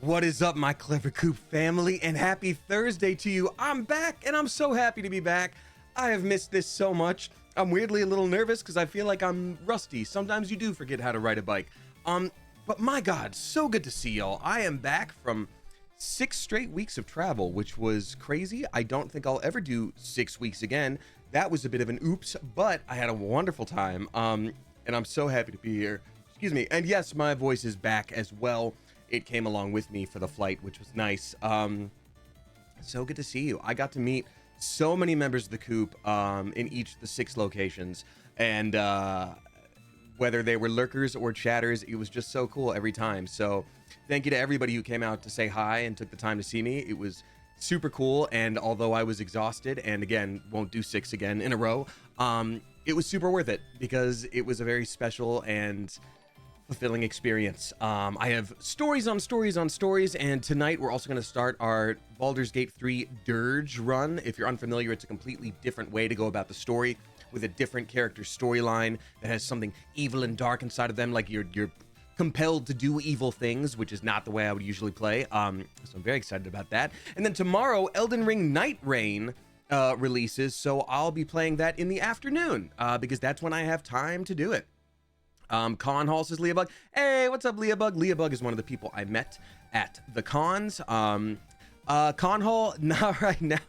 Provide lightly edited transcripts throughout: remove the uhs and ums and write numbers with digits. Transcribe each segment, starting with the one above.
What is up, my Clever Coop family, and happy Thursday to you. I'm back, and I'm so happy to be back. I have missed this so much. I'm weirdly a little nervous because I feel like I'm rusty. Sometimes you do forget how to ride a bike. But my God, so good to see y'all. I am back from 6 straight weeks of travel, which was crazy. I don't think I'll ever do 6 weeks again. That was a bit of an oops, but I had a wonderful time. And I'm so happy to be here. Excuse me. And yes, my voice is back as well. It came along with me for the flight, which was nice. So good to see you. I got to meet so many members of the Coop in each of the 6 locations, and whether they were lurkers or chatters, it was just so cool every time. So thank you to everybody who came out to say hi and took the time to see me. It was super cool, and although I was exhausted, and again, won't do 6 again in a row, it was super worth it because it was a very special and fulfilling experience. I have stories on stories on stories, and tonight we're also going to start our Baldur's Gate 3 Durge run. If you're unfamiliar, it's a completely different way to go about the story with a different character storyline that has something evil and dark inside of them, like you're compelled to do evil things, which is not the way I would usually play. So I'm very excited about that. And then tomorrow, Elden Ring Night Rain releases, so I'll be playing that in the afternoon because that's when I have time to do it. Con Hall says Leabug. Hey, what's up, Leabug? Leabug is one of the people I met at the cons. Con Hall, not right now.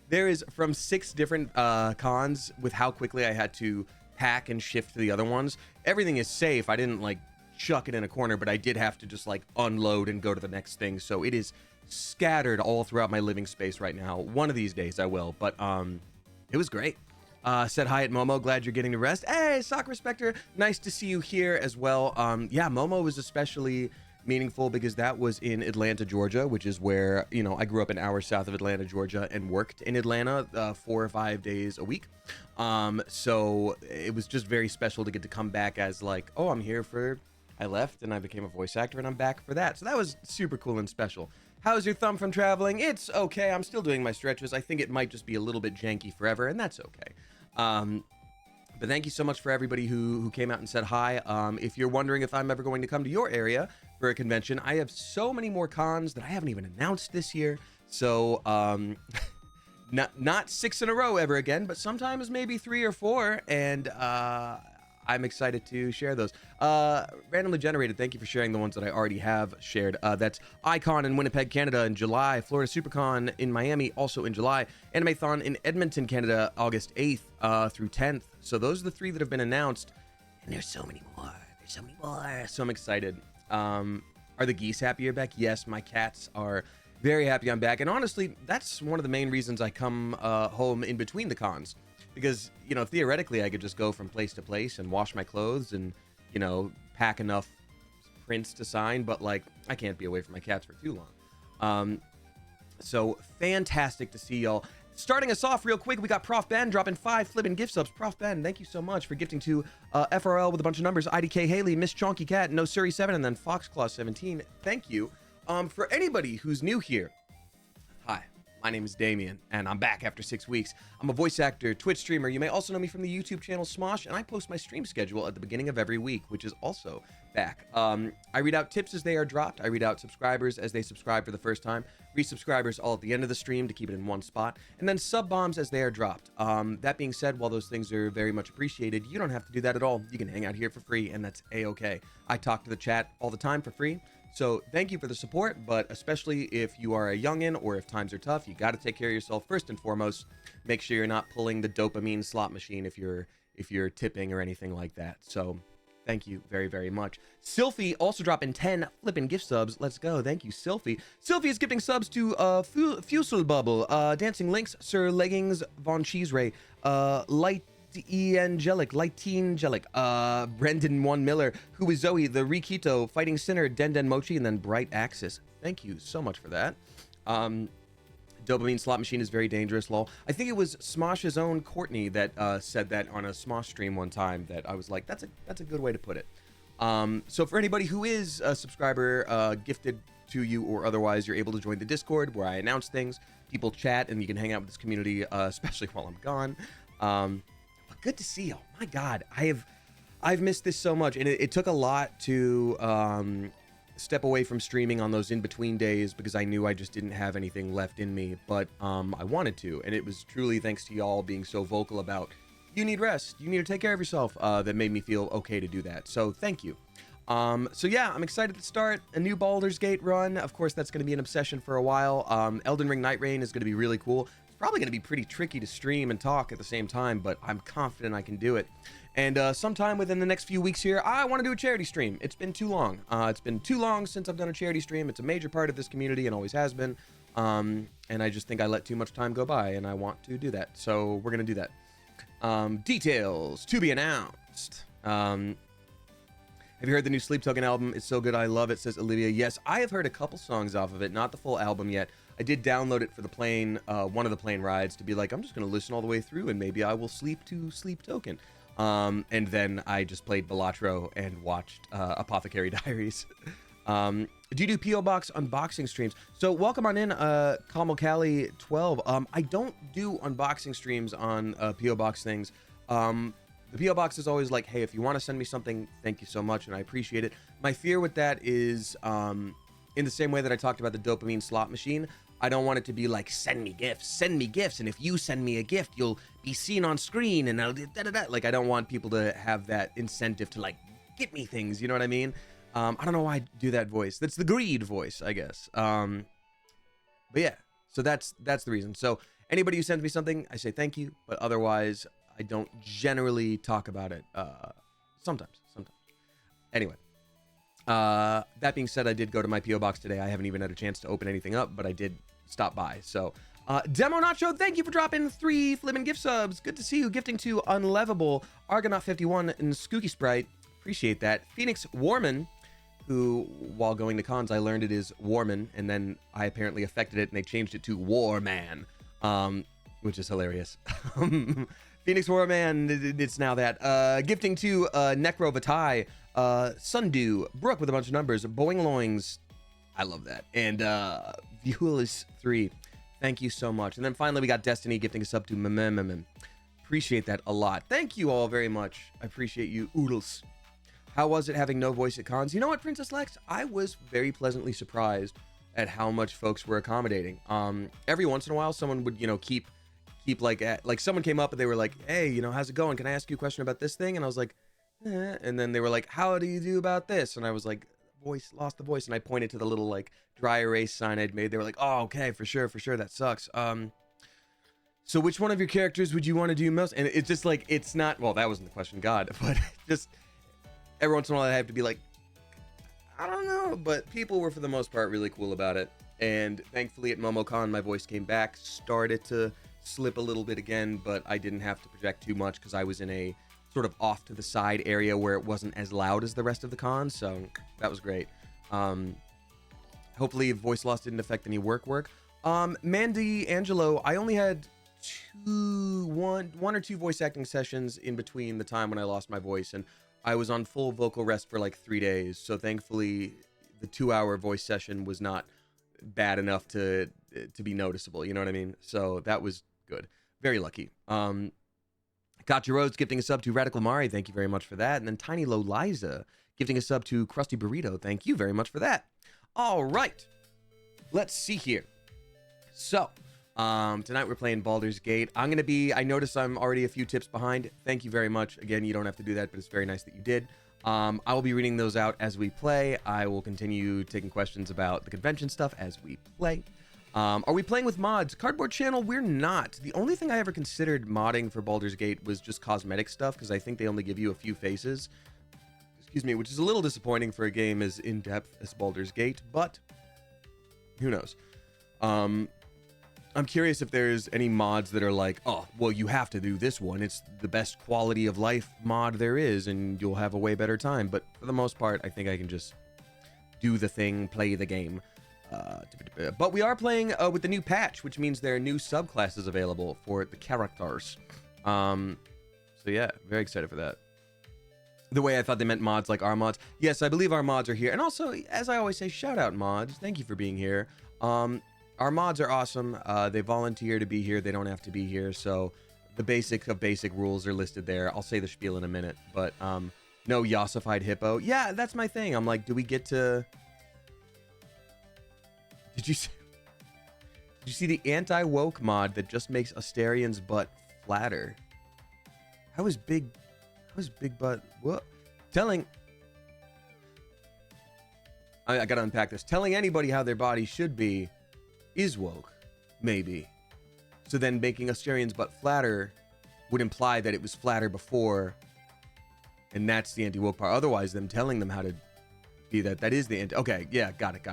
There is from 6 different cons with how quickly I had to pack and shift to the other ones. Everything is safe. I didn't like chuck it in a corner, but I did have to just like unload and go to the next thing. So it is scattered all throughout my living space right now. One of these days I will, but it was great. Said hi at Momo, glad you're getting to rest. Hey, Soccer Respector, nice to see you here as well. Yeah, Momo was especially meaningful because that was in Atlanta, Georgia, which is where, you know, I grew up an hour south of Atlanta, Georgia, and worked in Atlanta 4 or 5 days a week. So it was just very special to get to come back as like, oh, I'm here for, I left and I became a voice actor and I'm back for that. So that was super cool and special. How's your thumb from traveling? It's okay. I'm still doing my stretches. I think it might just be a little bit janky forever, and that's okay. But thank you so much for everybody who came out and said hi. If you're wondering if I'm ever going to come to your area for a convention, I have so many more cons that I haven't even announced this year. So not 6 in a row ever again, but sometimes maybe 3 or 4, and I'm excited to share those. Randomly generated, thank you for sharing the ones that I already have shared. That's Icon in Winnipeg, Canada in July, Florida SuperCon in Miami also in July, Animathon in Edmonton, Canada, August 8th through 10th. So those are the 3 that have been announced, and there's so many more. There's so many more. So I'm excited. Are the geese happy you're back? Yes, my cats are very happy I'm back, and honestly, that's one of the main reasons I come home in between the cons. Because, you know, theoretically, I could just go from place to place and wash my clothes and, you know, pack enough prints to sign. But, like, I can't be away from my cats for too long. So, fantastic to see y'all. Starting us off real quick, we got Prof. Ben dropping 5 flippin' gift subs. Prof. Ben, thank you so much for gifting to FRL with a bunch of numbers. IDK Haley, Miss Chonky Cat, No Surrey 7, and then Foxclaw 17. Thank you. For anybody who's new here, hi. My name is Damien, and I'm back after 6 weeks. I'm a voice actor, Twitch streamer. You may also know me from the YouTube channel Smosh, and I post my stream schedule at the beginning of every week, which is also back. I read out tips as they are dropped. I read out subscribers as they subscribe for the first time. Resubscribers all at the end of the stream to keep it in one spot. And then sub bombs as they are dropped. That being said, while those things are very much appreciated, you don't have to do that at all. You can hang out here for free, and that's A-okay. I talk to the chat all the time for free. So thank you for the support, but especially if you are a youngin' or if times are tough, you got to take care of yourself first and foremost. Make sure you're not pulling the dopamine slot machine if you're tipping or anything like that. So thank you very, very much. Sylphie also dropping 10 flippin' gift subs. Let's go. Thank you, Sylphie. Sylphie is gifting subs to Fusel Bubble, Dancing Links, Sir Leggings, Von Cheeseray, Light Angelic, Brendan 1 Miller, Who is Zoe, the Rikito, Fighting Sinner, Den Mochi, and then Bright Axis. Thank you so much for that. Dopamine slot machine is very dangerous, lol. I think it was Smosh's own Courtney that said that on a Smosh stream one time that I was like, that's a good way to put it. So for anybody who is a subscriber, gifted to you or otherwise, you're able to join the Discord where I announce things, people chat, and you can hang out with this community, especially while I'm gone. But good to see y'all. My God, I've missed this so much, and it took a lot to step away from streaming on those in-between days because I knew I just didn't have anything left in me, but I wanted to, and it was truly thanks to y'all being so vocal about, you need rest, you need to take care of yourself, that made me feel okay to do that. So thank you. So yeah, I'm excited to start a new Baldur's Gate run. Of course, that's going to be an obsession for a while. Elden Ring Night Rain is going to be really cool. It's probably going to be pretty tricky to stream and talk at the same time, but I'm confident I can do it. And sometime within the next few weeks here, I want to do a charity stream. It's been too long. It's been too long since I've done a charity stream. It's a major part of this community and always has been. And I just think I let too much time go by, and I want to do that. So we're going to do that. Details to be announced. Have you heard the new Sleep Token album? It's so good. I love it, says Olivia. Yes, I have heard a couple songs off of it, not the full album yet. I did download it for the plane, one of the plane rides, to be like, I'm just going to listen all the way through, and maybe I will sleep to Sleep Token. And then I just played Balatro and watched Apothecary Diaries. Do you do P.O. Box unboxing streams? So welcome on in, Kamal 12. I don't do unboxing streams on P.O. Box things. The P.O. Box is always like, hey, if you want to send me something, thank you so much, and I appreciate it. My fear with that is, in the same way that I talked about the dopamine slot machine, I don't want it to be like, send me gifts, and if you send me a gift, you'll be seen on screen, and I'll da-da-da. Like, I don't want people to have that incentive to, like, get me things, you know what I mean? I don't know why I do that voice. That's the greed voice, I guess. But yeah, so that's the reason. So anybody who sends me something, I say thank you, but otherwise, I don't generally talk about it. Sometimes. Anyway. That being said, I did go to my P.O. Box today. I haven't even had a chance to open anything up, but I did stop by. So, Demo Nacho, thank you for dropping 3 flippin' gift subs. Good to see you. Gifting to Unlevable, Argonaut51, and Skooky Sprite. Appreciate that. Phoenix Warman, who, while going to cons, I learned it is Warman, and then I apparently affected it, and they changed it to Warman, which is hilarious. Phoenix Warman, it's now that. Gifting to Necro Vitae, Sundew, Brooke with a bunch of numbers, Boing Loings, I love that, and Viewless 3, thank you so much. And then finally we got Destiny gifting us up to Memememem. Appreciate that a lot. Thank you all very much. I appreciate you, Oodles. How was it having no voice at cons? You know what, Princess Lex? I was very pleasantly surprised at how much folks were accommodating. Every once in a while, someone would, keep like someone came up and they were like, hey, how's it going? Can I ask you a question about this thing? And I was like, and then they were like, how do you do about this? And I was like, lost the voice. And I pointed to the little like dry erase sign I'd made. They were like, oh, okay, for sure. That sucks. So which one of your characters would you want to do most? And it's just like, it's not, well, that wasn't the question, God, but just every once in a while I have to be like, I don't know, but people were for the most part really cool about it. And thankfully at MomoCon, my voice came back, started to slip a little bit again, but I didn't have to project too much because I was in a sort of off to the side area where it wasn't as loud as the rest of the con, so that was great. Hopefully voice loss didn't affect any work. Mandy Angelo, I only had one or two voice acting sessions in between the time when I lost my voice, and I was on full vocal rest for like 3 days, so thankfully the 2-hour voice session was not bad enough to be noticeable, you know what I mean? So that was good. Very lucky. Gotcha Rhodes gifting us up to Radical Mari. Thank you very much for that. And then Tiny Low Liza gifting us up to Krusty Burrito. Thank you very much for that. All right. Let's see here. So, tonight we're playing Baldur's Gate. I notice I'm already a few tips behind. Thank you very much. Again, you don't have to do that, but it's very nice that you did. I will be reading those out as we play. I will continue taking questions about the convention stuff as we play. Are we playing with mods? Cardboard Channel, we're not. The only thing I ever considered modding for Baldur's Gate was just cosmetic stuff, because I think they only give you a few faces. Excuse me, which is a little disappointing for a game as in-depth as Baldur's Gate, but who knows? I'm curious if there's any mods that are like, oh, well, you have to do this one. It's the best quality of life mod there is, and you'll have a way better time. But for the most part, I think I can just do the thing, play the game. But we are playing with the new patch, which means there are new subclasses available for the characters. So yeah, very excited for that. The way I thought they meant mods like our mods. Yes, I believe our mods are here. And also, as I always say, shout out mods. Thank you for being here. Our mods are awesome. They volunteer to be here. They don't have to be here. So the basic of basic rules are listed there. I'll say the spiel in a minute. But no Yossified Hippo. Yeah, that's my thing. I'm like, do we get to Did you see the anti-woke mod that just makes Asterian's butt flatter? How is big butt? What? I gotta unpack this. Telling anybody how their body should be is woke, maybe. So then making Asterian's butt flatter would imply that it was flatter before, and that's the anti-woke part. Otherwise, them telling them how to be that is the anti. Okay, yeah, got it.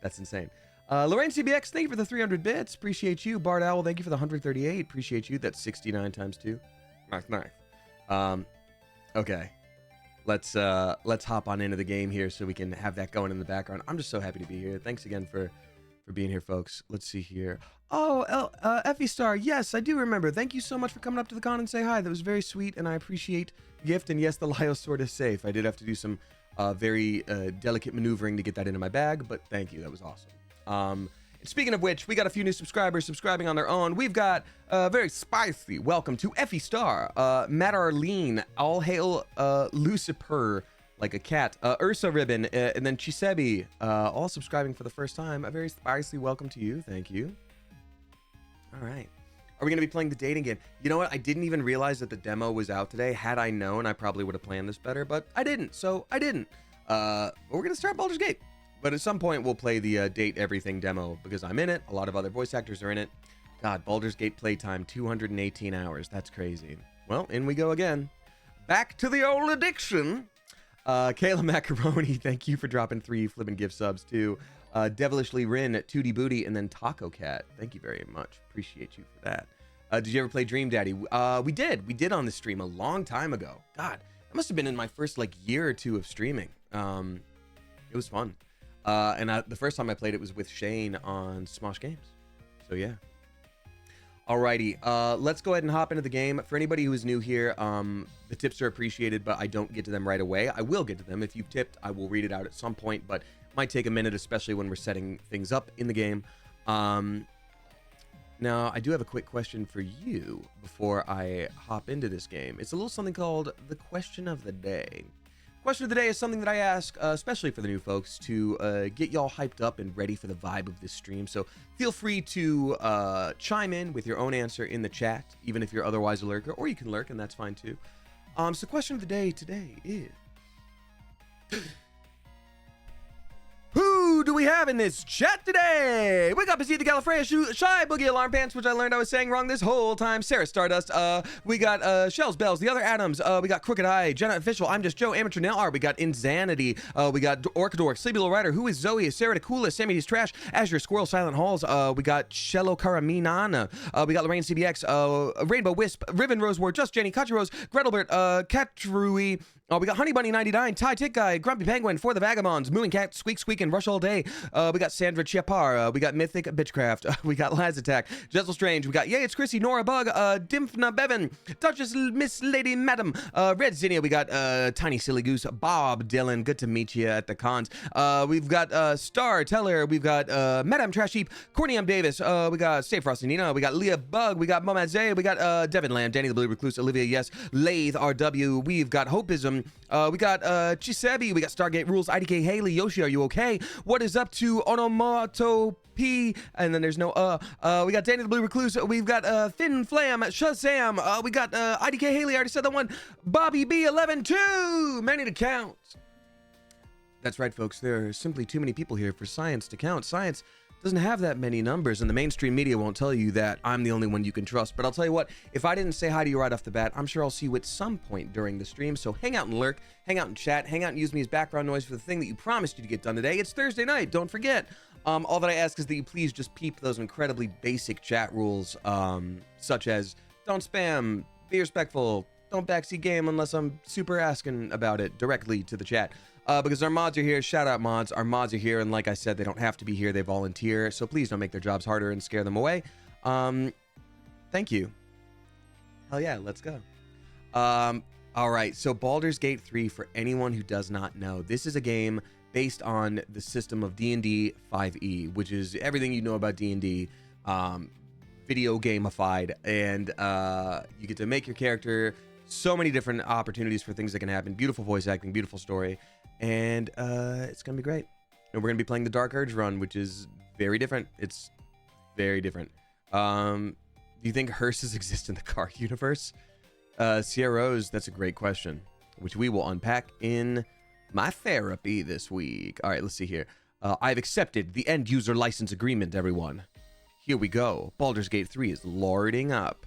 That's insane. Lorraine CBX, thank you for the 300 bits. Appreciate you. Bart Owl, thank you for the 138. Appreciate you. That's 69 times 2. Nice. Okay. Let's hop on into the game here so we can have that going in the background. I'm just so happy to be here. Thanks again for being here, folks. Let's see here. Oh, Effie Star, yes, I do remember. Thank you so much for coming up to the con and say hi. That was very sweet, and I appreciate the gift. And yes, the Lio sword is safe. I did have to do some very delicate maneuvering to get that into my bag, but thank you. That was awesome. And speaking of which, we got a few new subscribers subscribing on their own. We've got very spicy welcome to Effie Star, Matt Arlene, All Hail Lucifer, like a cat, Ursa Ribbon, and then Chisebi, all subscribing for the first time. A very spicy welcome to you. Thank you. All right. Are we going to be playing the dating game? You know what? I didn't even realize that the demo was out today. Had I known, I probably would have planned this better, but I didn't, so I didn't. But we're going to start Baldur's Gate. But at some point, we'll play the Date Everything demo because I'm in it. A lot of other voice actors are in it. God, Baldur's Gate playtime, 218 hours. That's crazy. Well, in we go again. Back to the old addiction. Kayla Macaroni, thank you for dropping 3 flippin' gift subs too. Devilishly Rin, 2D Booty, and then Taco Cat. Thank you very much. Appreciate you for that. Did you ever play Dream Daddy? We did. We did on the stream a long time ago. God, it must have been in my first year or two of streaming. It was fun. And the first time I played it was with Shane on Smosh Games. So yeah. Alrighty, let's go ahead and hop into the game. For anybody who is new here, the tips are appreciated, but I don't get to them right away. I will get to them. If you've tipped, I will read it out at some point, but it might take a minute, especially when we're setting things up in the game. Now, I do have a quick question for you before I hop into this game. It's a little something called the Question of the Day. Question of the day is something that I ask, especially for the new folks, to get y'all hyped up and ready for the vibe of this stream. So feel free to chime in with your own answer in the chat, even if you're otherwise a lurker, or you can lurk, and that's fine too. So question of the day today is... Who do we have in this chat today? We got Bazita Gallifrey, Shy Boogie Alarm Pants, which I learned I was saying wrong this whole time. Sarah Stardust. We got Shells Bells, The Other Adams. We got Crooked Eye, Jenna Official, I'm Just Joe, Amateur Nail Art. We got Insanity. We got Orcador, Sleepy Little Rider, Who is Zoe, Sarah the Coolest, Sammy's Trash, Azure Squirrel, Silent Halls. We got Shello Karaminana. We got Lorraine CBX, Rainbow Wisp, Riven Rose War, Just Jenny, Kachi Rose, Gretelbert, Catrui. We got Honey Bunny 99, Ty Tick Guy, Grumpy Penguin, For the Vagabonds, Mooing Cat, Squeak Squeak, and Rush All Day. We got Sandra Chiapar. We got Mythic Bitchcraft. We got Laz Attack, Jessel Strange. We got Yay, It's Chrissy, Nora Bug, Dimphna Bevan, Duchess Miss Lady Madam, Red Zinnia. We got Tiny Silly Goose, Bob Dylan. Good to meet you at the cons. We've got Star Teller. We've got Madame Trash Heap, Courtney M. Davis. We got Stay Frosty Nina. We got Leah Bug. We got Momad Zay. We got Devin Lamb, Danny the Blue Recluse, Olivia Yes, Lathe RW. We've got Hopeism. We got Chisebi, we got Stargate Rules, IDK Haley, Yoshi, are you okay? What is up to Onomato P? And then there's no we got Danny the Blue Recluse, we've got Finn Flam, Shazam, we got IDK Haley, I already said that one, Bobby B112, many to count. That's right, folks, there are simply too many people here for science to count. Science doesn't have that many numbers, and the mainstream media won't tell you that I'm the only one you can trust. But I'll tell you what, if I didn't say hi to you right off the bat, I'm sure I'll see you at some point during the stream. So hang out and lurk, hang out and chat, hang out and use me as background noise for the thing that you promised you to get done today. It's Thursday night, don't forget. All that I ask is that you please just peep those incredibly basic chat rules, such as don't spam, be respectful, don't backseat game unless I'm super asking about it directly to the chat. Because our mods are here. Shout out mods. Our mods are here, and like I said, they don't have to be here. They volunteer, so please don't make their jobs harder and scare them away. Thank you. Hell yeah, let's go. All right, so Baldur's Gate 3, for anyone who does not know, this is a game based on the system of D&D 5e, which is everything you know about D&D, video gamified, and you get to make your character. So many different opportunities for things that can happen. Beautiful voice acting, beautiful story. And it's gonna be great. and we're gonna be playing the Dark Urge run, which is very different. It's very different. Do you think hearses exist in the car universe? CROs, that's a great question, which we will unpack in my therapy this week. All right, let's see here. I've accepted the end user license agreement, everyone. Here we go. Baldur's Gate 3 is lording up.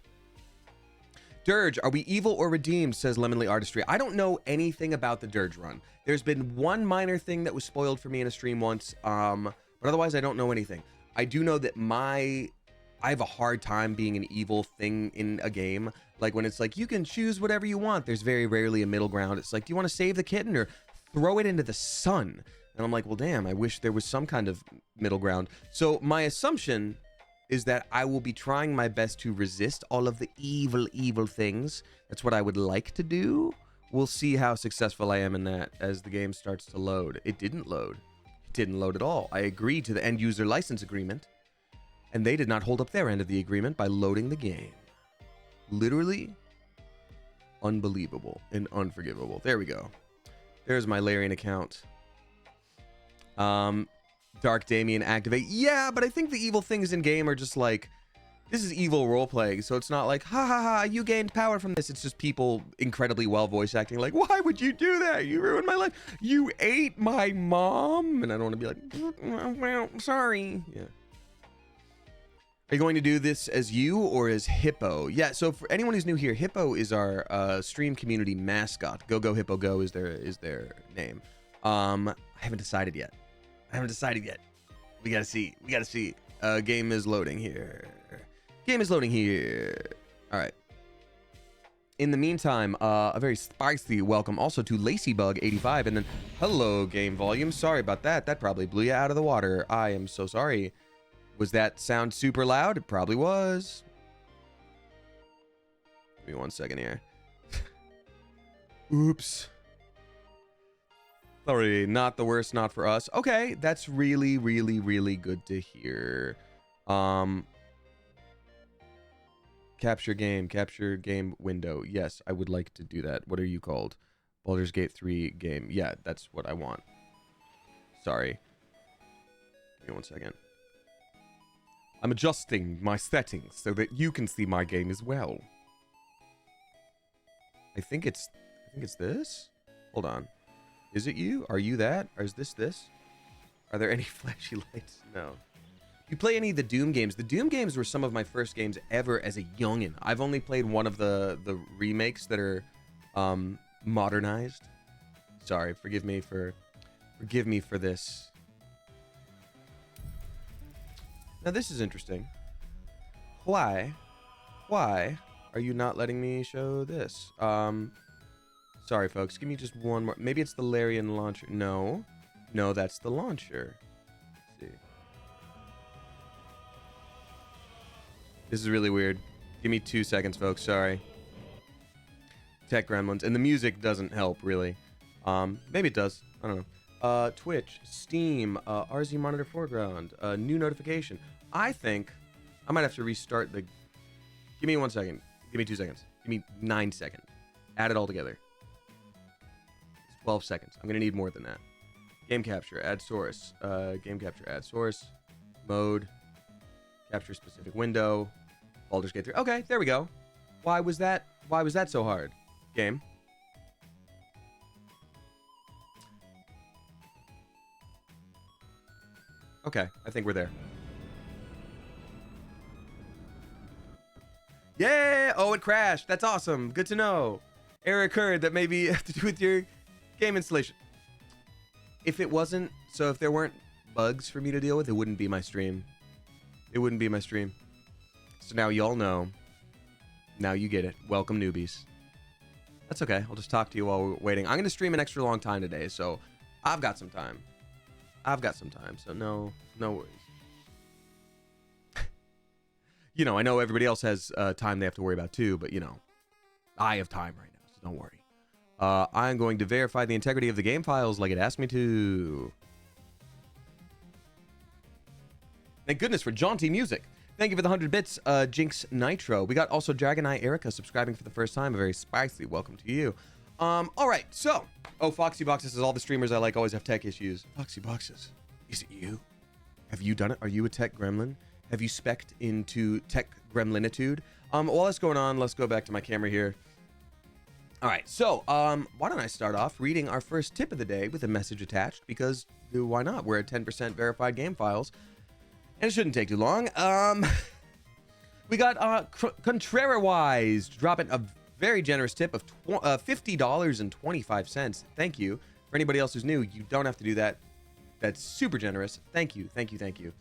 Durge, are we evil or redeemed, says Lemonly Artistry. I don't know anything about the Durge run. There's been one minor thing that was spoiled for me in a stream once, but otherwise I don't know anything. I do know that I have a hard time being an evil thing in a game. Like when it's like, you can choose whatever you want. There's very rarely a middle ground. It's like, do you want to save the kitten or throw it into the sun? And I'm like, well, damn, I wish there was some kind of middle ground. So my assumption is that I will be trying my best to resist all of the evil things. That's what I would like to do. We'll see how successful I am in that as the game starts to load. It didn't load. It didn't load at all. I agreed to the end user license agreement, and they did not hold up their end of the agreement by loading the game. Literally unbelievable and unforgivable. There we go. There's my Larian account. Dark Damien activate. Yeah, but I think the evil things in game are just like, this is evil role-playing, so it's not like, ha ha ha, you gained power from this. It's just people incredibly well voice acting like, why would you do that? You ruined my life. You ate my mom. And I don't want to be like, well, sorry. Yeah. Are you going to do this as you or as Hippo? Yeah, so for anyone who's new here, Hippo is our stream community mascot. Go Go Hippo Go is their name. I haven't decided yet. We gotta see. Game is loading here. All right. In the meantime, a very spicy welcome also to Lacybug85, and then hello Game Volume. Sorry about that. That probably blew you out of the water. I am so sorry. Was that sound super loud? It probably was. Give me 1 second here. Oops. Sorry, not the worst, not for us. Okay, that's really, really, really good to hear. Capture game window. Yes, I would like to do that. What are you called? Baldur's Gate 3 game. Yeah, that's what I want. Sorry. Give me 1 second. I'm adjusting my settings so that you can see my game as well. I think it's this? Hold on. Is it you? Are you that? Or is this? Are there any flashy lights? No. You play any of the Doom games? The Doom games were some of my first games ever as a youngin'. I've only played one of the remakes that are modernized. Sorry, forgive me for this. Now this is interesting. Why are you not letting me show this? Sorry, folks. Give me just one more. Maybe it's the Larian launcher. No, that's the launcher. Let's see. This is really weird. Give me 2 seconds, folks. Sorry. Tech gremlins. And the music doesn't help, really. Maybe it does. I don't know. Twitch, Steam, RZ monitor foreground, new notification. I think I might have to restart the... Give me 1 second. Give me 2 seconds. Give me 9 seconds. Add it all together. 12 seconds. I'm going to need more than that. Game capture, add source. Game capture, add source. Mode. Capture specific window. Baldur's Gate 3. Okay, there we go. Why was that so hard? Game. Okay, I think we're there. Yeah! Oh, it crashed. That's awesome. Good to know. Error occurred that maybe have to do with your game installation. If it wasn't, so if there weren't bugs for me to deal with, it wouldn't be my stream. It wouldn't be my stream. So now y'all know. Now you get it. Welcome, newbies. That's okay. I'll just talk to you while we're waiting. I'm going to stream an extra long time today, so I've got some time. So no worries. You know, I know everybody else has time they have to worry about too, but you know, I have time right now, so don't worry. I'm going to verify the integrity of the game files like it asked me to. Thank goodness for jaunty music. Thank you for the 100 bits, Jinx Nitro. We got also Dragon Eye Erica subscribing for the first time. A very spicy welcome to you. All right, so. Oh, Foxy Boxes says all the streamers I like always have tech issues. Foxy Boxes. Is it you? Have you done it? Are you a tech gremlin? Have you specced into tech gremlinitude? While that's going on, let's go back to my camera here. All right, so why don't I start off reading our first tip of the day with a message attached, because why not? We're at 10% verified game files, and it shouldn't take too long. We got Contrariwise dropping a very generous tip of $50.25. Thank you. For anybody else who's new, you don't have to do that. That's super generous. Thank you, thank you, thank you.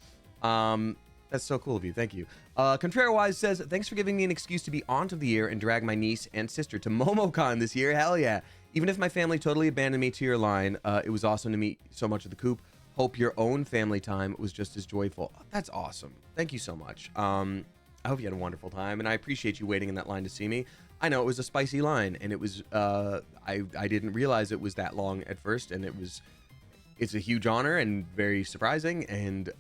That's so cool of you. Thank you. Contrariwise says, thanks for giving me an excuse to be aunt of the year and drag my niece and sister to MomoCon this year. Hell yeah. Even if my family totally abandoned me to your line, it was awesome to meet so much of the coop. Hope your own family time was just as joyful. That's awesome. Thank you so much. I hope you had a wonderful time, and I appreciate you waiting in that line to see me. I know it was a spicy line, and it was, I didn't realize it was that long at first, and it's a huge honor and very surprising and,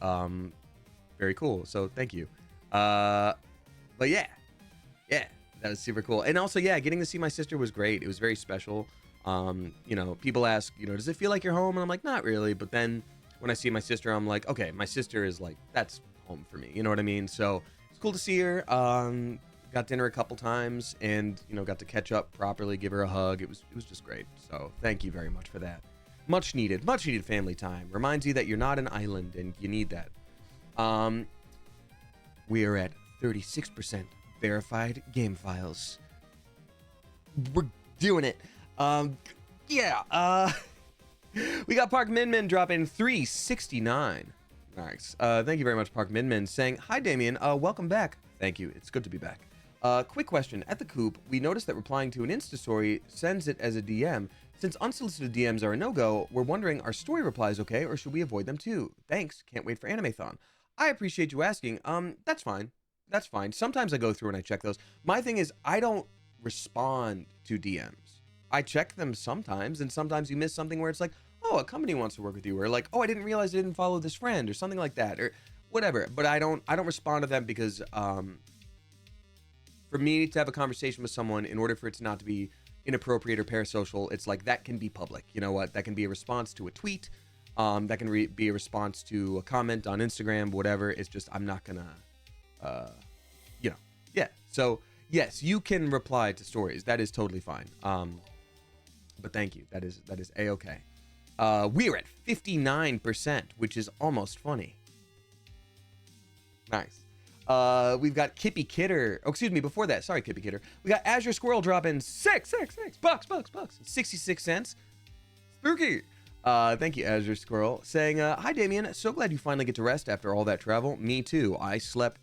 very cool. So thank you. But yeah, that was super cool. And also, yeah, getting to see my sister was great. It was very special. You know, people ask, you know, does it feel like you're home? And I'm like, not really. But then when I see my sister, I'm like, okay, my sister is like, that's home for me. You know what I mean? So it's cool to see her. Got dinner a couple times and, you know, got to catch up properly, give her a hug. It was just great. So thank you very much for that. Much needed family time. Reminds you that you're not an island and you need that. We are at 36% verified game files. We're doing it. Yeah. We got Park Minmin dropping 369. Nice. Thank you very much, Park Minmin, saying, hi, Damien. Welcome back. Thank you. It's good to be back. Quick question. At the coop, we noticed that replying to an Insta story sends it as a DM. Since unsolicited DMs are a no-go, we're wondering, are story replies okay, or should we avoid them too? Thanks. Can't wait for Animathon. I appreciate you asking. That's fine. That's fine. Sometimes I go through and I check those. My thing is, I don't respond to DMs. I check them sometimes, and sometimes you miss something where it's like, oh, a company wants to work with you, or like, oh, I didn't realize I didn't follow this friend, or something like that, or whatever. But I don't respond to them because for me to have a conversation with someone, in order for it to not to be inappropriate or parasocial, it's like that can be public. You know what? That can be a response to a tweet. That can be a response to a comment on Instagram, whatever. It's just, I'm not gonna, you know, yeah. So yes, you can reply to stories. That is totally fine. But thank you. That is a-okay. We're at 59%, which is almost funny. Nice. We've got Kippy Kidder. Oh, excuse me. Before that, sorry, Kippy Kidder. We got Azure Squirrel dropping $6, 66 cents. Spooky. Thank you, Azure Squirrel, saying, hi, Damien. So glad you finally get to rest after all that travel. Me too. I slept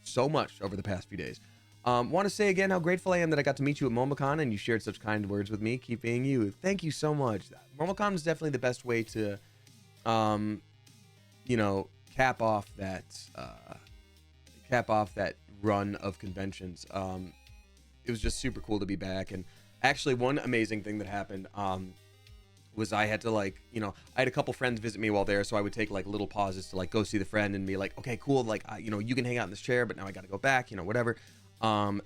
so much over the past few days. Want to say again how grateful I am that I got to meet you at MomoCon and you shared such kind words with me. Keep being you. Thank you so much. MomoCon is definitely the best way to, you know, cap off that run of conventions. It was just super cool to be back. And actually, one amazing thing that happened, was I had to, like, you know, I had a couple friends visit me while there, so I would take like little pauses to like go see the friend and be like, okay, cool, like, you know, you can hang out in this chair, but now I got to go back, you know, whatever. I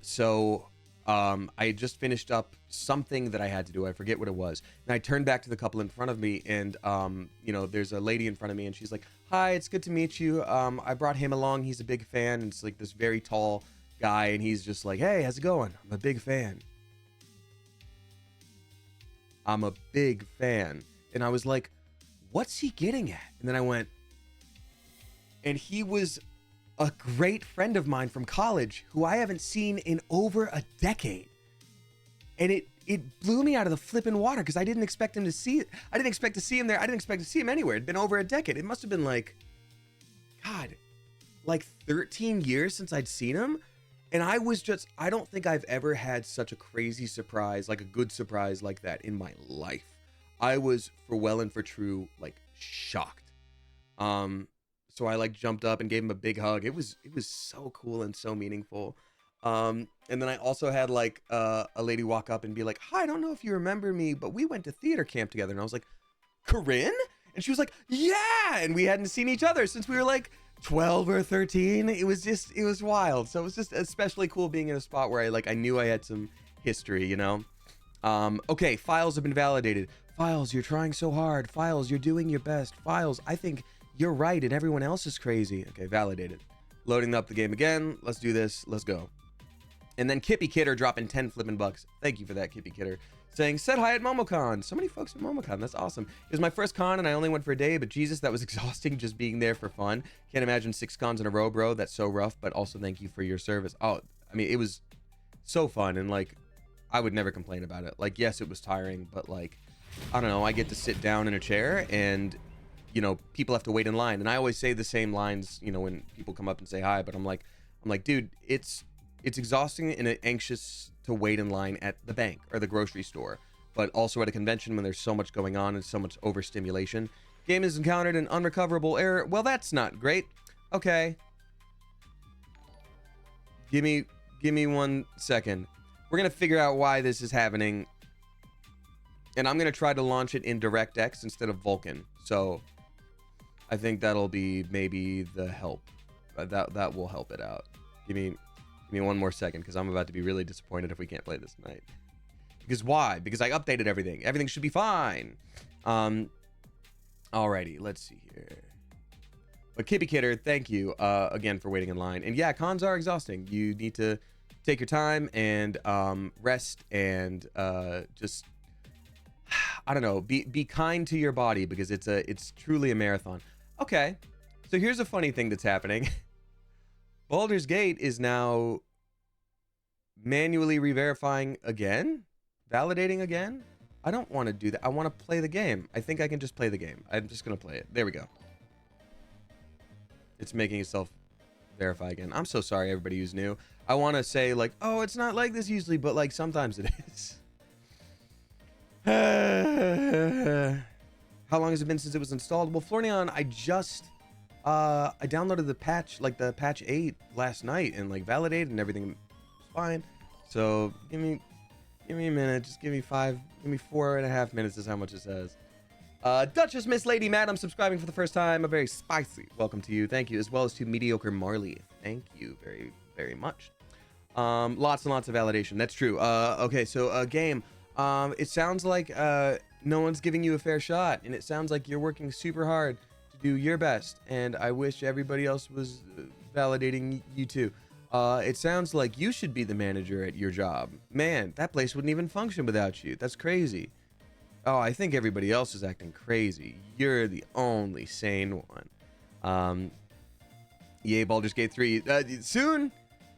had just finished up something that I had to do. I forget what it was. And I turned back to the couple in front of me, and you know, there's a lady in front of me, and she's like, hi, it's good to meet you. I brought him along. He's a big fan. And it's like this very tall guy, and he's just like, hey, how's it going? I'm a big fan. I'm a big fan. And I was like, what's he getting at? And then I went, and he was a great friend of mine from college who I haven't seen in over a decade. And it blew me out of the flipping water because I didn't expect him to see it. I didn't expect to see him there. I didn't expect to see him anywhere. It'd been over a decade. It must have been like, God, like 13 years since I'd seen him. And I don't think I've ever had such a crazy surprise, like a good surprise like that in my life. I was, for well and for true, like shocked. So I like jumped up and gave him a big hug. It was so cool and so meaningful. And then I also had like a lady walk up and be like, hi, I don't know if you remember me, but we went to theater camp together. And I was like, Corinne? And she was like, yeah. And we hadn't seen each other since we were like 12 or 13. It was wild. So it was just especially cool being in a spot where I knew I had some history, you know? Okay, files have been validated. Files, you're trying so hard. Files, you're doing your best. Files, I think You're right, and everyone else is crazy. Okay, validated. Loading up the game again. Let's do this. Let's go. And then Kippy Kidder dropping 10 flipping bucks. Thank you for that, Kippy Kidder. Saying, said hi at MomoCon. So many folks at MomoCon. That's awesome. It was my first con, and I only went for a day, but Jesus, that was exhausting just being there for fun. Can't imagine 6 cons in a row, bro. That's so rough, but also thank you for your service. Oh, I mean, it was so fun, and, like, I would never complain about it. Like, yes, it was tiring, but, like, I don't know. I get to sit down in a chair, and, you know, people have to wait in line. And I always say the same lines, you know, when people come up and say hi, but I'm like, dude, it's exhausting and anxious to wait in line at the bank or the grocery store, but also at a convention when there's so much going on and so much overstimulation. Game has encountered an unrecoverable error. Well, that's not great. Okay. Give me 1 second. We're going to figure out why this is happening. And I'm going to try to launch it in DirectX instead of Vulkan. So I think that'll be maybe the help. That will help it out. Give me 1 more second, because I'm about to be really disappointed if we can't play this tonight. Because why? Because I updated everything. Everything should be fine. Alrighty, let's see here. But Kippy Kidder, thank you again for waiting in line. And yeah, cons are exhausting. You need to take your time and rest and just, I don't know, be kind to your body, because it's truly a marathon. Okay, so here's a funny thing that's happening. Baldur's Gate is now manually re-verifying again? Validating again? I don't want to do that. I want to play the game. I think I can just play the game. I'm just going to play it. There we go. It's making itself verify again. I'm so sorry, everybody who's new. I want to say, like, oh, it's not like this usually, but, like, sometimes it is. How long has it been since it was installed? Well, Florian, I downloaded the patch, like the patch 8 last night, and like validated and everything was fine. So give me a minute. Just give me 4.5 minutes is how much it says. Duchess Miss Lady Madam subscribing for the first time. A very spicy welcome to you. Thank you. As well as to Mediocre Marley. Thank you very, very much. Lots and lots of validation. That's true. Okay, so game. It sounds like no one's giving you a fair shot, and it sounds like you're working super hard to do your best, and I wish everybody else was validating you too. It sounds like you should be the manager at your job. Man, that place wouldn't even function without you. That's crazy. Oh, I think everybody else is acting crazy. You're the only sane one. Yay, Baldur's Gate 3. Soon.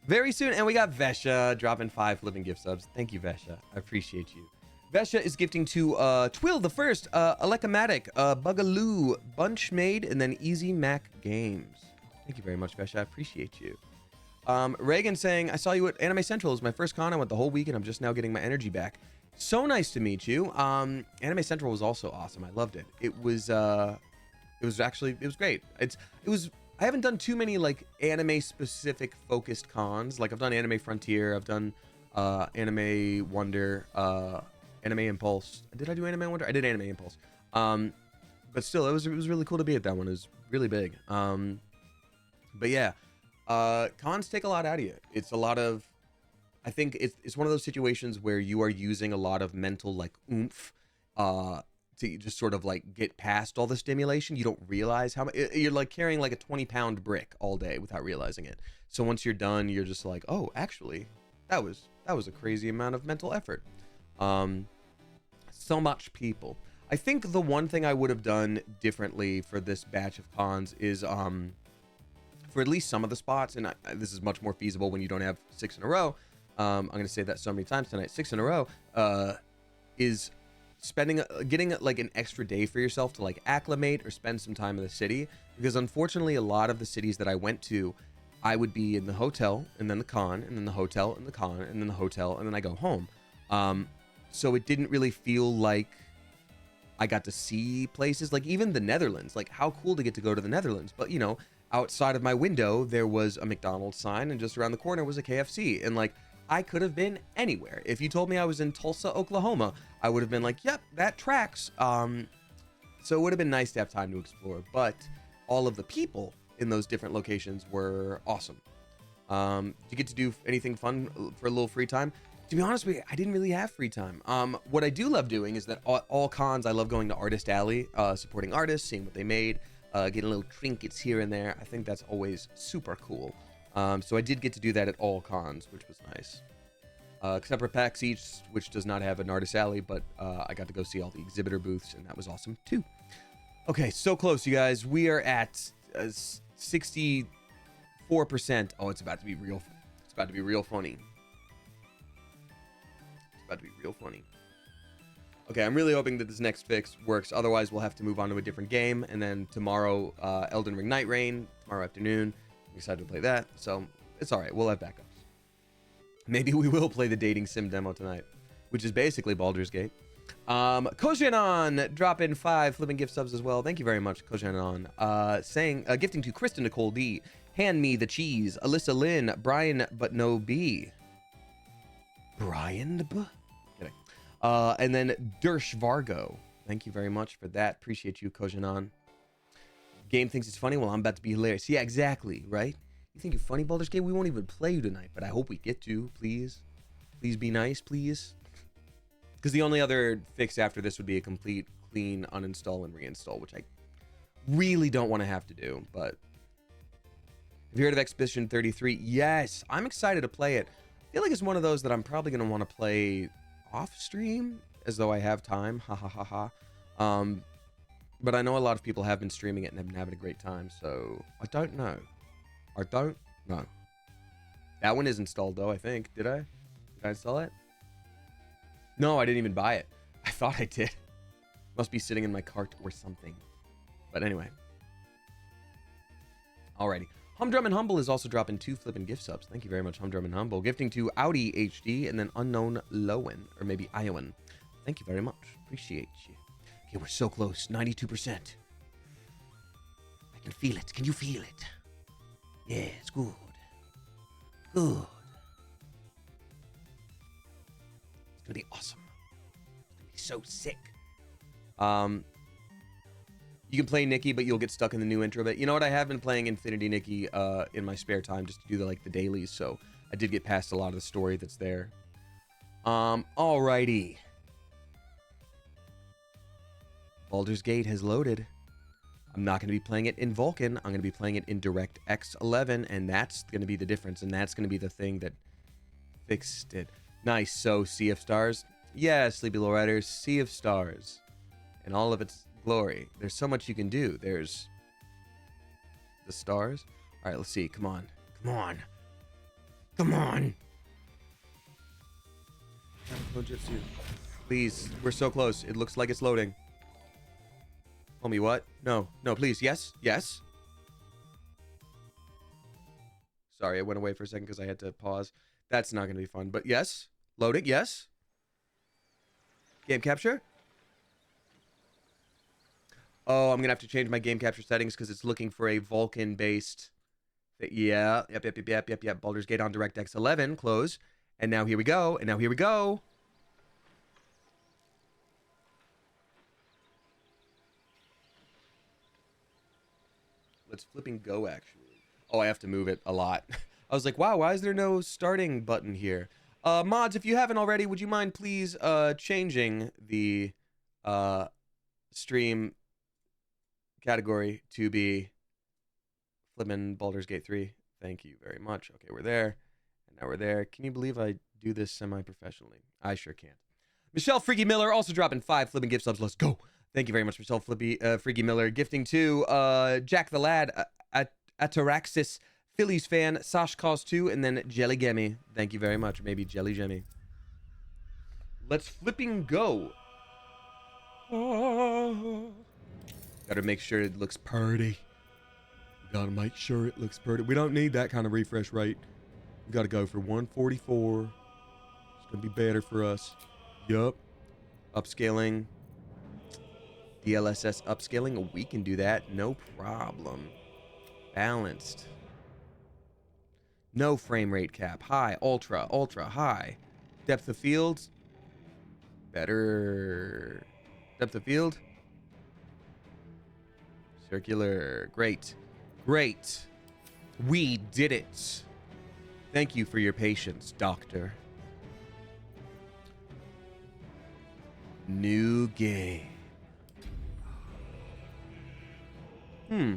Very soon. And we got Vesha dropping 5 flipping gift subs. Thank you, Vesha. I appreciate you. Vesha is gifting to Twill the First, Alekamatic, Bugaloo, Bunchmade, and then Easy Mac Games. Thank you very much, Vesha. I appreciate you. Reagan saying, I saw you at Anime Central. It was my first con. I went the whole week, and I'm just now getting my energy back. So nice to meet you. Anime Central was also awesome. I loved it. It was great. I haven't done too many like anime specific focused cons. Like I've done Anime Frontier, I've done Anime Wonder, Anime Impulse. Did I do Anime Wonder? I did Anime Impulse. But still, it was really cool to be at that one. It was really big. But yeah, cons take a lot out of you. It's a lot of, I think it's one of those situations where you are using a lot of mental like oomph to just sort of like get past all the stimulation. You don't realize how much you're like carrying like a 20-pound brick all day without realizing it. So once you're done, you're just like, oh, actually, that was a crazy amount of mental effort. So much people. I think the one thing I would have done differently for this batch of cons is for at least some of the spots, and this is much more feasible when you don't have 6 in a row. I'm going to say that so many times tonight. 6 in a row is getting like an extra day for yourself to like acclimate or spend some time in the city, because unfortunately a lot of the cities that I went to, I would be in the hotel and then the con and then the hotel and the con and then the hotel and then I go home. So it didn't really feel like I got to see places, like even the Netherlands. Like how cool to get to go to the Netherlands, but you know, outside of my window there was a McDonald's sign and just around the corner was a KFC, and like I could have been anywhere. If you told me I was in Tulsa, Oklahoma, I would have been like, yep, that tracks. So it would have been nice to have time to explore, but all of the people in those different locations were awesome. You get to do anything fun for a little free time? To be honest with you, I didn't really have free time. What I do love doing is that all cons, I love going to Artist Alley, supporting artists, seeing what they made. getting little trinkets here and there. I think that's always super cool. So I did get to do that at all cons, which was nice. Except for PAX East, which does not have an artist alley, but I got to go see all the exhibitor booths, and that was awesome too. Okay, so close, you guys. We are at 64%. Oh, it's about to be real. It's about to be real funny. It's about to be real funny. Okay, I'm really hoping that this next fix works. Otherwise, we'll have to move on to a different game. And then tomorrow, Elden Ring Night Rain, tomorrow afternoon. I'm excited to play that. So it's all right. We'll have backups. Maybe we will play the dating sim demo tonight, which is basically Baldur's Gate. Kojanon, drop in 5 flipping gift subs as well. Thank you very much, Kojanon. Saying, gifting to Kristen Nicole D. Hand me the cheese. Alyssa Lynn, Brian, but no B. Brian, kidding. And then Durge Vargo. Thank you very much for that. Appreciate you, Kojanon. Game thinks it's funny. Well, I'm about to be hilarious. Yeah, exactly, right? You think you're funny, Baldur's Gate? We won't even play you tonight, but I hope we get to. Please. Please be nice, please. Because the only other fix after this would be a complete clean uninstall and reinstall, which I really don't want to have to do. But have you heard of Expedition 33? Yes, I'm excited to play it. I feel like it's one of those that I'm probably going to want to play off stream, as though I have time. Ha ha ha ha. But I know a lot of people have been streaming it and have been having a great time, so I don't know. I don't know. That one is installed though, I think. Did I? Did I install it? No, I didn't even buy it. I thought I did. Must be sitting in my cart or something. But anyway. Alrighty. Humdrum and Humble is also dropping 2 flipping gift subs. Thank you very much, Humdrum and Humble. Gifting to Audi HD and then Unknown Lowen, or maybe Iowan. Thank you very much. Appreciate you. Okay, we're so close. 92%. I can feel it. Can you feel it? Yes, good. Good. It's gonna be awesome. It's gonna be so sick. You can play Nikki, but you'll get stuck in the new intro bit. You know what? I have been playing Infinity Nikki in my spare time just to do the dailies, so I did get past a lot of the story that's there. Alrighty. Baldur's Gate has loaded. I'm not going to be playing it in Vulkan. I'm going to be playing it in DirectX 11, and that's going to be the difference, and that's going to be the thing that fixed it. Nice. So, Sea of Stars. Yeah, Sleepy Lowriders, Sea of Stars. In all of its glory. There's so much you can do. There's the stars. All right, let's see. Come on. Come on. Come on. Please. We're so close. It looks like it's loading. Tell me what? No. No, please. Yes. Yes. Sorry, I went away for a second because I had to pause. That's not going to be fun. But yes. Loading. Yes. Game capture. Oh, I'm going to have to change my game capture settings because it's looking for a Vulkan-based... Yeah. Yep. Baldur's Gate on DirectX 11. Close. And now here we go. And now here we go. Let's flipping go, actually. Oh, I have to move it a lot. I was like, wow, why is there no starting button here? Mods, if you haven't already, would you mind please changing the stream category to be flipping Baldur's Gate 3? Thank you very much. Okay, we're there. And now we're there. Can you believe I do this semi-professionally? I sure can't. Michelle Freaky Miller also dropping 5 flipping gift subs. Let's go. Thank you very much, Michelle Freaky Miller. Gifting to Jack the Lad, Ataraxis, Phillies fan, Sash Cause 2, and then Jelly Gemmy. Thank you very much. Maybe Jelly Gemmy. Let's flipping go. Gotta make sure it looks pretty. Gotta make sure it looks pretty. We don't need that kind of refresh rate. We gotta go for 144. It's gonna be better for us. Yup. Upscaling. DLSS upscaling. We can do that. No problem. Balanced. No frame rate cap. High. Ultra. Ultra. High. Depth of field. Better. Depth of field. Circular. Great. Great. We did it. Thank you for your patience, Doctor. New game. Hmm.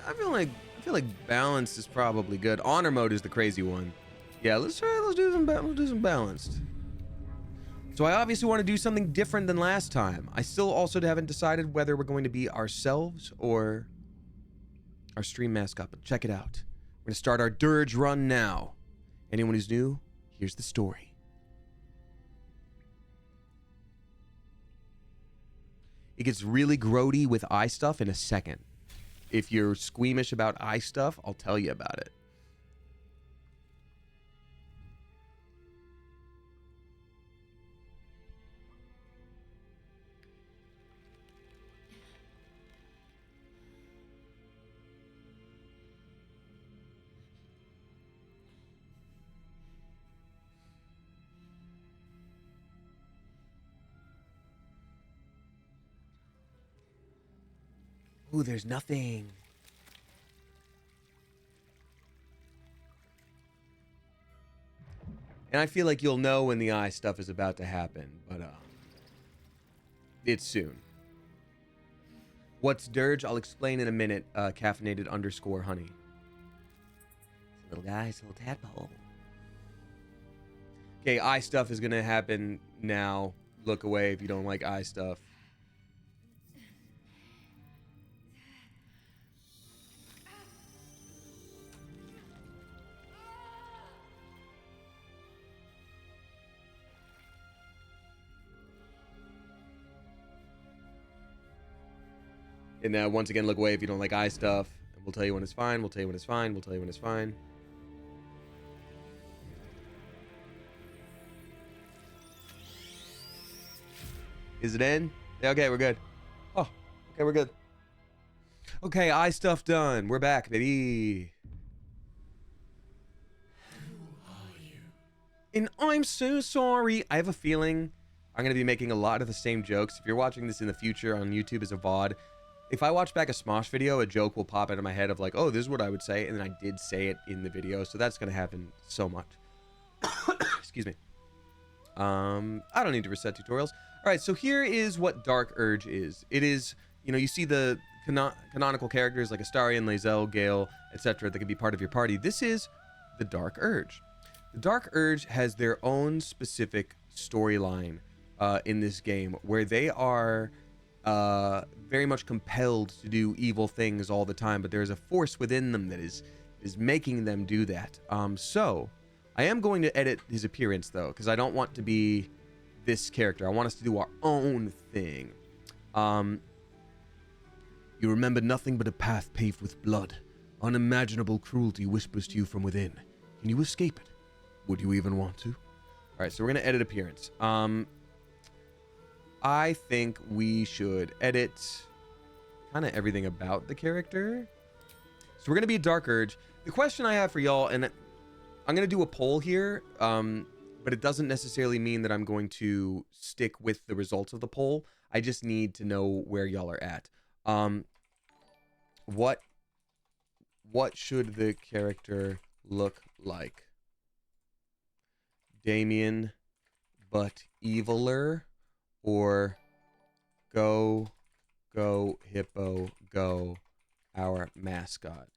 I feel like balanced is probably good. Honor mode is the crazy one. Yeah, let's do some balanced. So I obviously want to do something different than last time. I still also haven't decided whether we're going to be ourselves or our stream mascot, but check it out. We're gonna start our Durge run now. Anyone who's new, here's the story. It gets really grody with eye stuff in a second. If you're squeamish about eye stuff, I'll tell you about it. Ooh, there's nothing. And I feel like you'll know when the eye stuff is about to happen, but it's soon. What's Durge? I'll explain in a minute. Caffeinated _ honey. It's a little guy, it's a little tadpole. Okay, eye stuff is gonna happen now. Look away if you don't like eye stuff. And once again, look away if you don't like eye stuff. And we'll tell you when it's fine. We'll tell you when it's fine. We'll tell you when it's fine. Is it in? Okay, we're good. Oh, okay, we're good. Okay, eye stuff done. We're back, baby. Who are you? And I'm so sorry. I have a feeling I'm going to be making a lot of the same jokes. If you're watching this in the future on YouTube as a VOD, if I watch back a Smosh video, a joke will pop into my head of like, oh, this is what I would say. And then I did say it in the video. So that's going to happen so much. Excuse me. I don't need to reset tutorials. All right, so here is what Dark Urge is. It is, you see the canonical characters like Astarion, Lae'zel, Gale, etc. that can be part of your party. This is the Dark Urge. The Dark Urge has their own specific storyline in this game where they are very much compelled to do evil things all the time, but there's a force within them that is making them do that. So I am going to edit his appearance though, because I don't want to be this character. I want us to do our own thing. You remember nothing but a path paved with blood. Unimaginable cruelty whispers to you from within. Can you escape it? Would you even want to? All right, so we're gonna edit appearance. I think we should edit kind of everything about the character. So we're gonna be a Dark Urge. The question I have for y'all, and I'm gonna do a poll here, but it doesn't necessarily mean that I'm going to stick with the results of the poll. I just need to know where y'all are at. What should the character look like? Damien, but eviler, or go hippo go, our mascot,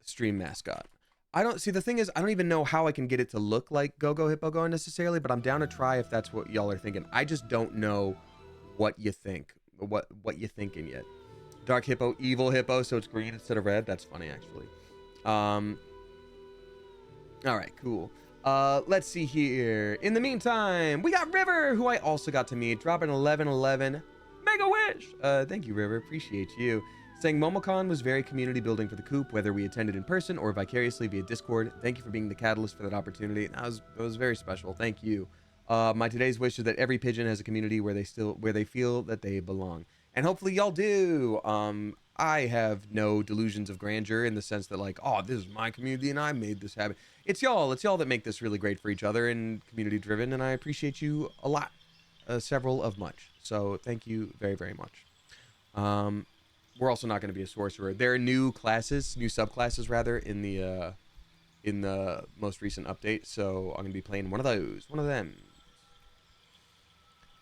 stream mascot. I don't see, the thing is, I don't even know how I can get it to look like go hippo go necessarily, but I'm down to try if that's what y'all are thinking. I just don't know what you think, what you thinking yet. Dark hippo, evil hippo, so it's green instead of red. That's funny, actually. All right, cool. Let's see here. In the meantime, we got River, who I also got to meet, dropping 1111. Mega Wish! Thank you, River. Appreciate you. Saying Momocon was very community building for the coop, whether we attended in person or vicariously via Discord. Thank you for being the catalyst for that opportunity. That was very special. Thank you. My today's wish is that every pigeon has a community where they feel that they belong. And hopefully y'all do. I have no delusions of grandeur in the sense that like, oh, this is my community and I made this happen. It's y'all that make this really great for each other and community driven, and I appreciate you a lot, several of much. So thank you very, very much. We're also not going to be a sorcerer. There are new subclasses rather, in the most recent update. So I'm going to be playing one of them.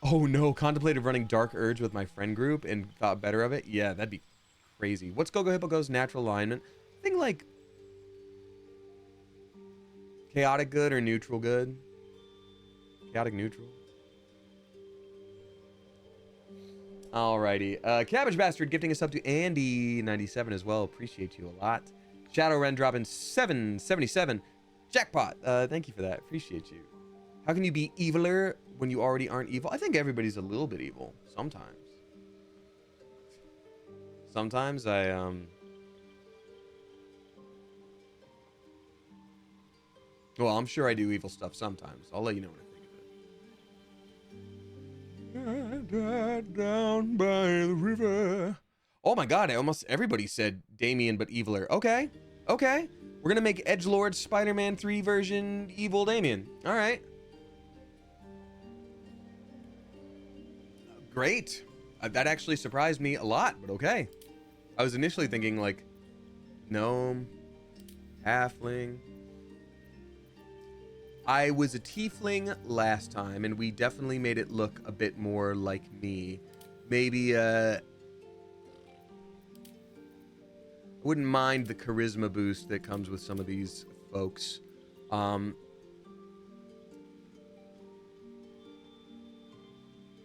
Oh no, contemplated running Dark Urge with my friend group and thought better of it. Yeah, that'd be crazy. What's Go Go Hippo Go's natural alignment? I think like chaotic good or neutral good. Chaotic neutral. Alrighty. Cabbage Bastard gifting us up to Andy97 as well. Appreciate you a lot. Shadow Ren dropping 777. Jackpot. Thank you for that. Appreciate you. How can you be eviler when you already aren't evil? I think everybody's a little bit evil. Sometimes. Sometimes well, I'm sure I do evil stuff sometimes. I'll let you know when I think of it. Down by the river. Oh my god, almost everybody said Damien but eviler. Okay. Okay. We're gonna make Edgelord Spider-Man 3 version evil Damien. Alright. Great. That actually surprised me a lot, but okay. I was initially thinking like gnome, halfling. I was a tiefling last time, and we definitely made it look a bit more like me. Maybe, I wouldn't mind the charisma boost that comes with some of these folks.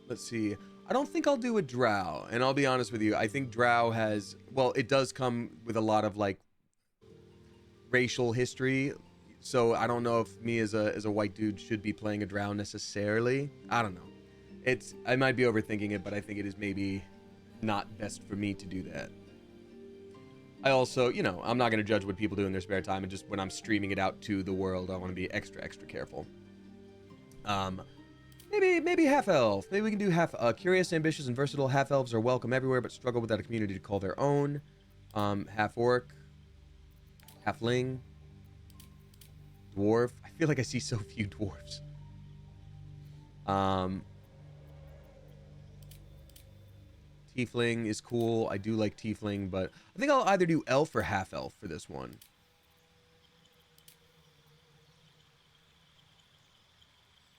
Let's see. I don't think I'll do a drow, and I'll be honest with you. I think drow has, well, it does come with a lot of, like, racial history. So I don't know if me as a white dude should be playing a drow necessarily. I don't know. I might be overthinking it, but I think it is maybe not best for me to do that. I also, you know, I'm not going to judge what people do in their spare time, and just when I'm streaming it out to the world, I want to be extra careful. Maybe half elf. Maybe we can do half curious, ambitious, and versatile. Half elves are welcome everywhere, but struggle without a community to call their own. Half orc, halfling. Dwarf. I feel like I see so few dwarves. Tiefling is cool. I do like tiefling, but I think I'll either do elf or half elf for this one.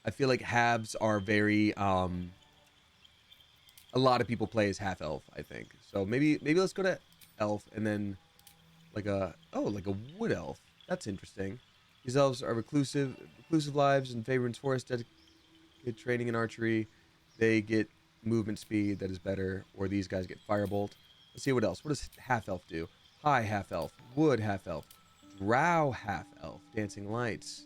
I feel like halves are very a lot of people play as half elf, I think. So maybe let's go to elf and then like a wood elf. That's interesting. These elves are reclusive lives in Favorance Forest, dedicated training in archery. They get movement speed that is better, or these guys get firebolt. Let's see what else. What does half elf do? High half elf, wood half elf, drow half elf, dancing lights.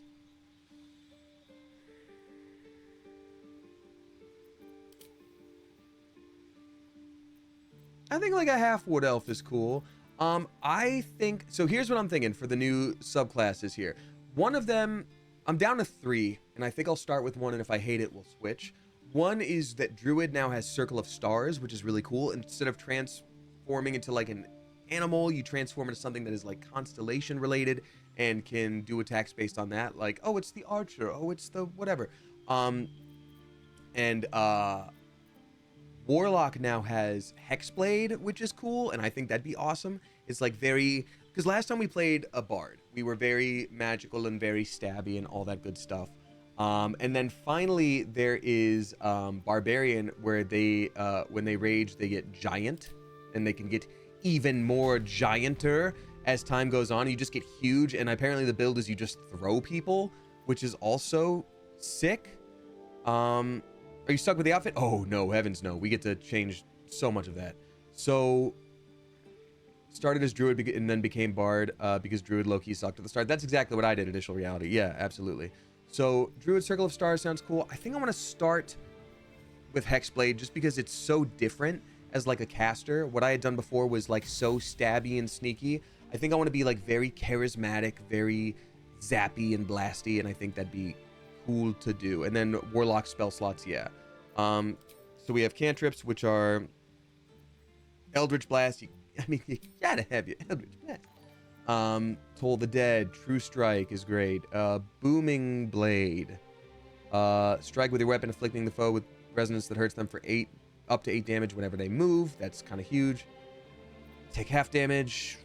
I think like a half wood elf is cool. I think so. Here's what I'm thinking for the new subclasses here. One of them, I'm down to 3, and I think I'll start with one, and if I hate it, we'll switch. One is that Druid now has Circle of Stars, which is really cool. Instead of transforming into like an animal, you transform into something that is like constellation related and can do attacks based on that. Like, oh, it's the archer. Oh, it's the whatever. Warlock now has Hexblade, which is cool, and I think that'd be awesome. It's like very... Because last time we played a bard, we were very magical and very stabby and all that good stuff. And then finally there is Barbarian, where they when they rage, they get giant, and they can get even more gianter as time goes on. You just get huge, and apparently the build is you just throw people, which is also sick. Are you stuck with the outfit? Oh no, heavens no. We get to change so much of that. So started as Druid and then became Bard because Druid low-key sucked at the start. That's exactly what I did, Initial Reality. Yeah, absolutely. So Druid Circle of Stars sounds cool. I think I want to start with Hexblade just because it's so different as like a caster. What I had done before was like so stabby and sneaky. I think I want to be like very charismatic, very zappy and blasty, and I think that'd be cool to do. And then Warlock spell slots, yeah. So we have cantrips, which are Eldritch Blast. You gotta have your Eldritch Blast. Toll the Dead, True Strike is great. Booming Blade. Strike with your weapon, afflicting the foe with resonance that hurts them for up to 8 damage whenever they move. That's kind of huge. Take half damage.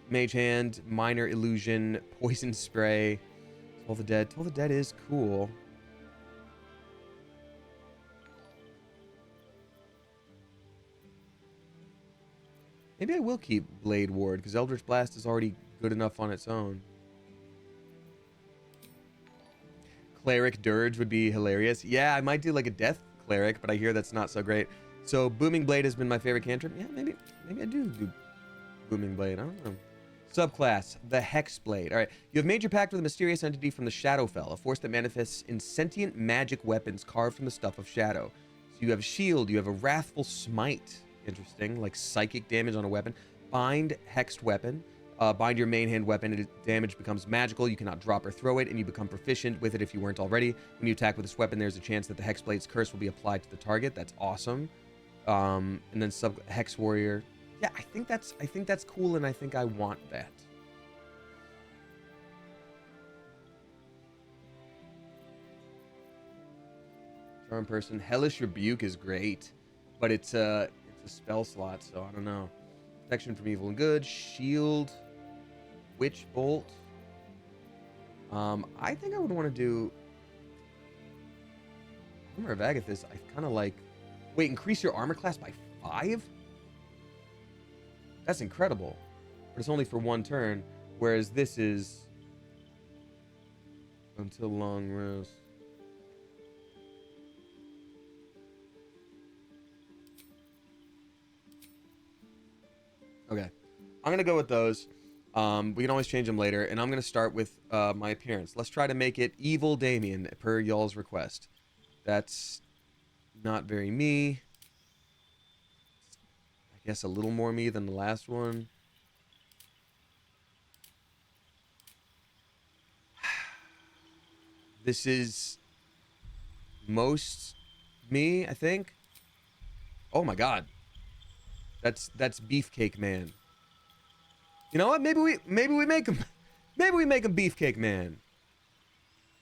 Mage Hand, Minor Illusion, Poison Spray. Toll the Dead. Toll the Dead is cool. Maybe I will keep Blade Ward, because Eldritch Blast is already good enough on its own. Cleric Durge would be hilarious. Yeah, I might do like a Death Cleric, but I hear that's not so great. So Booming Blade has been my favorite cantrip. Yeah, maybe I do Booming Blade. I don't know. Subclass, the Hex Blade. All right, you have made your pact with a mysterious entity from the Shadowfell, a force that manifests in sentient magic weapons carved from the stuff of shadow. So you have a shield, you have a Wrathful Smite. Interesting, like psychic damage on a weapon. Bind Hexed Weapon. Bind your main hand weapon, and damage becomes magical. You cannot drop or throw it, and you become proficient with it if you weren't already. When you attack with this weapon, there's a chance that the Hexblade's curse will be applied to the target. That's awesome. And then Hex Warrior. Yeah, I think that's cool, and I think I want that. Charm Person. Hellish Rebuke is great, but it's a spell slot, so I don't know. Protection from evil and good. Shield. Witch Bolt. I think I would want to do Hammer of Agathis. I kind of like... Wait, increase your armor class by 5? That's incredible. But it's only for 1 turn, whereas this is until long rest. Okay. I'm going to go with those. We can always change them later, and I'm going to start with my appearance. Let's try to make it Evil Damien, per y'all's request. That's not very me. I guess a little more me than the last one. This is most me, I think. Oh my god. That's Beefcake Man. You know what? Maybe we make him Beefcake Man.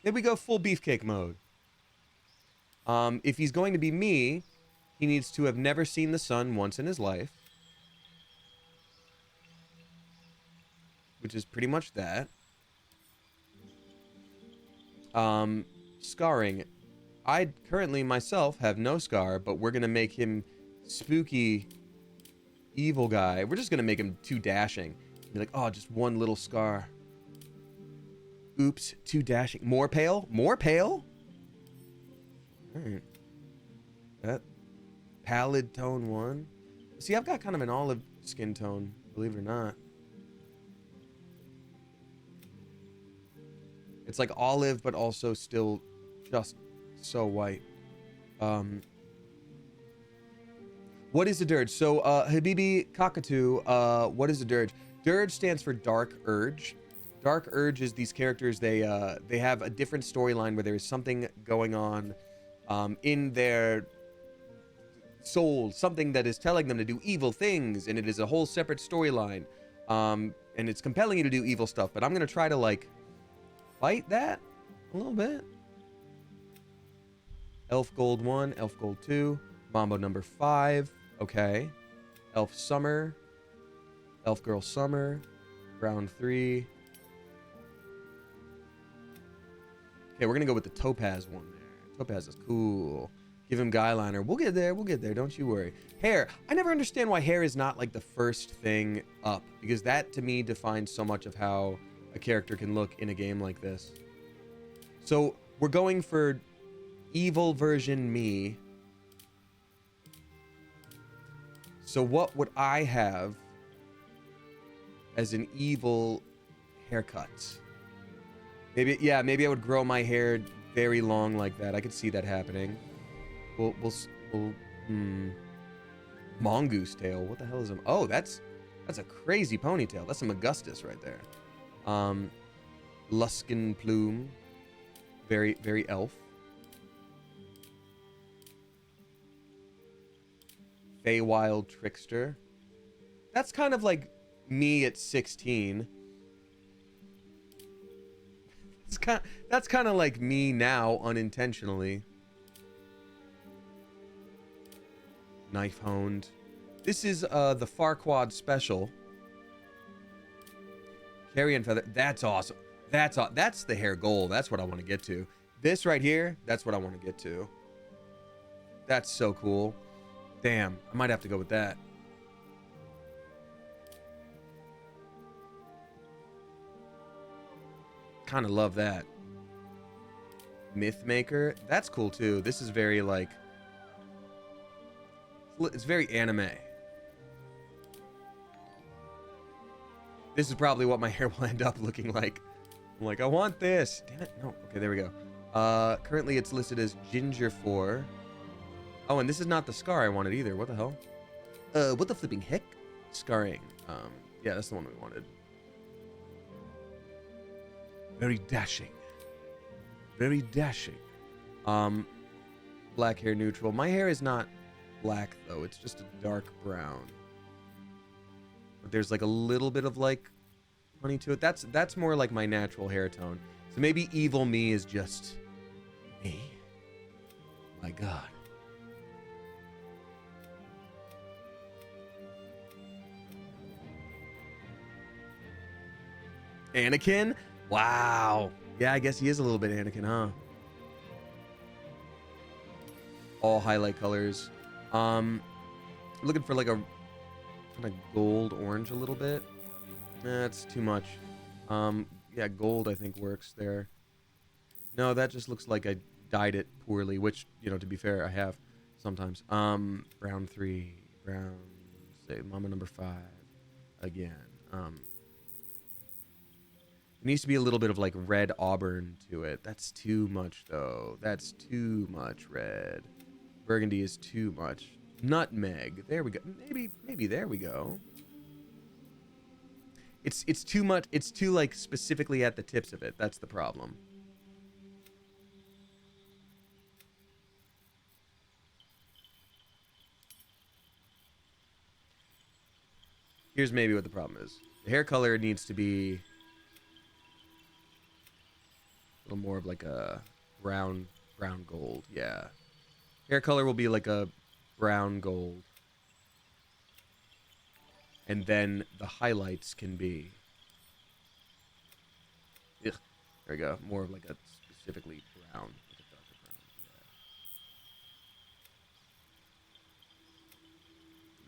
Maybe we go full Beefcake mode. If he's going to be me, he needs to have never seen the sun once in his life. Which is pretty much that. Scarring. I currently myself have no scar, but we're going to make him spooky evil guy. We're just going to make him too dashing. Be like, oh, just one little scar. Oops, too dashing. More pale? More pale? Alright. That pallid tone 1. See, I've got kind of an olive skin tone, believe it or not. It's like olive, but also still just so white. What is a dirge? So, Habibi Kakatu, what is a dirge? Dirge stands for Dark Urge. Dark Urge is these characters, they have a different storyline where there is something going on in their soul, something that is telling them to do evil things, and it is a whole separate storyline. And it's compelling you to do evil stuff, but I'm going to try to, like, fight that a little bit. Elf Gold 1, Elf Gold 2, Mambo number 5, okay. Elf Summer, Elf Girl Summer, round 3. Okay, we're gonna go with the Topaz one there. Topaz is cool. Give him guy liner. We'll get there, don't you worry. Hair. I never understand why hair is not like the first thing up, because that to me defines so much of how a character can look in a game like this. So we're going for evil version me. So what would I have as an evil haircut? Maybe I would grow my hair very long like that. I could see that happening. We'll mongoose tail. What the hell is a... Oh, that's a crazy ponytail. That's some Augustus right there. Luskin plume. Very, very elf. Feywild trickster. That's kind of like me at 16. That's kind of like me now, unintentionally. Knife honed. This is the Farquaad special. Carrion feather. That's awesome. That's the hair goal. That's what I want to get to. This right here, that's what I want to get to. That's so cool. Damn, I might have to go with that. kind of love that. Myth Maker. That's cool too. This is very like... It's very anime. This is probably what my hair will end up looking like. I'm like, I want this. Damn it. No. Okay, there we go. Currently it's listed as Ginger 4. Oh, and this is not the scar I wanted either. What the hell? What the flipping heck? Scarring. Yeah, that's the one we wanted. Very dashing. Very dashing. Black hair neutral. My hair is not black though. It's just a dark brown. But there's like a little bit of like honey to it. That's more like my natural hair tone. So maybe evil me is just me. My God. Anakin? Wow. Yeah, I guess he is a little bit Anakin, huh? All highlight colors. Looking for like a kind of gold orange a little bit. That's too much. Yeah, gold I think works there. No, that just looks like I dyed it poorly, which, you know, to be fair, I have sometimes. Brown 3, brown, say, mama number 5 again. It needs to be a little bit of like red auburn to it. That's too much though. That's too much red. Burgundy is too much. Nutmeg. There we go. Maybe there we go. It's too much. It's too like specifically at the tips of it. That's the problem. Here's maybe what the problem is. The hair color needs to be a little more of like a brown gold. Yeah. Hair color will be like a brown gold. And then the highlights can be... Ugh, there we go. More of like a specifically brown. Like a darker brown.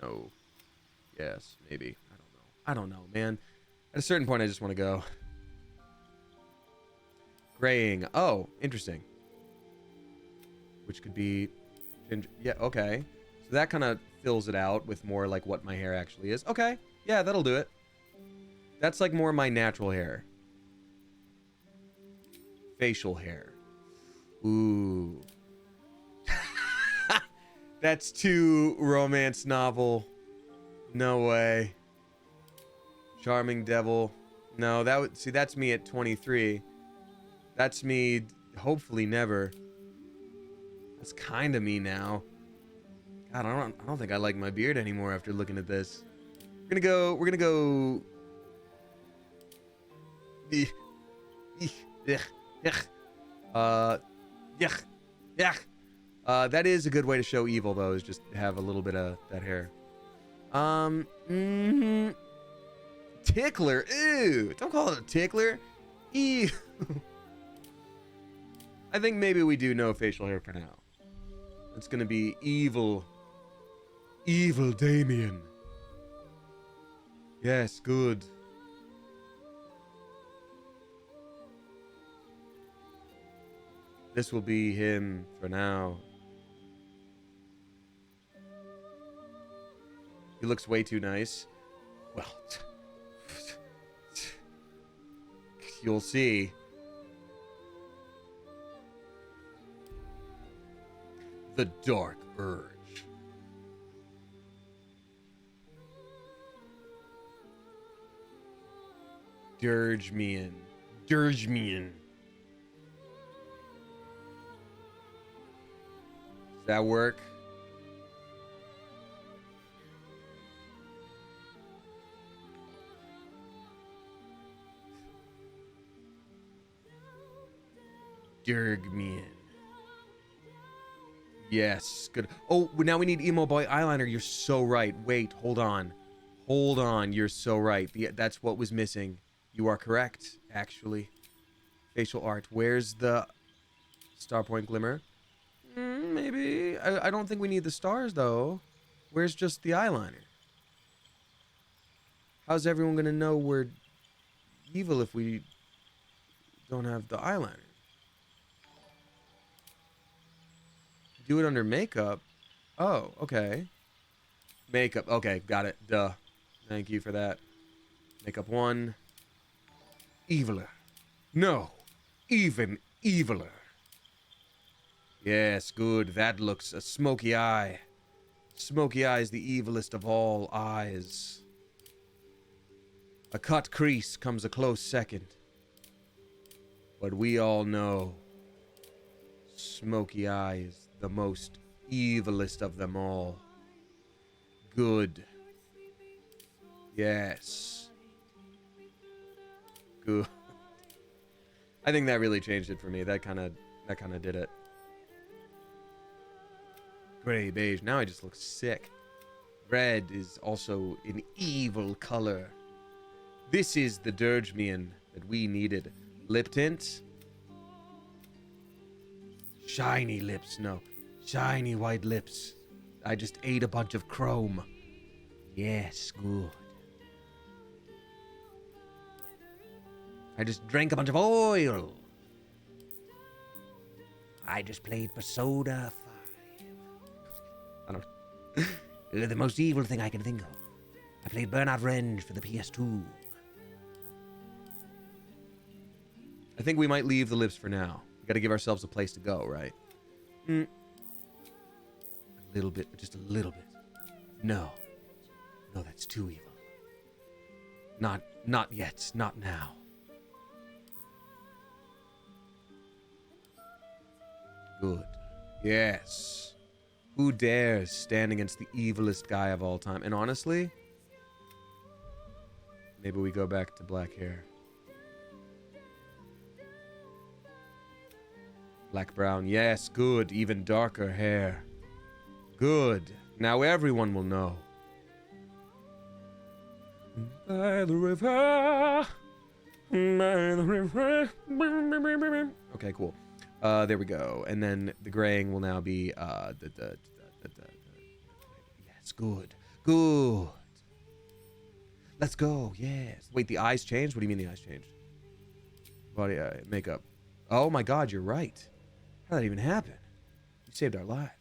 Yeah. No. Yes, maybe. I don't know, man. At a certain point, I just want to go. Graying. Oh, interesting. Which could be... Yeah, okay. So that kind of fills it out with more like what my hair actually is. Okay. Yeah, that'll do it. That's like more my natural hair. Facial hair. Ooh. That's too romance novel. No way. Charming devil. No, that would... See, that's me at 23. That's me, hopefully never. That's kind of me now. God, I don't think I like my beard anymore after looking at this. We're gonna go. That is a good way to show evil, though, is just have a little bit of that hair. Tickler. Ew. Don't call it a tickler. Ew. I think maybe we do no facial hair for now. It's gonna be evil. Evil Damien. Yes, good. This will be him for now. He looks way too nice. Well, you'll see. The Dark Urge. Durge me in. Durge me in. Does that work? Durge me in. Yes, good. Oh, now we need emo boy eyeliner. You're so right. Wait, hold on. Hold on. You're so right. That's what was missing. You are correct, actually. Facial art. Where's the star point glimmer? Maybe. I don't think we need the stars, though. Where's just the eyeliner? How's everyone going to know we're evil if we don't have the eyeliner. Do it under makeup. Oh, okay. Makeup. Okay, got it. Duh. Thank you for that. Makeup 1. Eviler. No. Even eviler. Yes, good. That looks a smoky eye. Smoky eye is the evilest of all eyes. A cut crease comes a close second. But we all know smoky eye is the most evilest of them all. Good. Yes. Good. I think that really changed it for me. That kind of did it. Gray, beige. Now I just look sick. Red is also an evil color. This is the Durge that we needed. Lip tint. Shiny lips. No. Shiny white lips. I just ate a bunch of chrome. Yes, good. I just drank a bunch of oil. I just played Persona 5. I don't... The most evil thing I can think of. I played Burnout Revenge for the PS2. I think we might leave the lips for now. We gotta give ourselves a place to go, right? A little bit, just a little bit. No. No, that's too evil. Not yet. Not now. Good. Yes. Who dares stand against the evilest guy of all time? And honestly, maybe we go back to black hair. Black brown. Yes, good. Even darker hair. Good. Now everyone will know. By the river. By the river. Okay, cool. There we go. And then the graying will now be yes, good. Good. Let's go. Yes. Wait, the eyes changed? What do you mean the eyes changed? Body makeup. Oh my god, you're right. How did that even happen? You saved our lives.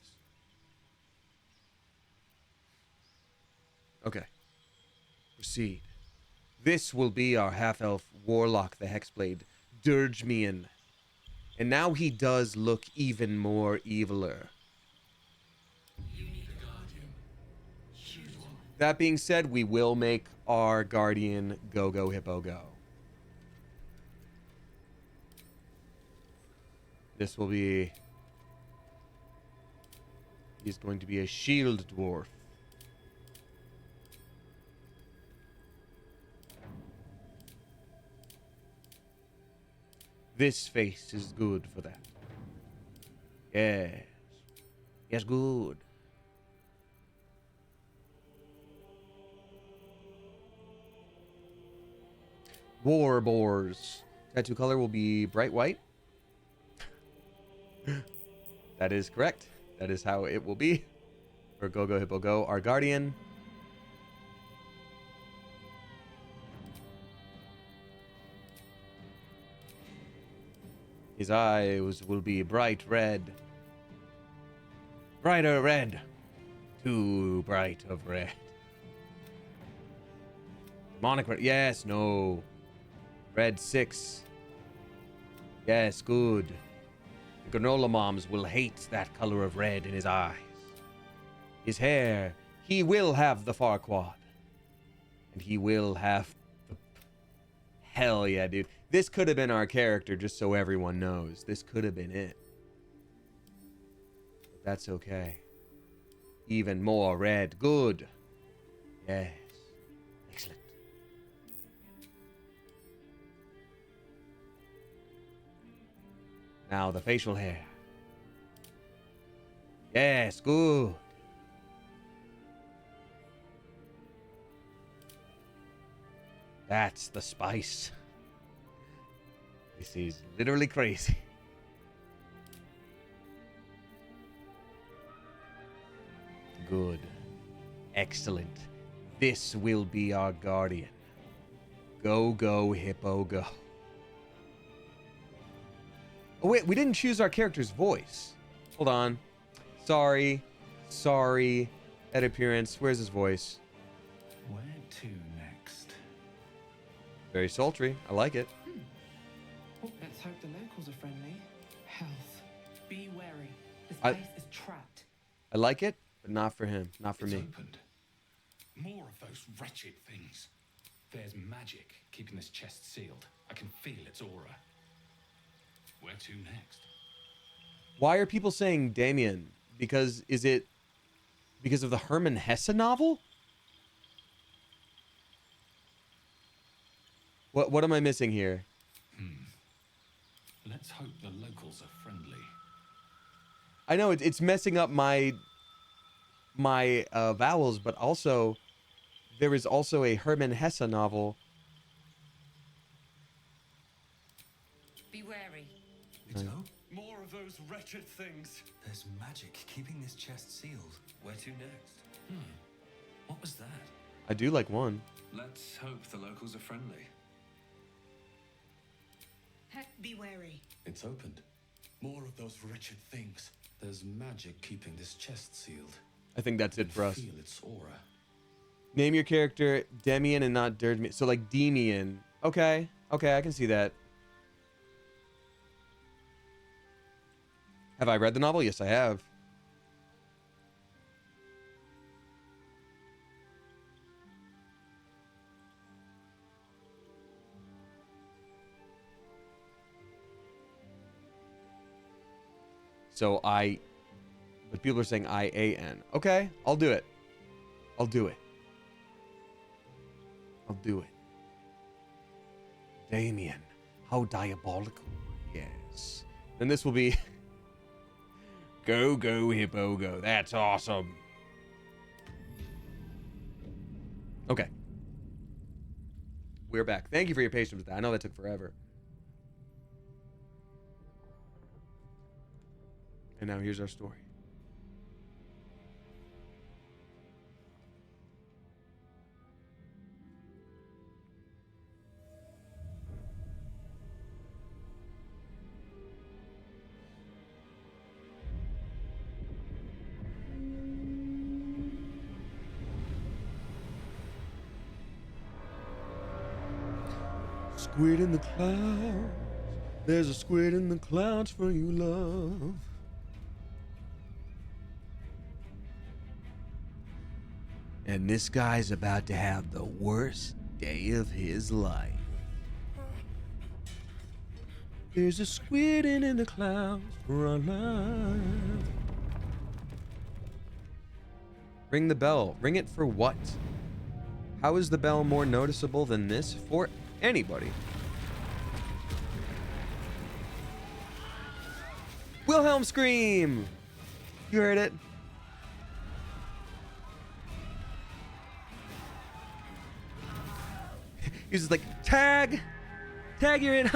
Okay. Proceed. This will be our half-elf warlock, the Hexblade, Durge. And now he does look even more eviler. You need a guardian. Choose one. That being said, we will make our guardian Go Hippo Go. This will be... He's going to be a shield dwarf. This face is good for that. Yes. Yes, good. War boars. Tattoo color will be bright white. That is correct. That is how it will be. For Go Hippo Go, our guardian. His eyes will be bright red. Brighter red. Too bright of red. Demonic red. Yes, no. Red 6. Yes, good. The granola moms will hate that color of red in his eyes. His hair. He will have the Farquaad. And he will have the... Hell yeah, dude. This could have been our character, just so everyone knows. This could have been it. But that's okay. Even more red. Good. Yes. Excellent. Now the facial hair. Yes, good. That's the spice. This is literally crazy. Good. Excellent. This will be our guardian. Go Hippo Go. Oh, wait, we didn't choose our character's voice. Hold on. Sorry. Edit appearance. Where's his voice? Where to next? Very sultry. I like it. Oh, let's hope the locals are friendly. Health. Be wary. This I- place is trapped. I like it, but not for him. Not for It's me. opened. More of those wretched things. There's magic keeping this chest sealed. I can feel its aura. Where to next? Why are people saying Damien? Because is it because of the Herman Hesse novel? What am I missing here? Let's hope the locals are friendly. I know it's messing up my vowels, but also there is also a Herman Hesse novel. Be wary. It's Right. More of those wretched things. There's magic keeping this chest sealed. Where to next? What was that? I do like one. Let's hope the locals are friendly. Be wary. It's opened. More of those wretched things. There's magic keeping this chest sealed. I think that's it for us. Feel its aura. Name your character Demian and not Durge. So like Demian. Okay, I can see that. Have I read the novel? Yes, I have. So but people are saying I-A-N. Okay, I'll do it. I'll do it. Damien, how diabolical. Yes. Then this will be go, go, hippo, go. That's awesome. Okay. We're back. Thank you for your patience with that. I know that took forever. And now here's our story. Squid in the clouds. There's a squid in the clouds for you, love. And this guy's about to have the worst day of his life. There's a squid in the clouds for our life. Ring the bell. Ring it for what? How is the bell more noticeable than this for anybody? Wilhelm scream! You heard it. He was just like, tag! Tag, you're in!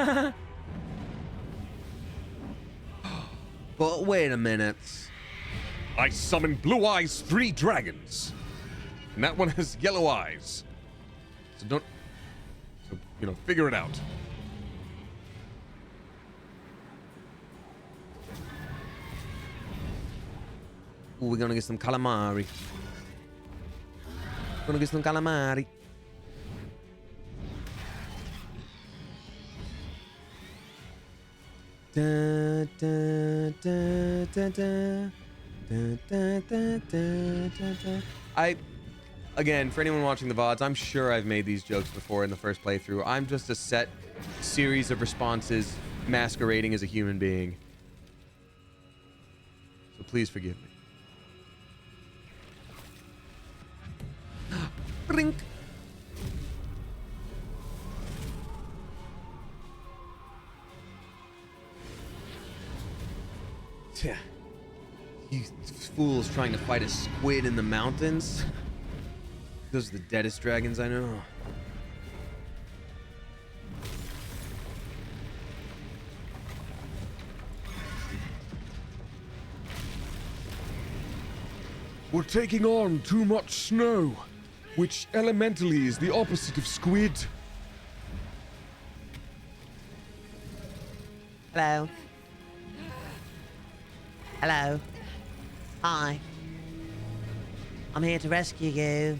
But wait a minute. I summoned Blue Eyes 3 dragons. And that one has yellow eyes. So figure it out. Ooh, we're gonna get some calamari. Gonna get some calamari. Da, da, da, da, da. Da, da, da, da, da, da. Again, for anyone watching the VODs, I'm sure I've made these jokes before in the first playthrough. I'm just a set series of responses masquerading as a human being. So please forgive me. Brink. Yeah. You fools trying to fight a squid in the mountains. Those are the deadest dragons I know. We're taking on too much snow, which elementally is the opposite of squid. Hello. Hello. Hi. I'm here to rescue you.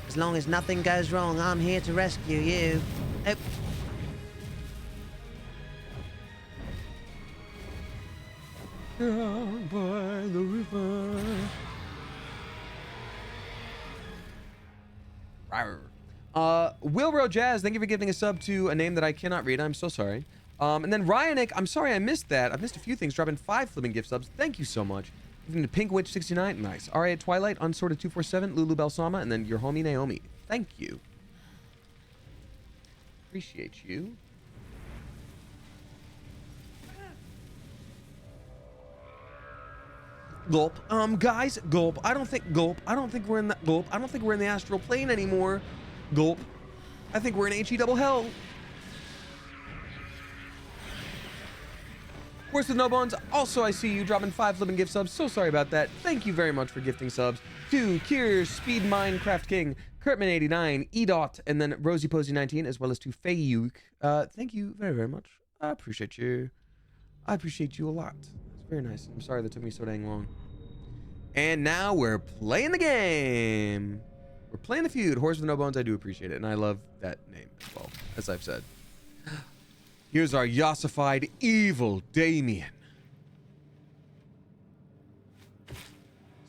As long as nothing goes wrong, I'm here to rescue you. Oh. Down by the river. Wilbro Jazz, thank you for giving a sub to a name that I cannot read. I'm so sorry. And then Ryanick, I'm sorry I missed that. I've missed a few things. Dropping 5 flipping gift subs. Thank you so much. Giving to Pink Witch 69. Nice. R.A. Twilight, Unsorted 247, Lulu Belsama, and then your homie Naomi. Thank you. Appreciate you. Gulp. Guys, gulp. I don't think we're in the gulp. I don't think we're in the astral plane anymore. Gulp. I think we're in HE double hell. Worse with no bones. Also, I see you dropping 5 flipping gift subs. So sorry about that. Thank you very much for gifting subs to Kier, Speed Minecraft King, Kurtman89, Edot, and then Rosie Posey 19, as well as to Fayuk. Thank you very, very much. I appreciate you. I appreciate you a lot. It's very nice. I'm sorry that took me so dang long. And now we're playing the game. We're playing the feud. Horse with no bones. I do appreciate it, and I love that name as well, as I've said. Here's our Yossified evil Damien.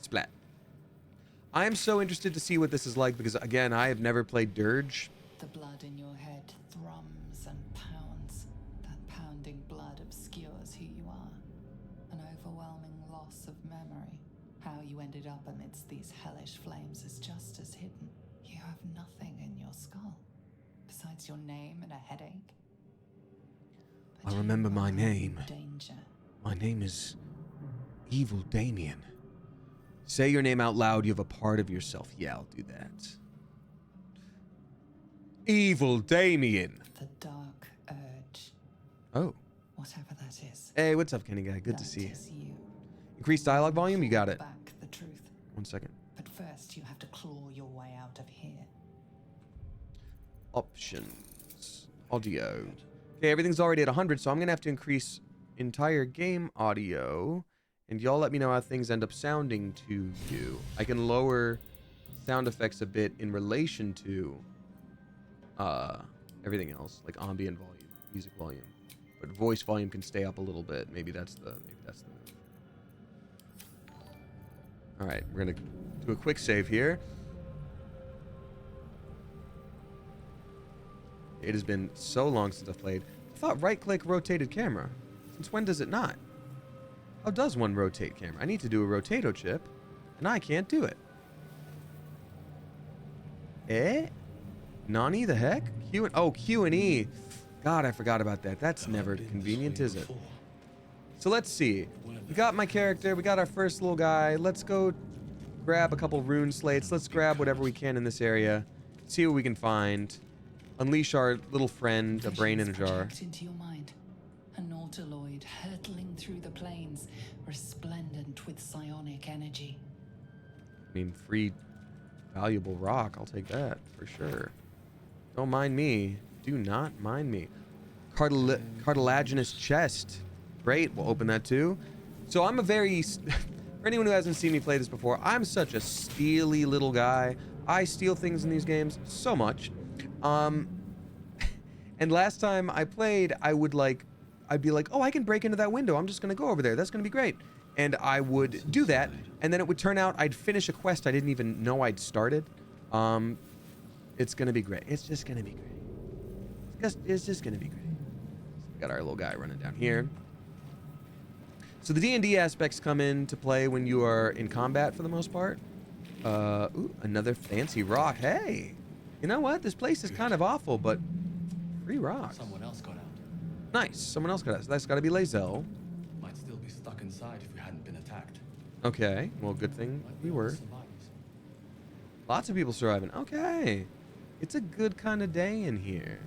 Splat. I am so interested to see what this is like because, again, I have never played Durge. The blood in your head thrums and pounds. That pounding blood obscures who you are. An overwhelming loss of memory. How you ended up amidst these hellish flames is just as hidden. You have nothing in your skull besides your name and a headache. I remember my name. Danger. My name is Evil Damien. Say your name out loud. You have a part of yourself. Yeah, I'll do that. Evil Damien. The dark urge. Oh. Whatever that is. Hey, what's up, Kenny Guy? Good to see you. That is you. Increase dialogue volume? You got it. Back the truth. 1 second. But first, you have to claw your way out of here. Options. Audio. Okay, everything's already at 100, so I'm going to have to increase entire game audio. And y'all let me know how things end up sounding to you. I can lower sound effects a bit in relation to everything else, like ambient volume, music volume. But voice volume can stay up a little bit. Maybe that's the move. All right, we're going to do a quick save here. It has been so long since I've played. I thought right-click rotated camera. Since when does it not? How does one rotate camera? I need to do a rotato chip, and I can't do it. Eh? Nani, the heck? Q and E. God, I forgot about that. That's never convenient, is it? So let's see. We got my character. We got our first little guy. Let's go grab a couple rune slates. Let's grab whatever we can in this area. See what we can find. Unleash our little friend, a brain in a jar. Project into your mind. An autoloid hurtling through the plains, resplendent with psionic energy. I mean, free, valuable rock. I'll take that for sure. Don't mind me. Do not mind me. Cartilaginous chest. Great. We'll open that too. So I'm a very... For anyone who hasn't seen me play this before, I'm such a steely little guy. I steal things in these games so much. And last time I played, I'd be like, oh, I can break into that window. I'm just going to go over there. That's going to be great. And I would do that. And then it would turn out I'd finish a quest I didn't even know I'd started. It's going to be great. It's just going to be great. It's just going to be great. So we got our little guy running down here. So the D&D aspects come into play when you are in combat for the most part. Ooh, another fancy rock. Hey, you know what? This place is kind of awful, but free rocks. Someone else got out. Nice. Someone else got out. So that's got to be Lazel. Might still be stuck inside if we hadn't been attacked. Okay. Well, good thing we were. Survivors. Lots of people surviving. Okay. It's a good kind of day in here.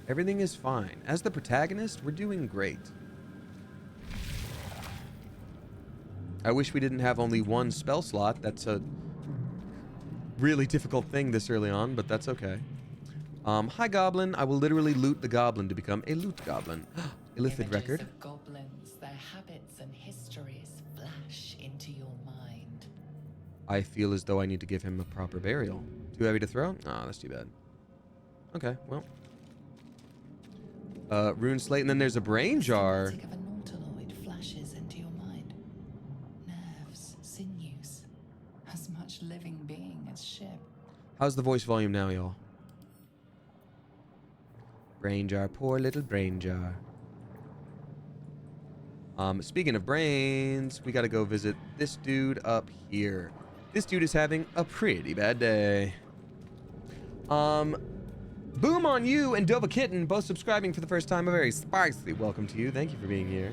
Everything is fine. As the protagonist, we're doing great. I wish we didn't have only one spell slot. That's a really difficult thing this early on, but that's okay. Hi, Goblin. I will literally loot the Goblin to become a loot Goblin. Illithid Images record. of goblins, their habits and histories flash into your mind. I feel as though I need to give him a proper burial. Too heavy to throw? Oh, that's too bad. Okay, well. Rune slate, and then there's a brain jar. The schematic of a nautiloid flashes into your mind. Nerves, sinews, as much living being as ship. How's the voice volume now, y'all? Brain jar, poor little brain jar. Speaking of brains, we gotta go visit this dude up here. This dude is having a pretty bad day. Boom on you and Dova Kitten, both subscribing for the first time. A very spicy welcome to you. Thank you for being here.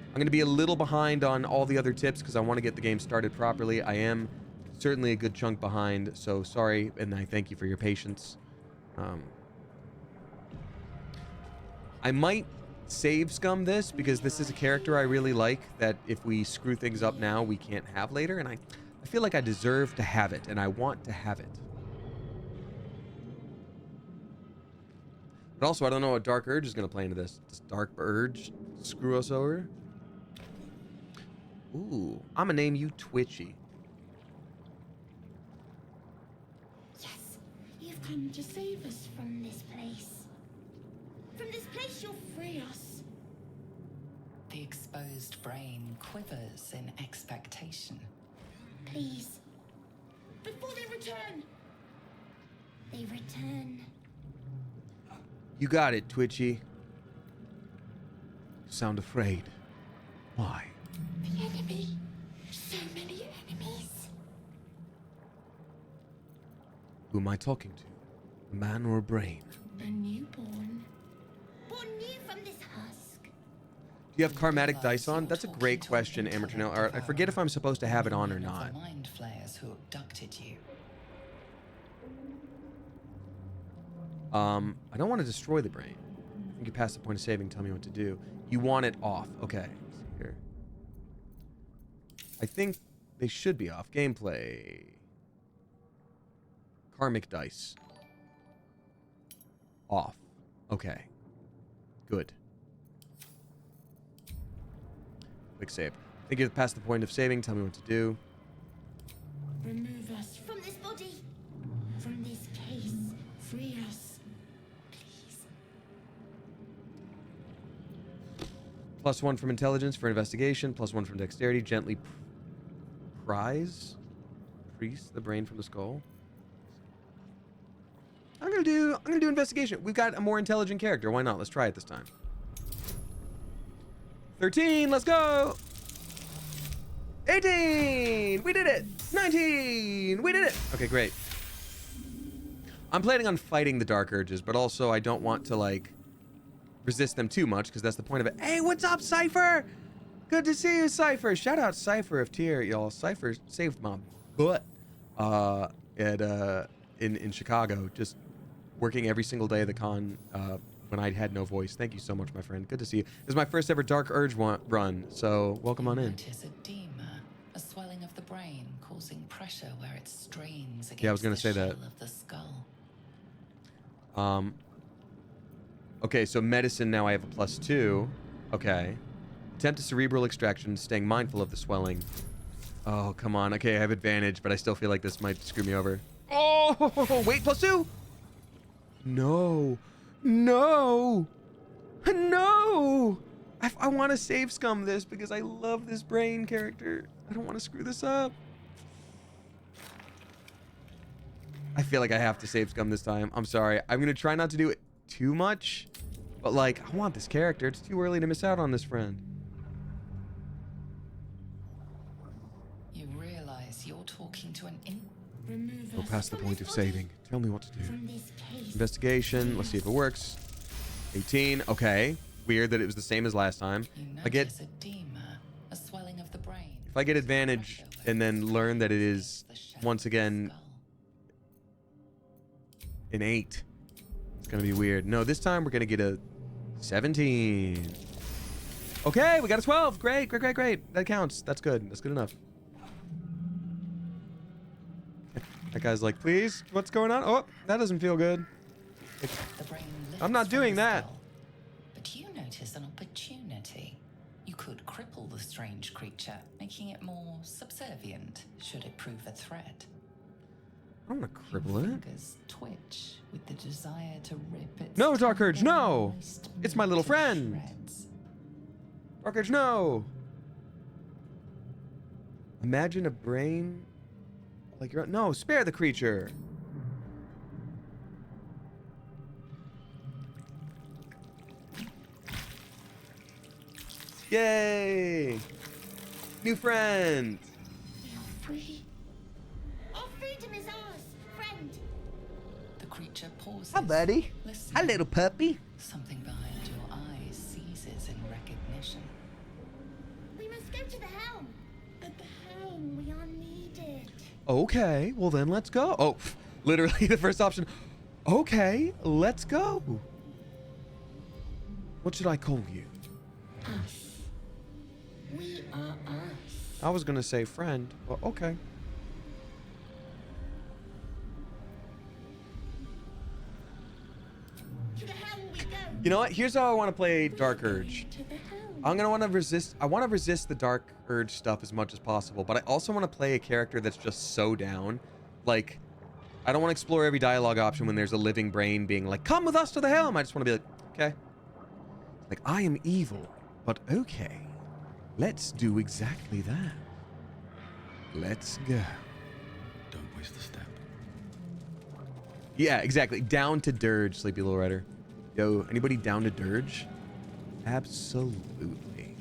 I'm going to be a little behind on all the other tips because I want to get the game started properly. I am certainly a good chunk behind, so sorry, and I thank you for your patience. I might save scum this because this is a character I really like that if we screw things up now, we can't have later, and I feel like I deserve to have it, and I want to have it. But also, I don't know what Dark Urge is going to play into this. Does Dark Urge screw us over? Ooh, I'm going to name you Twitchy. Yes, you've come to save us from this place. From this place, you'll free us. The exposed brain quivers in expectation. Please. Before they return. They return. You got it, Twitchy. You sound afraid. Why? The enemy. So many enemies. Who am I talking to? A man or a brain? A newborn. Born new from this husk. Do you have karmatic dice on? That's a great question, Amateur Nail Art. I forget if I'm supposed to have it on or not. The mind flayers who abducted you. I don't want to destroy the brain. I think you pass the point of saving, tell me what to do. You want it off. Okay. Let's see here. I think they should be off. Gameplay. Karmic dice. Off. Okay. Good. Quick save. I think you've passed the point of saving, tell me what to do. Remove us from this body. From this case. Free us. +1 from intelligence for investigation, +1 from dexterity. Gently prise the brain from the skull. I'm gonna do investigation. We've got a more intelligent character. Why not? Let's try it this time. 13. Let's go. 18. We did it. 19. We did it. Okay, great. I'm planning on fighting the Dark Urges, but also I don't want to like resist them too much because that's the point of it. Hey, what's up, Cypher? Good to see you, Cypher. Shout out Cypher of tier, y'all. Cypher saved my butt in Chicago, just working every single day of the con when I had no voice. Thank you so much, my friend. Good to see you. This is my first ever Dark Urge run, so welcome on in. Notice edema, a swelling of the brain causing pressure where it strains against Yeah, I was gonna the say that. shell of the skull. Okay, so medicine now I have a +2. Okay. Attempt a cerebral extraction, staying mindful of the swelling. Oh, come on. Okay, I have advantage, but I still feel like this might screw me over. Oh, wait, +2. No. No. No. I want to save scum this because I love this brain character. I don't want to screw this up. I feel like I have to save scum this time. I'm sorry. I'm going to try not to do it too much, but like, I want this character. It's too early to miss out on this friend. You realize you're talking to an Go past the point of saving. Tell me what to do. From this case. Investigation. Let's see if it works. 18. Okay. Weird that it was the same as last time. You I get notice edema, a swelling of the brain. if I get advantage and then learn that it is once again an 8. It's gonna be weird. No, this time we're gonna get a 17. Okay, we got a 12. Great, great, great, great. That counts. That's good. That's good enough. That guy's like, please, what's going on? Oh, that doesn't feel good. The brain I'm not lifts from doing the that. skull. But you notice an opportunity. You could cripple the strange creature, making it more subservient should it prove a threat. I don't want to cripple it. Fingers twitch with the desire to rip its No, Dark Urge, no! moist It's my meat little to friend. shreds. Dark Urge, no! Imagine a brain like your own. No, spare the creature. Yay! New friend. We are free. Our freedom is ours, friend. The creature pauses. Hi, buddy. Listening. Hi, little puppy. Something behind your eyes seizes in recognition. We must go to the helm. At the helm, we are needed. Okay, well then let's go. Oh, literally the first option. Okay, let's go. What should I call you? Us. We are us. I was gonna say friend, but okay. To the helm we go. You know what? Here's how I want to play Dark Urge. To the helm. I'm gonna want to resist. I want to resist the Dark Urge stuff as much as possible, but I also want to play a character that's just so down. Like, I don't want to explore every dialogue option when there's a living brain being like, "Come with us to the helm." I just want to be like, "Okay." Like, I am evil, but okay. Let's do exactly that. Let's go. Don't waste a step. Yeah, exactly. Down to Durge, Sleepy Little Rider. Yo, anybody down to Durge? Absolutely.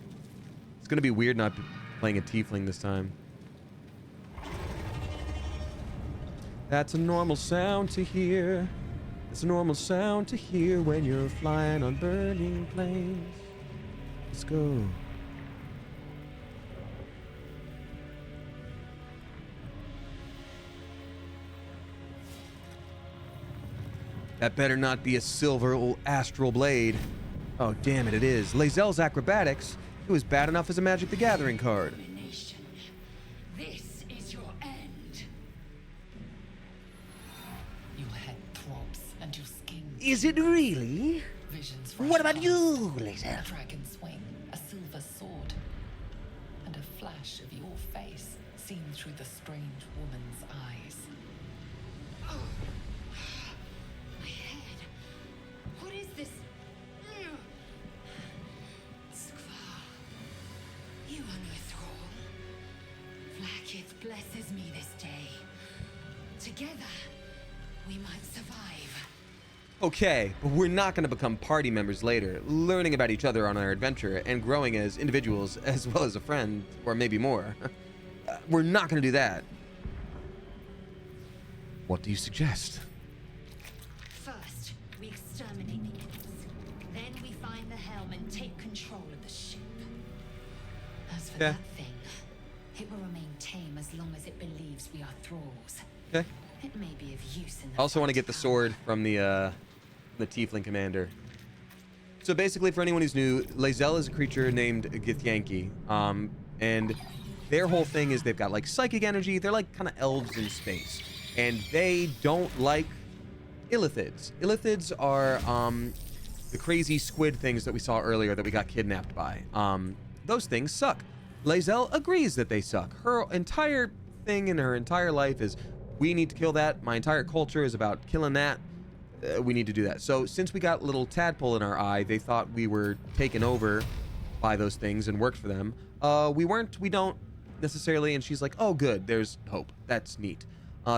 It's gonna be weird not playing a tiefling this time. That's a normal sound to hear. It's a normal sound to hear when you're flying on burning planes. Let's go. That better not be a silver old astral blade. Oh, damn it, it is. Lae'zel's acrobatics. It was bad enough as a Magic the Gathering card. Domination. This is your end. Your head throbs and your skin. Is it really? Visions What flash about past. you, A Lae'zel? dragon swing, a silver sword, and a flash of your face seen through the strange woman's eyes. My head. What is this? Skvar. You are no thrall. Vlaakith blesses me this day. Together, we might survive. Okay, but we're not going to become party members later, learning about each other on our adventure and growing as individuals as well as a friend, or maybe more. We're not going to do that. What do you suggest? First, we exterminate the imps. Then we find the helm and take control of the ship. As for Yeah. that thing, it will remain tame as long as it believes we are thralls. Okay. It may be of use in the I also want to fight get the come. sword from the Tiefling commander. So basically, for anyone who's new, Lae'zel is a creature named Githyanki. And their whole thing is they've got like psychic energy. They're like kind of elves in space. And they don't like illithids. Illithids are the crazy squid things that we saw earlier that we got kidnapped by. Those things suck. Lae'zel agrees that they suck. Her entire thing in her entire life is, we need to kill that. My entire culture is about killing that. We need to do that. So since we got little tadpole in our eye, they thought we were taken over by those things and worked for them. We weren't. We don't necessarily. And she's like, oh, good. There's hope. That's neat.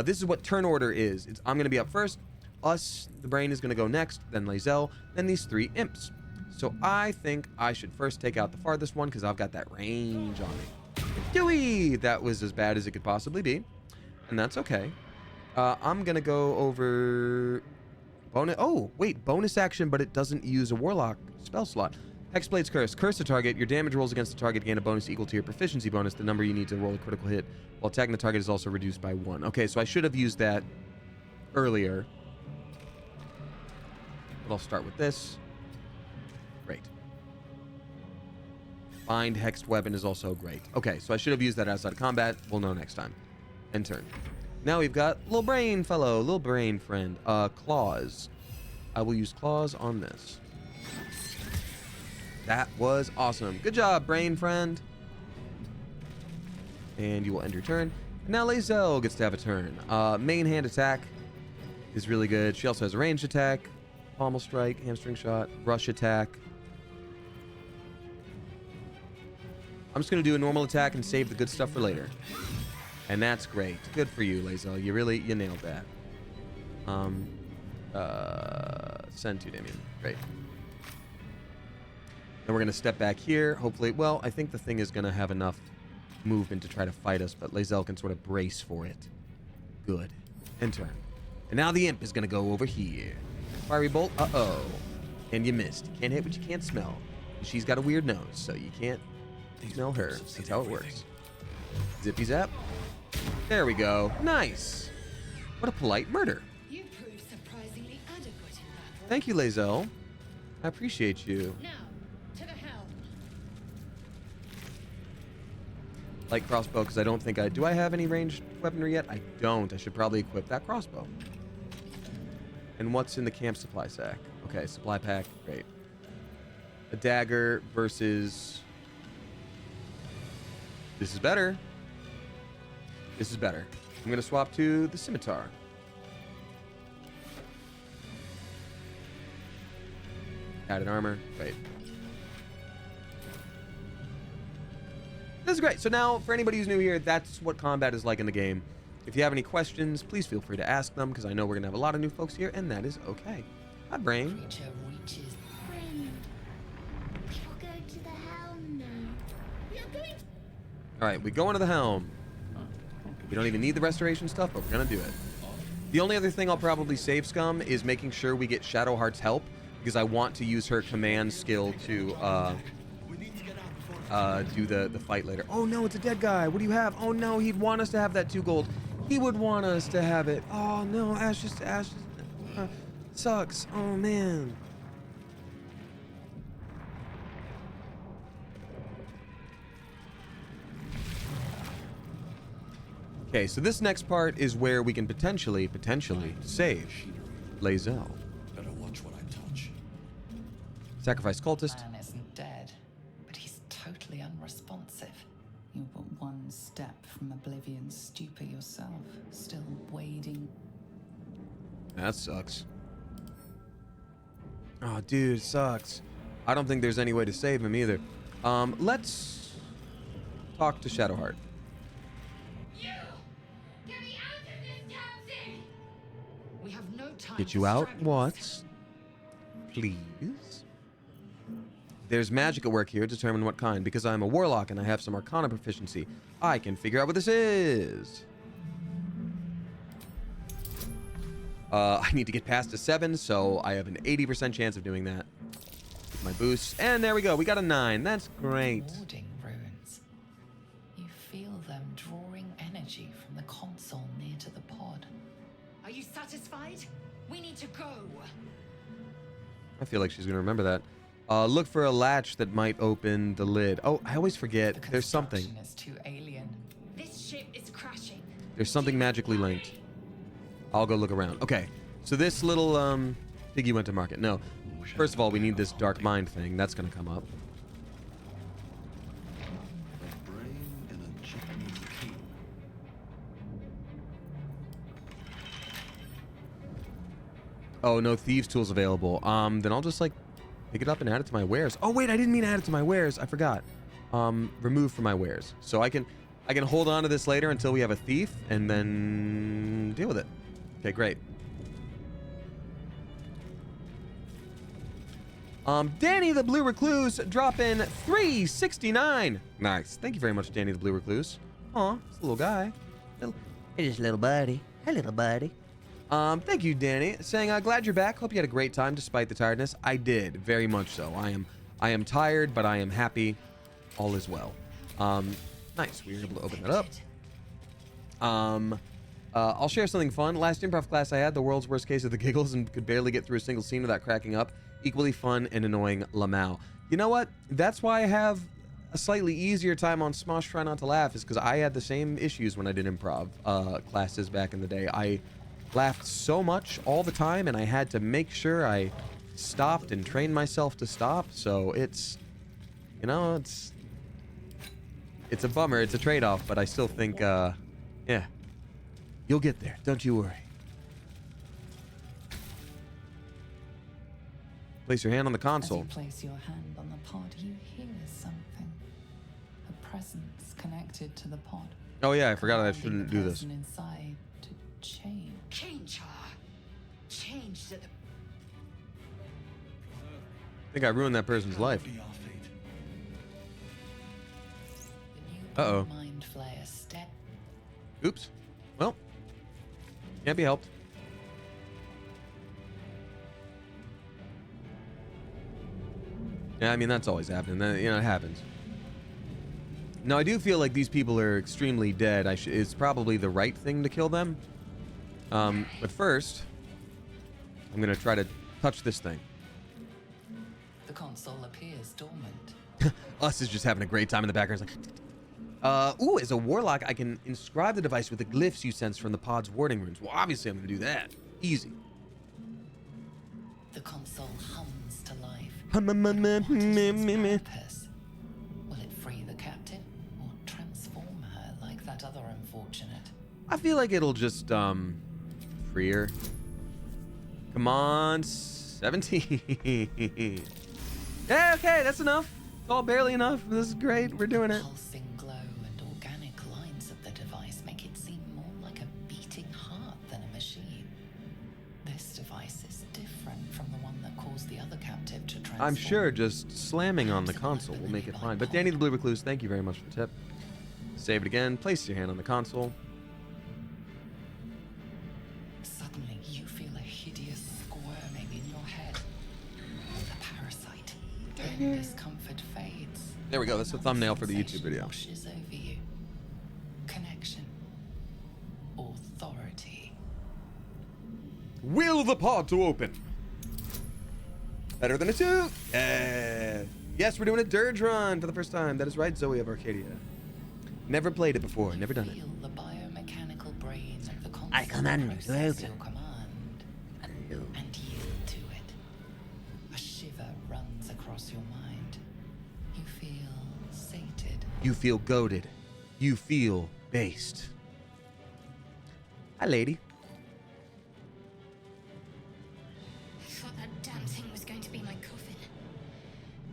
This is what turn order is. I'm going to be up first. Us, the brain, is going to go next. Then Lae'zel. Then these three imps. So I think I should first take out the farthest one because I've got that range on me. Dewey! That was as bad as it could possibly be. And that's okay. I'm going to go over... Oh, wait. Bonus action, but it doesn't use a Warlock spell slot. Hexblade's Curse. Curse a target. Your damage rolls against the target gain a bonus equal to your proficiency bonus, the number you need to roll a critical hit, while attacking the target is also reduced by 1. Okay, so I should have used that earlier. But I'll start with this. Great. Bind Hexed Weapon is also great. Okay, so I should have used that outside of combat. We'll know next time. End turn. Now we've got little brain fellow, little brain friend. Claws. I will use claws on this. That was awesome. Good job, brain friend. And you will end your turn. Now Lae'zel gets to have a turn. Main hand attack is really good. She also has a ranged attack, pommel strike, hamstring shot, rush attack. I'm just going to do a normal attack and save the good stuff for later. And that's great. Good for you, Lae'zel. You nailed that. Send to Damien. Great. Then we're going to step back here. Hopefully, well, I think the thing is going to have enough movement to try to fight us, but Lae'zel can sort of brace for it. Good. And turn. And now the imp is going to go over here. Fiery bolt. Uh-oh. And you missed. You can't hit what you can't smell. She's got a weird nose, so you can't smell her. That's how it works. Zippy zap. There we go. Nice. What a polite murder. You proved surprisingly adequate in that role. Thank you, Lae'zel. I appreciate you. Now, to the helm. Light crossbow, because I don't think I... Do I have any ranged weaponry yet? I don't. I should probably equip that crossbow. And what's in the camp supply sack? Okay, supply pack. Great. A dagger versus... This is better. This is better. I'm going to swap to the scimitar. Added armor. Great. This is great. So now, for anybody who's new here, that's what combat is like in the game. If you have any questions, please feel free to ask them, because I know we're going to have a lot of new folks here, and that is okay. Hi, Brain. Friend, people go to the helm now. We are going to... All right, we go into the helm. We don't even need the restoration stuff, but we're going to do it. The only other thing I'll probably save, Scum, is making sure we get Shadowheart's help, because I want to use her command skill to do the fight later. Oh, no, it's a dead guy. What do you have? Oh, no, he'd want us to have that 2 gold. He would want us to have it. Oh, no, Ashes. Sucks. Oh, man. Okay, so this next part is where we can potentially save Lae'zel. Better watch what I touch. Sacrifice cultist. Man isn't dead, but he's totally unresponsive. You were one step from oblivion's stupor yourself, still wading. That sucks. Oh, dude, it sucks. I don't think there's any way to save him either. Let's talk to Shadowheart. You! Get me out of this damn thing! We have no time. Get to you out straggle what? Please? There's magic at work here. Determine what kind. Because I'm a warlock and I have some arcana proficiency, I can figure out what this is. I need to get past a 7, so I have an 80% chance of doing that. With my boost. And there we go. We got a 9. That's great. Warding runes. You feel them drawing energy from the console near to the pod. Are you satisfied? We need to go. I feel like she's going to remember that. Look for a latch that might open the lid. Oh, I always forget. The There's something. construction is too alien. This ship is crashing. There's something magically linked. I'll go look around. Okay, so this little piggy went to market. No, first of all, we need this dark mind thing. That's gonna come up. A brain in a chicken key. Oh, no thieves tools available. Then I'll just like pick it up and add it to my wares. Oh wait, I didn't mean to add it to my wares. I forgot. Remove from my wares. So I can hold on to this later until we have a thief and then deal with it. Okay, great. Danny the Blue Recluse drop in 369. Nice. Thank you very much, Danny the Blue Recluse. Aw, it's a little guy. Hey, just little buddy. Hey, little buddy. Thank you, Danny. Saying, glad you're back. Hope you had a great time despite the tiredness. I did, very much so. I am tired, but I am happy. All is well. Nice. We were able to open that up. I'll share something fun. Last improv class I had, the world's worst case of the giggles, and could barely get through a single scene without cracking up. Equally fun and annoying Lamau. You know what? That's why I have a slightly easier time on Smosh Try Not to Laugh is because I had the same issues when I did improv classes back in the day. I laughed so much all the time, and I had to make sure I stopped and trained myself to stop. So it's, you know, it's a bummer. It's a trade-off, but I still think, yeah, you'll get there. Don't you worry. Place your hand on the console. As you place your hand on the pod, you hear something. A presence connected to the pod. Oh yeah, I forgot I commanding shouldn't the do this. person inside to change. Change her. Change to the I think I ruined that person's life. Be our fate. The new Uh-oh. mind flayer step. Oops. Well, can't be helped. Yeah, I mean, that's always happening. You know, it happens. Now, I do feel like these people are extremely dead. It's probably the right thing to kill them. But first, I'm going to try to touch this thing. The console appears dormant. Us is just having a great time in the background. It's like, ooh, as a warlock, I can inscribe the device with the glyphs you sense from the pod's warding runes. Well, obviously, I'm going to do that. Easy. The console hums to life. Hum-mum-mum-mum-mum-mum. What is its purpose? Will it free the captive or transform her like that other unfortunate? I feel like it'll just, free her. Come on, 17. Yeah, okay, that's enough. It's all barely enough. This is great. We're doing it. Pulsing glow and organic lines of the device make it seem more like a beating heart than a machine. This device is different from the one that caused the other captive to transform. I'm sure just slamming on the console will make it fine. But Danny the Blue Recluse, thank you very much for the tip. Save it again. Place your hand on the console. Suddenly, you feel a hideous squirming in your head. A parasite. Then discomfort fades. There we go. That's the thumbnail for the YouTube video. Washes over you. Connection. Authority. Will the pod to open. Better than a 2. Yes, we're doing a Durge run for the first time. That is right, Zoe of Arcadia. Never played it before. Never done it. Feel the biomechanical brain of the console I command you to process open. your command and yield to it. A shiver runs across your mind. You feel sated. You feel goaded. You feel based. Hi, lady. I thought that damn thing was going to be my coffin.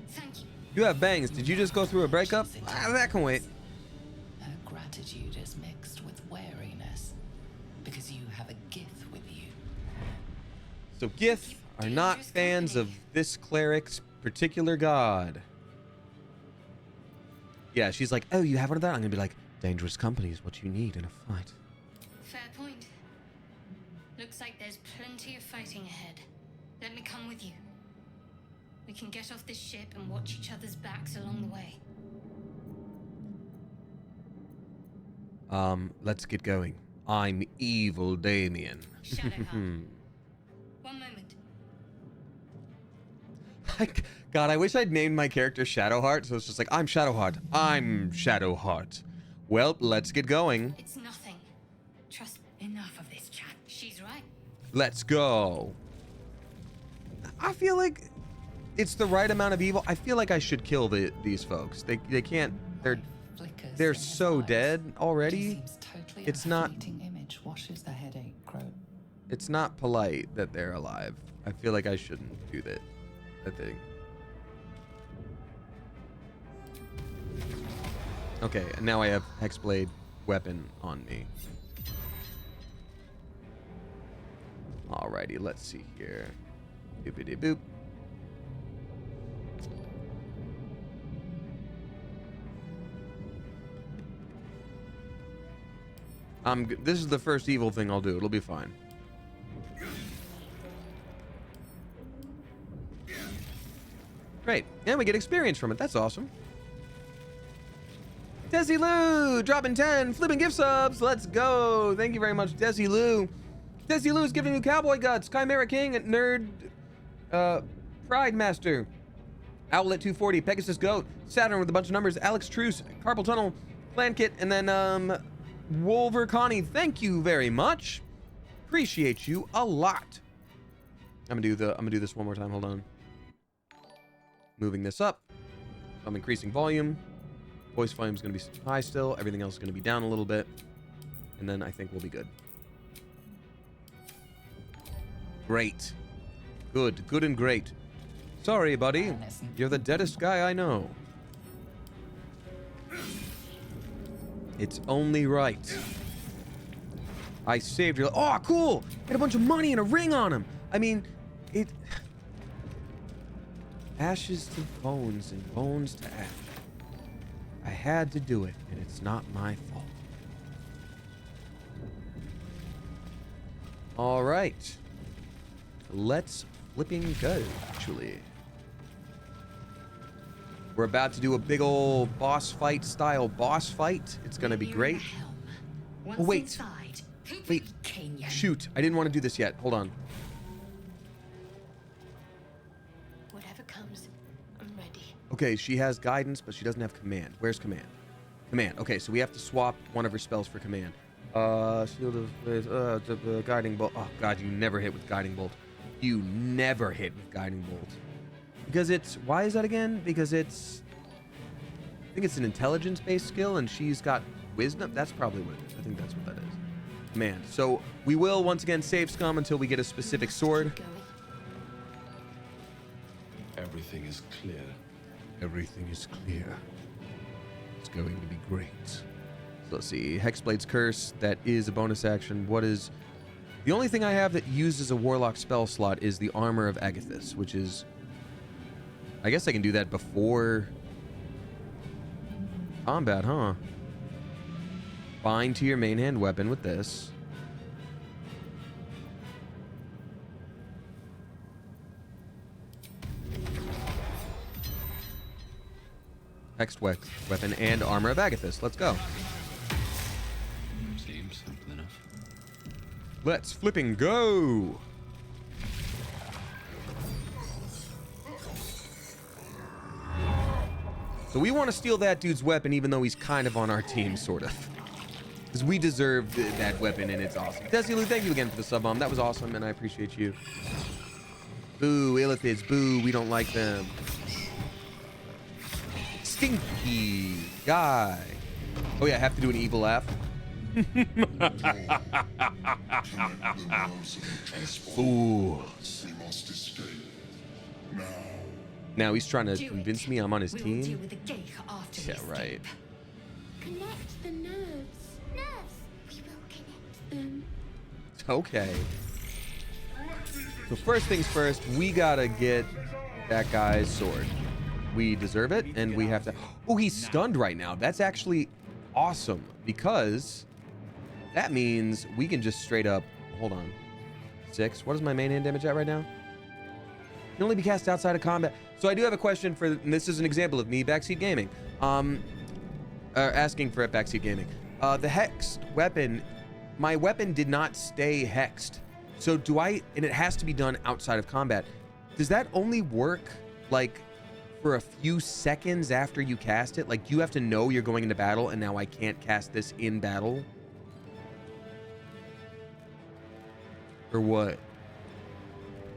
Thank you. You have bangs. Did you just go through a breakup? That can wait. Her gratitude is mixed with wariness because you have a Gith with you. So Gith are not fans of this cleric's particular god. Yeah, she's like, oh, you have one of that? I'm gonna be like, dangerous company is what you need in a fight. Fair point. Looks like there's plenty of fighting ahead. Let me come with you. We can get off this ship and watch each other's backs along the way. Let's get going. I'm evil Damien. Shadowheart. One moment. God, I wish I'd named my character Shadowheart, so it's just like, I'm Shadowheart. I'm Shadowheart. Well, let's get going. It's nothing. Trust enough of this chat. She's right. Let's go. I feel like it's the right amount of evil. I feel like I should kill these folks. They can't. Flickers They're in his so eyes. dead already. It seems totally It's a not. fleeting image washes the headache crow. It's not polite that they're alive. I feel like I shouldn't do that. I think. Okay, and now I have Hexblade weapon on me. Alrighty, let's see here. Boopity boop. This is the first evil thing I'll do. It'll be fine. Great. And we get experience from it. That's awesome. Desi Lou, dropping 10, flipping gift subs. Let's go. Thank you very much, Desi Lou. Desi Lou is giving you cowboy guts. Chimera King, Nerd, Pride Master. Owlet 240, Pegasus Goat, Saturn with a bunch of numbers, Alex Truce, Carpal Tunnel, Clan Kit, and then Wolver Connie. Thank you very much. Appreciate you a lot. I'm gonna do this one more time. Hold on. Moving this up. I'm increasing volume. Voice volume is gonna be high still. Everything else is gonna be down a little bit, and then I think we'll be good. Great. Good and great. Sorry, buddy. You're the deadest guy I know. It's only right. I saved your... Oh, cool! Had a bunch of money and a ring on him. I mean, it... Ashes to bones and bones to ash. I had to do it, and it's not my fault. All right. Let's flipping go, actually. We're about to do a big old boss fight style boss fight. It's gonna be great. Oh, wait. Wait. Shoot. I didn't want to do this yet. Hold on. Whatever comes, I'm ready. Okay, she has guidance, but she doesn't have command. Where's command? Command. Okay, so we have to swap one of her spells for command. Shield of guiding bolt. Oh god, you never hit with guiding bolt. You never hit with guiding bolt. Because it's... Why is that again? Because it's... I think it's an intelligence-based skill, and she's got wisdom. That's probably what it is. I think that's what that is. Command. So we will, once again, save scum until we get a specific sword. Everything is clear. Everything is clear. It's going to be great. So let's see. Hexblade's Curse. That is a bonus action. What is... The only thing I have that uses a Warlock spell slot is the Armor of Agathis, which is... I guess I can do that before combat, huh? Bind to your main hand weapon with this. Hexed weapon and Armor of Agathis. Let's go. Seems simple enough. Let's flipping go. So we want to steal that dude's weapon, even though he's kind of on our team, sort of. Because we deserve that weapon, and it's awesome. Desilu, thank you again for the sub bomb. That was awesome, and I appreciate you. Boo, Illithids, boo, we don't like them. Stinky guy. Oh yeah, I have to do an evil laugh. Fools. Now he's trying to convince me I'm on his team. Yeah, right. Connect the nerves. Nerves. We will connect them. Okay. So first things first, we gotta get that guy's sword. We deserve it, and we have to... Oh, he's stunned right now. That's actually awesome, because that means we can just straight up... Hold on. 6. What is my main hand damage at right now? Can only be cast outside of combat. So I do have a question for... And this is an example of me backseat gaming. Asking for it backseat gaming. The hexed weapon... My weapon did not stay hexed. So do I... And it has to be done outside of combat. Does that only work, like... for a few seconds after you cast it? Like, you have to know you're going into battle, and now I can't cast this in battle? Or what?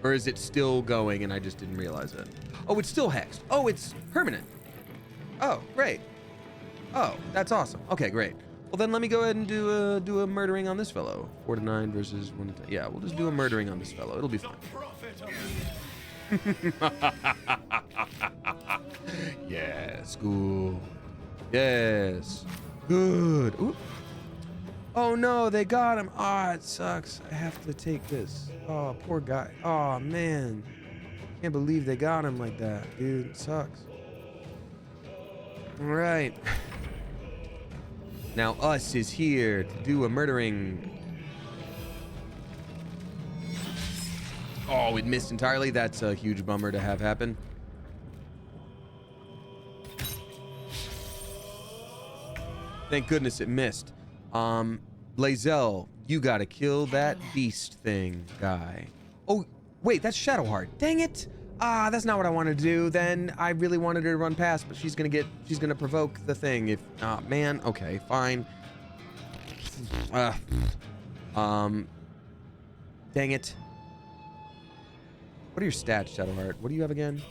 Or is it still going and I just didn't realize it? Oh, it's still hexed. Oh, it's permanent. Oh, great. Oh, that's awesome. Okay, great. Well, then let me go ahead and do a murdering on this fellow. 4 to 9 versus 1 to 10. Yeah, we'll just do a murdering on this fellow. It'll be fine. Yes, good. Yes, good. Ooh. Oh no, they got him. Ah, it sucks. I have to take this. Oh, poor guy. Oh man, can't believe they got him like that, dude. It sucks. All right. Now us is here to do a murdering. Oh, it missed entirely. That's a huge bummer to have happen. Thank goodness it missed. Lae'zel, you gotta kill that beast thing guy. Oh, wait, that's Shadowheart. Dang it. Ah, that's not what I wanted to do. Then I really wanted her to run past, but she's gonna provoke the thing. If, ah, man, okay, fine. Dang it. What are your stats, Shadowheart? What do you have again?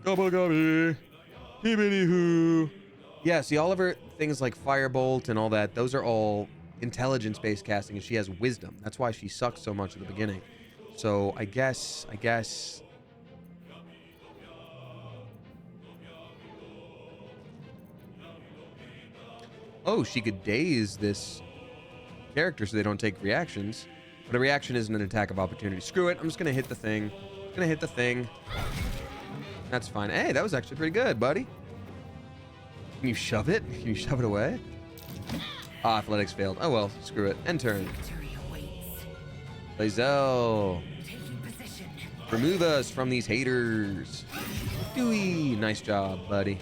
Gobble gobby. Hibbity hoo. Yeah, see, all of her things like Firebolt and all that, those are all intelligence-based casting, and she has wisdom. That's why she sucks so much at the beginning. So I guess. Oh, she could daze this character so they don't take reactions. But a reaction isn't an attack of opportunity. Screw it. I'm just gonna hit the thing. That's fine. Hey, that was actually pretty good, buddy. Can you shove it? Can you shove it away? Ah, athletics failed. Oh well, screw it. End turn. Lae'zel. Remove us from these haters. Dewey. Nice job, buddy.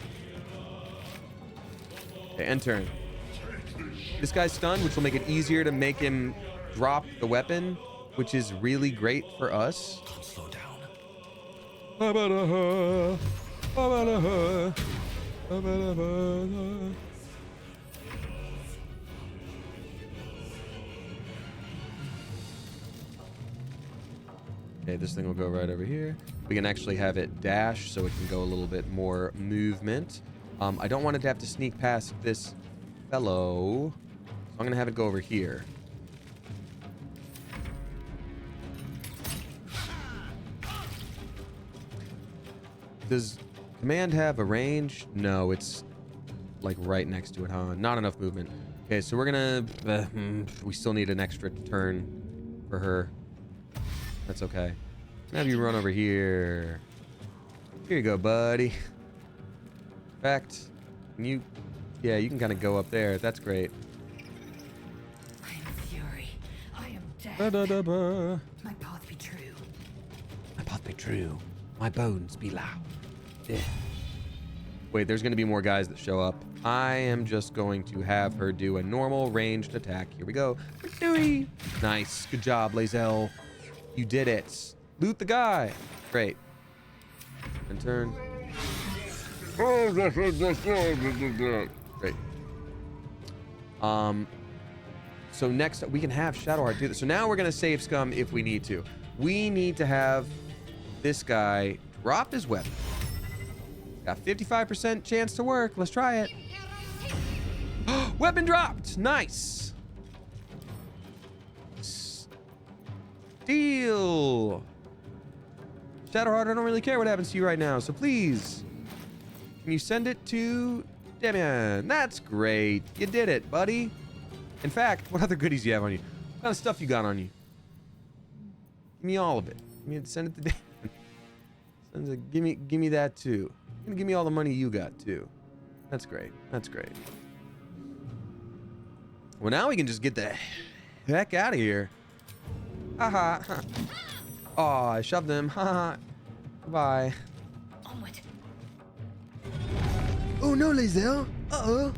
Okay, end turn. This guy's stunned, which will make it easier to make him drop the weapon, which is really great for us. Can't slow down. Okay, this thing will go right over here. We can actually have it dash so it can go a little bit more movement. I don't want it to have to sneak past this fellow, so I'm gonna have it go over here. Does command have a range? No, it's like right next to it, huh? Not enough movement. Okay, so we're gonna we still need an extra turn for her. That's okay. Have you run over here. Here you go, buddy. In fact, you can kind of go up there. That's great. I am fury. I am death. Ba-da-da-ba. My path be true. My path be true. My bones be loud. Yeah. Wait, there's going to be more guys that show up. I am just going to have her do a normal ranged attack. Here we go. Dewey. Nice. Good job, Lae'zel. You did it. Loot the guy. Great. And turn. Great. So next we can have Shadowheart do this. So now we're gonna save scum if we need to. We need to have this guy drop his weapon. Got 55% chance to work. Let's try it. Weapon dropped. Nice. Steal. Shadowheart, I don't really care what happens to you right now, so please. Can you send it to Damian? That's great. You did it, buddy. In fact, what other goodies do you have on you? What kind of stuff you got on you? Give me all of it. Send it to Damian. Give me that too. You're gonna give me all the money you got too. That's great. That's great. Well, now we can just get the heck out of here. Haha. Oh, I shoved him. Haha. Bye. Onward. Oh no, Lae'zel. Uh-oh.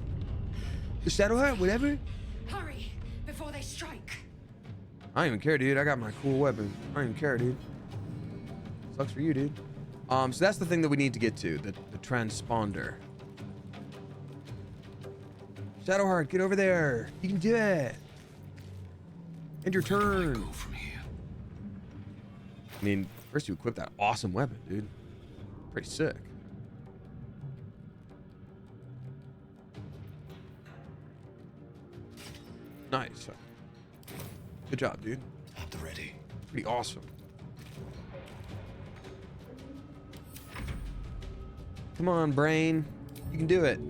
The Shadowheart, whatever. Hurry before they strike. I don't even care, dude. I got my cool weapon. I don't even care, dude. Sucks for you, dude. So that's the thing that we need to get to, the transponder. Shadowheart, get over there. You can do it. End your turn. Go from here. I mean, first you equip that awesome weapon, dude. Pretty sick. Nice. Good job, dude. At the ready. Pretty awesome. Come on, brain. You can do it.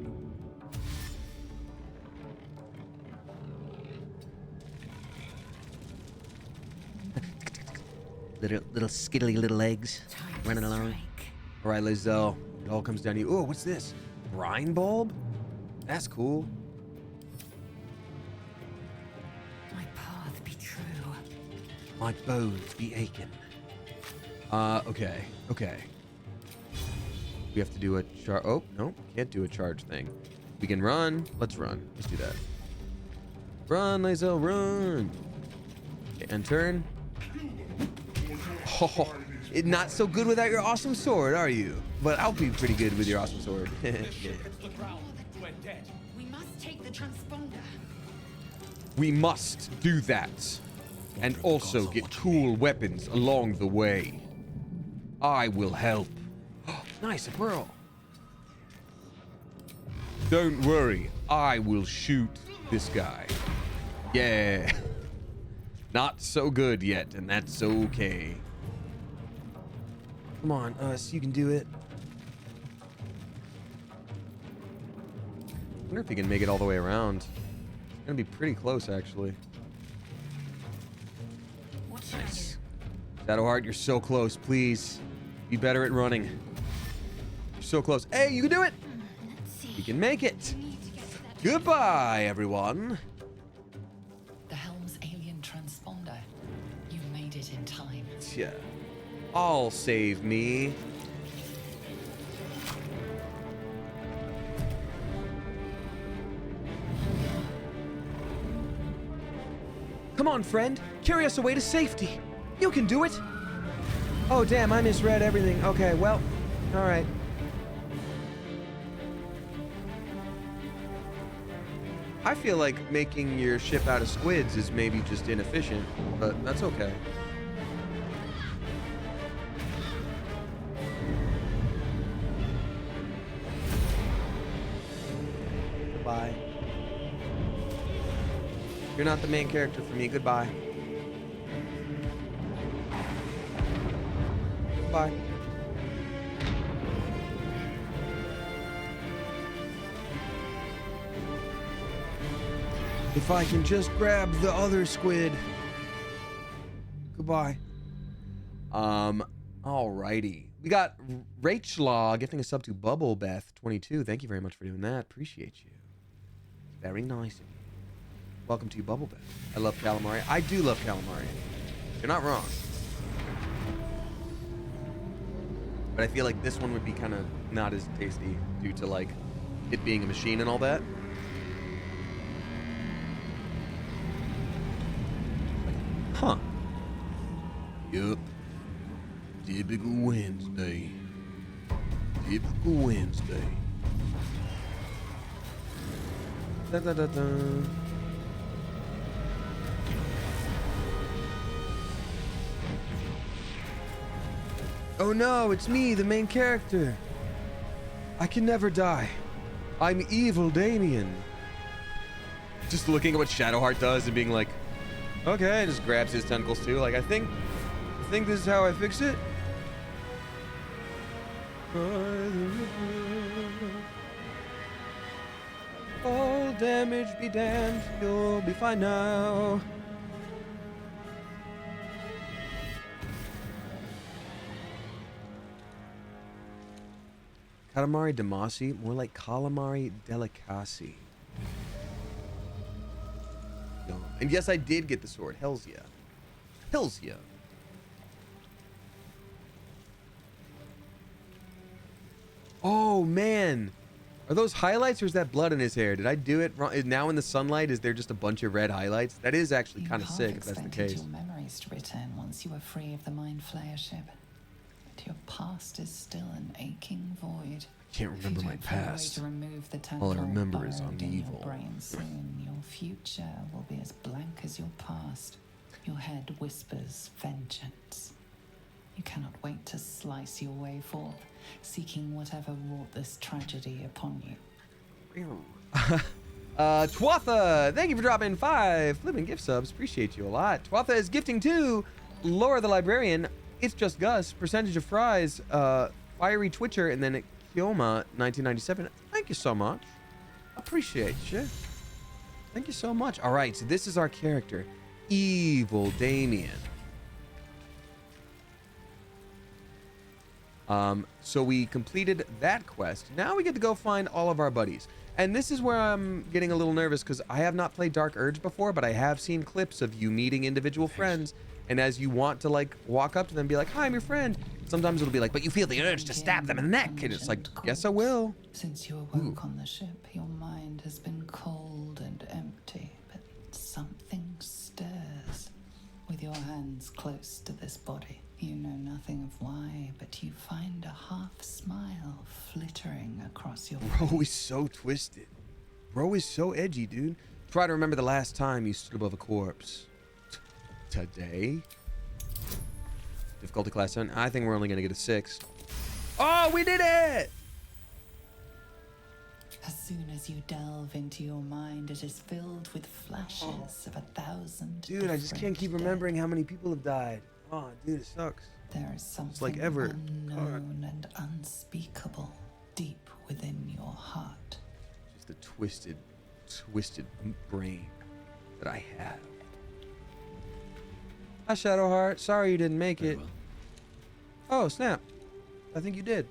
little skiddly little legs running along. All right, Lae'zel. It all comes down to you. Oh, what's this? Brine bulb? That's cool. My path be true. My bones be aching. Okay. We have to do a charge. Oh, no. Can't do a charge thing. We can run. Let's run. Let's do that. Run, Lae'zel, run. Okay, and turn. Oh, not so good without your awesome sword, are you? But I'll be pretty good with your awesome sword. Yeah. We're dead. We must take the transponder. We must do that. And also get cool weapons along the way. I will help. Nice, a pearl. Don't worry, I will shoot this guy. Yeah. Not so good yet, and that's okay. Come on, us, you can do it. I wonder if you can make it all the way around. It's gonna be pretty close, actually. What should I Nice. Shadowheart, you're so close. Please, be better at running. You're so close. Hey, you can do it! do? Let's see. You can make it. We need to get to that. Goodbye, everyone. The Helm's alien transponder. You made it in time. Yeah. All save me. Come on, friend. Carry us away to safety. You can do it. Oh, damn, I misread everything. Okay, well, all right. I feel like making your ship out of squids is maybe just inefficient, but that's okay. Goodbye. You're not the main character for me. Goodbye. Goodbye. If I can just grab the other squid. Goodbye. Alrighty. We got Rachel gifting a sub to Bubblebeth22. Thank you very much for doing that. Appreciate you. Very nice of you. Welcome to Bubblebeth. I love calamari. I do love calamari. You're not wrong. But I feel like this one would be kind of not as tasty due to like it being a machine and all that. Huh. Yup. Typical Wednesday. Typical Wednesday. Da da da da. Oh no, it's me, the main character. I can never die. I'm evil Damien. Just looking at what Shadowheart does and being like, okay, just grabs his tentacles too. Like, I think this is how I fix it. All damage be damned, you'll be fine now. Calamari Damasi, more like Calamari Delicacy. No. And yes, I did get the sword. Hells yeah. Hells yeah. Oh, man. Are those highlights or is that blood in his hair? Did I do it wrong? Now in the sunlight, is there just a bunch of red highlights? That is actually kind of sick if that's the case. Your memories to return once you were free of the Mind Flayer ship. But your past is still an aching void. I can't remember my past. To remove the All I remember is I'm in your evil. brain soon, your future will be as blank as your past. Your head whispers vengeance. You cannot wait to slice your way forth, seeking whatever wrought this tragedy upon you. Twatha, thank you for dropping 5 flipping gift subs. Appreciate you a lot. Twatha is gifting to Laura the Librarian. It's just Gus. Percentage of fries. Fiery Twitcher, and then Kioma 1997. Thank you so much. Appreciate you. Thank you so much. All right, so this is our character, Evil Damien. So we completed that quest. Now we get to go find all of our buddies. And this is where I'm getting a little nervous because I have not played Dark Urge before, but I have seen clips of you meeting individual friends. And as you want to like walk up to them and be like, hi, I'm your friend. Sometimes it'll be like, but you feel the urge to stab them in the neck. And it's like, yes, I will. Since you awoke on the ship, your mind has been cold and empty, but something stirs with your hands close to this body. You know nothing of why, but you find a half smile flittering across your Bro face. is so twisted. Bro is so edgy, dude. Try to remember the last time you stood above a corpse. Today? Difficulty class 10. I think we're only gonna get a 6. Oh, we did it! As soon as you delve into your mind, it is filled with flashes of 1,000 Dude, I just can't different keep dead. remembering how many people have died. Oh, dude, it sucks. There is something like ever. unknown and unspeakable deep within your heart. Just a twisted brain that I have. Hi, Shadowheart. Sorry you didn't make it. Well. Oh, snap. I think you did.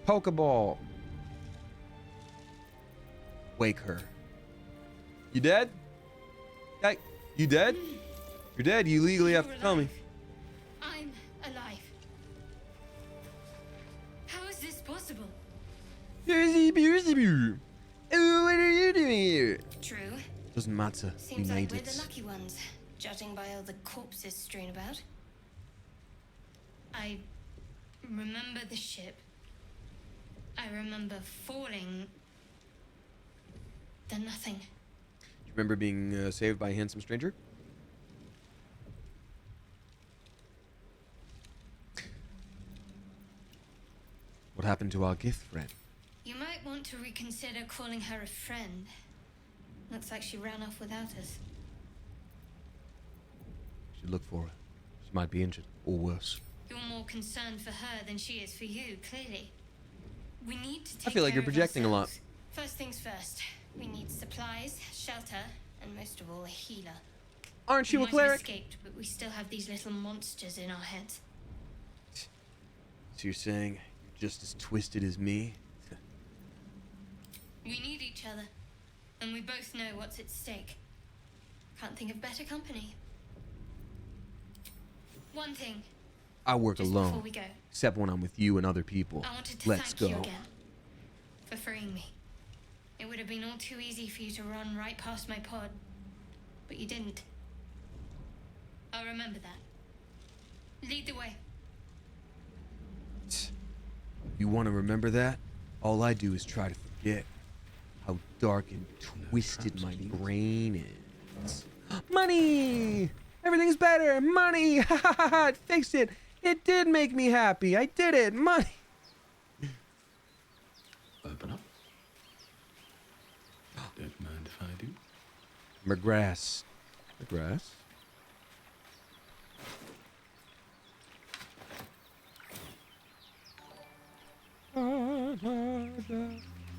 Pokeball. Wake her. You dead? Hey, you dead? You're dead. You legally have to tell me. I'm alive. How is this possible? Oh, what are you doing here? True. Doesn't matter. Seems we like made we're it. the lucky ones, judging by all the corpses strewn about. I remember the ship. I remember falling. Then nothing. You remember being saved by a handsome stranger? What happened to our gift friend? You might want to reconsider calling her a friend. Looks like she ran off without us. Should look for her. She might be injured, or worse. You're more concerned for her than she is for you, clearly. We need to take I feel like care you're of projecting a lot. ourselves. First things first. We need supplies, shelter, and most of all, a healer. Aren't We you a might have cleric? escaped, but we still have these little monsters in our heads. So you're saying you're just as twisted as me? We need each other, and we both know what's at stake. Can't think of better company. One thing, I work just before alone, we go, except when I'm with you and other people. I wanted to Let's thank you go. again for freeing me. It would have been all too easy for you to run right past my pod, but you didn't. I'll remember that. Lead the way. You want to remember that? All I do is try to forget how dark and twisted my brain is. Money! Everything's better! Money! Ha ha ha ha! It fixed it! It did make me happy! I did it! Money! Open up. Don't mind if I do. McGrass. McGrass?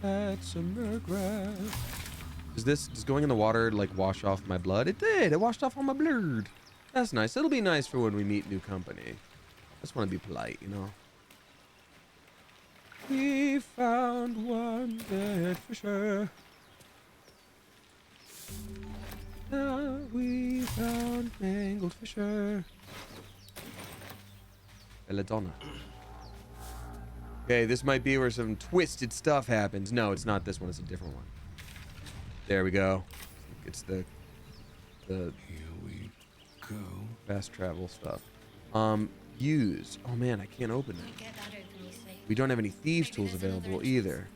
That's a McGrath. Does going in the water like wash off my blood? It did. It washed off all my blood. That's nice. It'll be nice for when we meet new company. I just want to be polite, you know. We found one dead fisher. Now we found mangled fisher. Belladonna. Okay, this might be where some twisted stuff happens. No, it's not this one. It's a different one. There we go. It's the Here we go. fast travel stuff. Use. Oh man, I can't open You it. get that open easily. We don't have any thieves Maybe tools there's another available entrance. either.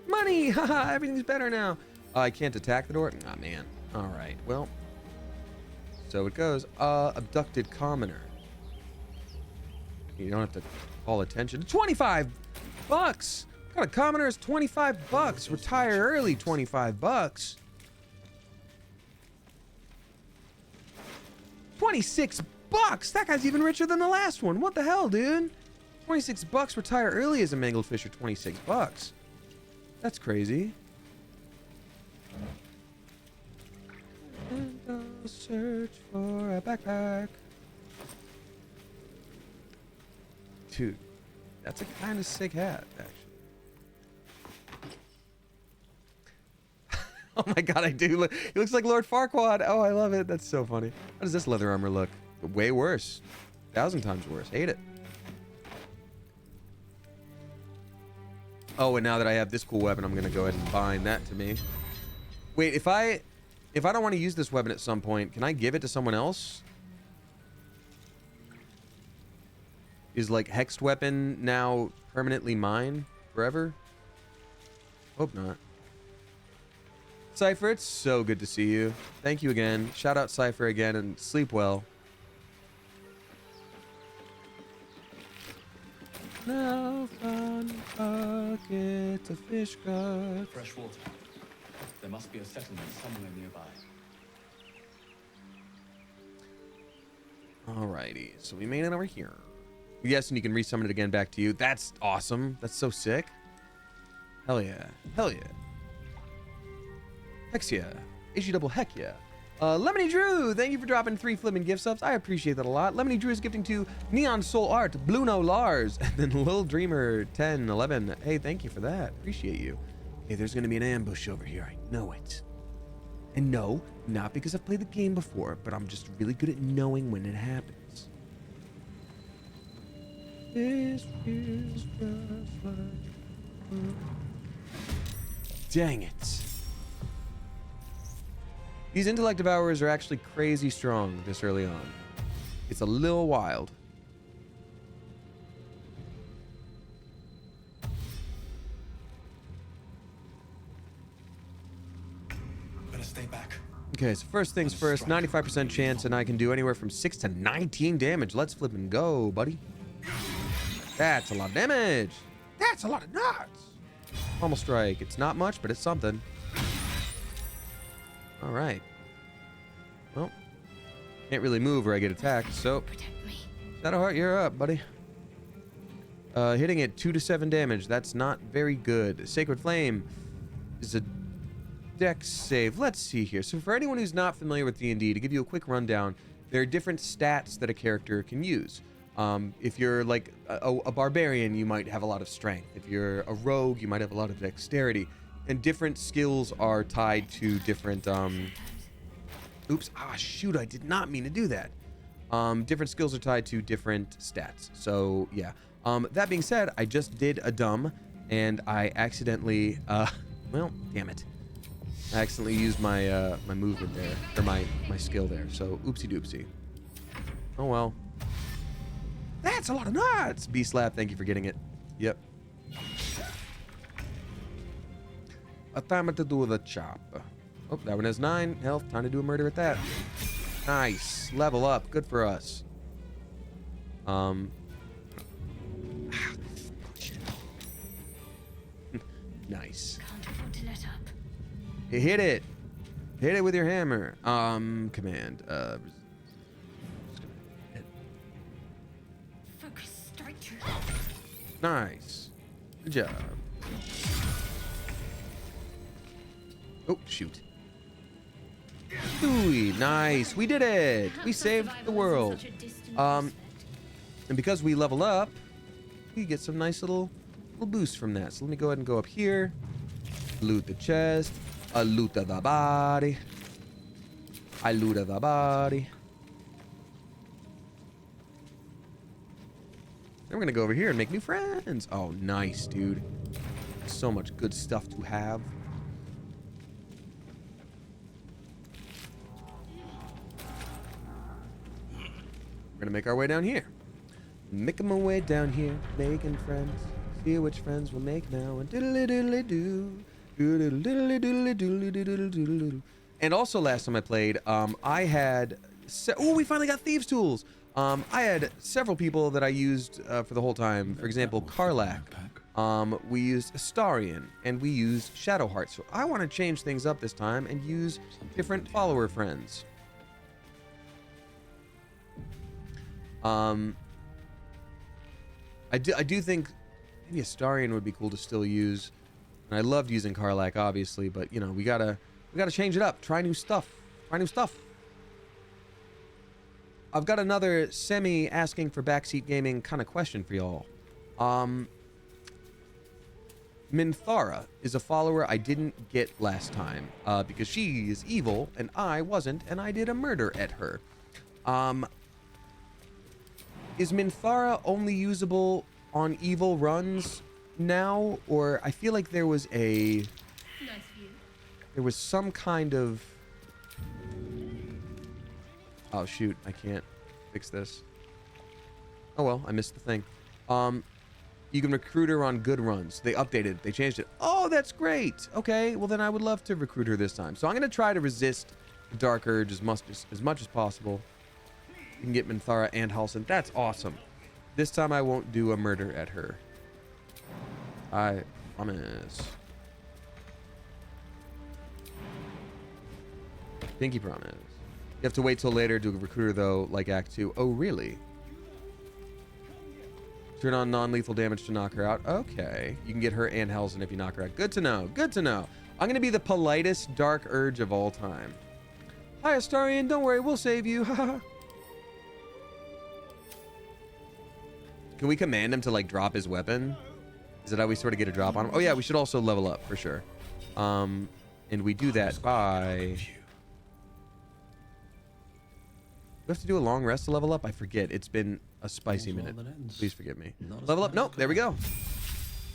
Money! Haha, everything's better now. I can't attack the door? Ah, man. Alright, well. So it goes. Abducted commoner. You don't have to call attention. 25 bucks! Got a commoner is 25 bucks. Retire early, 25 bucks. 26 bucks! That guy's even richer than the last one. What the hell, dude? 26 bucks, retire early as a mangled fisher. 26 bucks. That's crazy. And I'll search for a backpack. Dude, that's a kind of sick hat, actually. Oh my god, I do. He looks like Lord Farquaad. Oh, I love it. That's so funny. How does this leather armor look? Way worse. 1,000 times worse. Hate it. Oh, and now that I have this cool weapon, I'm gonna go ahead and bind that to me. Wait, if I don't want to use this weapon at some point, can I give it to someone else? Is like hexed weapon now permanently mine forever? Hope not. Cypher, it's so good to see you. Thank you again. Shout out Cypher again and sleep well. Now find a bucket of fish guts. Fresh water. There must be a settlement somewhere nearby. Alrighty, so we made it over here. Yes, and you can resummon it again back to you. That's awesome. That's so sick. Hell yeah. Hell yeah. Hex yeah. HE double heck yeah. Lemony Drew, thank you for dropping 3 flipping gift subs. I appreciate that a lot. Lemony Drew is gifting to Neon Soul Art, Bluno Lars, and then Lil Dreamer 1011. Hey, thank you for that. Appreciate you. Hey, there's gonna be an ambush over here. I know it. And no, not because I've played the game before, but I'm just really good at knowing when it happens. This is just like... Dang it. These intellect devourers are actually crazy strong this early on. It's a little wild. Better stay back. Okay, so first things first, 95% chance, and I can do anywhere from 6 to 19 damage. Let's flip and go, buddy. That's a lot of damage. That's a lot of nuts. Almost strike. It's not much, but it's something. All right. Well, can't really move or I get attacked, so Shadowheart, you're up, buddy. Hitting at 2 to 7 damage. That's not very good. Sacred Flame is a dex save. Let's see here. So for anyone who's not familiar with D&D, to give you a quick rundown, there are different stats that a character can use. If you're like a barbarian, you might have a lot of strength. If you're a rogue, you might have a lot of dexterity. And different skills are tied to different, oops, shoot, I did not mean to do that. Different skills are tied to different stats. So, yeah. That being said, I just did a dumb, and I accidentally, well, damn it. I accidentally used my, my movement there, or my skill there. So, oopsie doopsie. Oh, well. That's a lot of nuts! B-Slap, thank you for getting it. Yep. A time to do the chop. Oh, that one has 9 health. Time to do a murder at that. Nice. Level up. Good for us. Nice. Can't afford to let up. Hit it. Hit it with your hammer. Command. Focus. Strike true. Nice. Good job. Oh, shoot. Ooh, nice. We did it. We saved the world. And because we level up, we get some nice little boosts from that. So let me go ahead and go up here. Loot the chest. I loot the body. I loot the body. Then we're gonna go over here and make new friends. Oh, nice, dude. So much good stuff to have. We're gonna make our way down here. Making my way down here, making friends. See which friends we'll make now. And diddly diddly doo. Doodly diddly diddly doodly diddly doodly. And also last time I played, I had... oh, we finally got thieves tools. I had several people that I used for the whole time. For example, Karlach. We used Astarion, and we used Shadowheart. So I want to change things up this time and use different follower friends. I do think maybe Astarion would be cool to still use. And I loved using Karlach, obviously, but you know, we gotta change it up. Try new stuff. Try new stuff. I've got another semi-asking for backseat gaming kind of question for y'all. Minthara is a follower I didn't get last time because she is evil and I wasn't, and I did a murder at her. Is Minthara only usable on evil runs now? Or I feel like there was Nice view. there was some kind of... Oh, shoot. I can't fix this. Oh, well. I missed the thing. You can recruit her on good runs. They updated. They changed it. Oh, that's great. Okay. Well, then I would love to recruit her this time. So I'm going to try to resist the Dark Urge as much as possible. You can get Minthara and Halsin. That's awesome. This time I won't do a murder at her. I promise. Pinky promise. You have to wait till later to recruit her, though, like Act 2. Oh, really? Turn on non-lethal damage to knock her out. Okay. You can get her and Halsin if you knock her out. Good to know. Good to know. I'm going to be the politest Dark Urge of all time. Hi, Astarion. Don't worry. We'll save you. Can we command him to, like, drop his weapon? Is that how we sort of get a drop on him? Oh, yeah. We should also level up, for sure. And we do that by... Do we have to do a long rest to level up? I forget. It's been a spicy minute. Please forgive me. Level up? Nope. There we go.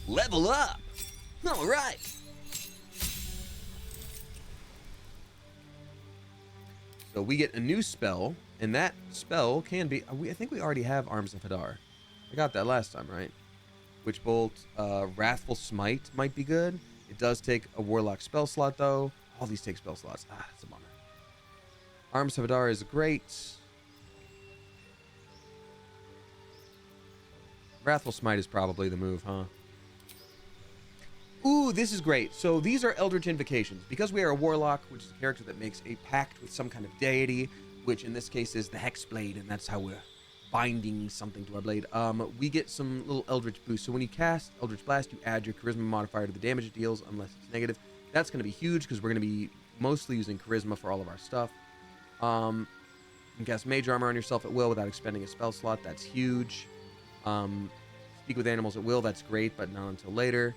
Level up. All right. So we get a new spell, and that spell can be... I think we already have Arms of Hadar. I got that last time, right? Witch Bolt, Wrathful Smite might be good. It does take a Warlock spell slot, though. All these take spell slots. Ah, that's a bummer. Arms of Hadar is great. Wrathful Smite is probably the move, huh? Ooh, this is great. So these are Eldritch Invocations. Because we are a Warlock, which is a character that makes a pact with some kind of deity, which in this case is the Hexblade, and that's how we're binding something to our blade. We get some little Eldritch boosts. So when you cast Eldritch Blast, you add your Charisma modifier to the damage it deals, unless it's negative. That's going to be huge, because we're going to be mostly using Charisma for all of our stuff. You can cast Mage Armor on yourself at will without expending a spell slot. That's huge. Speak with animals at will. That's great, but not until later.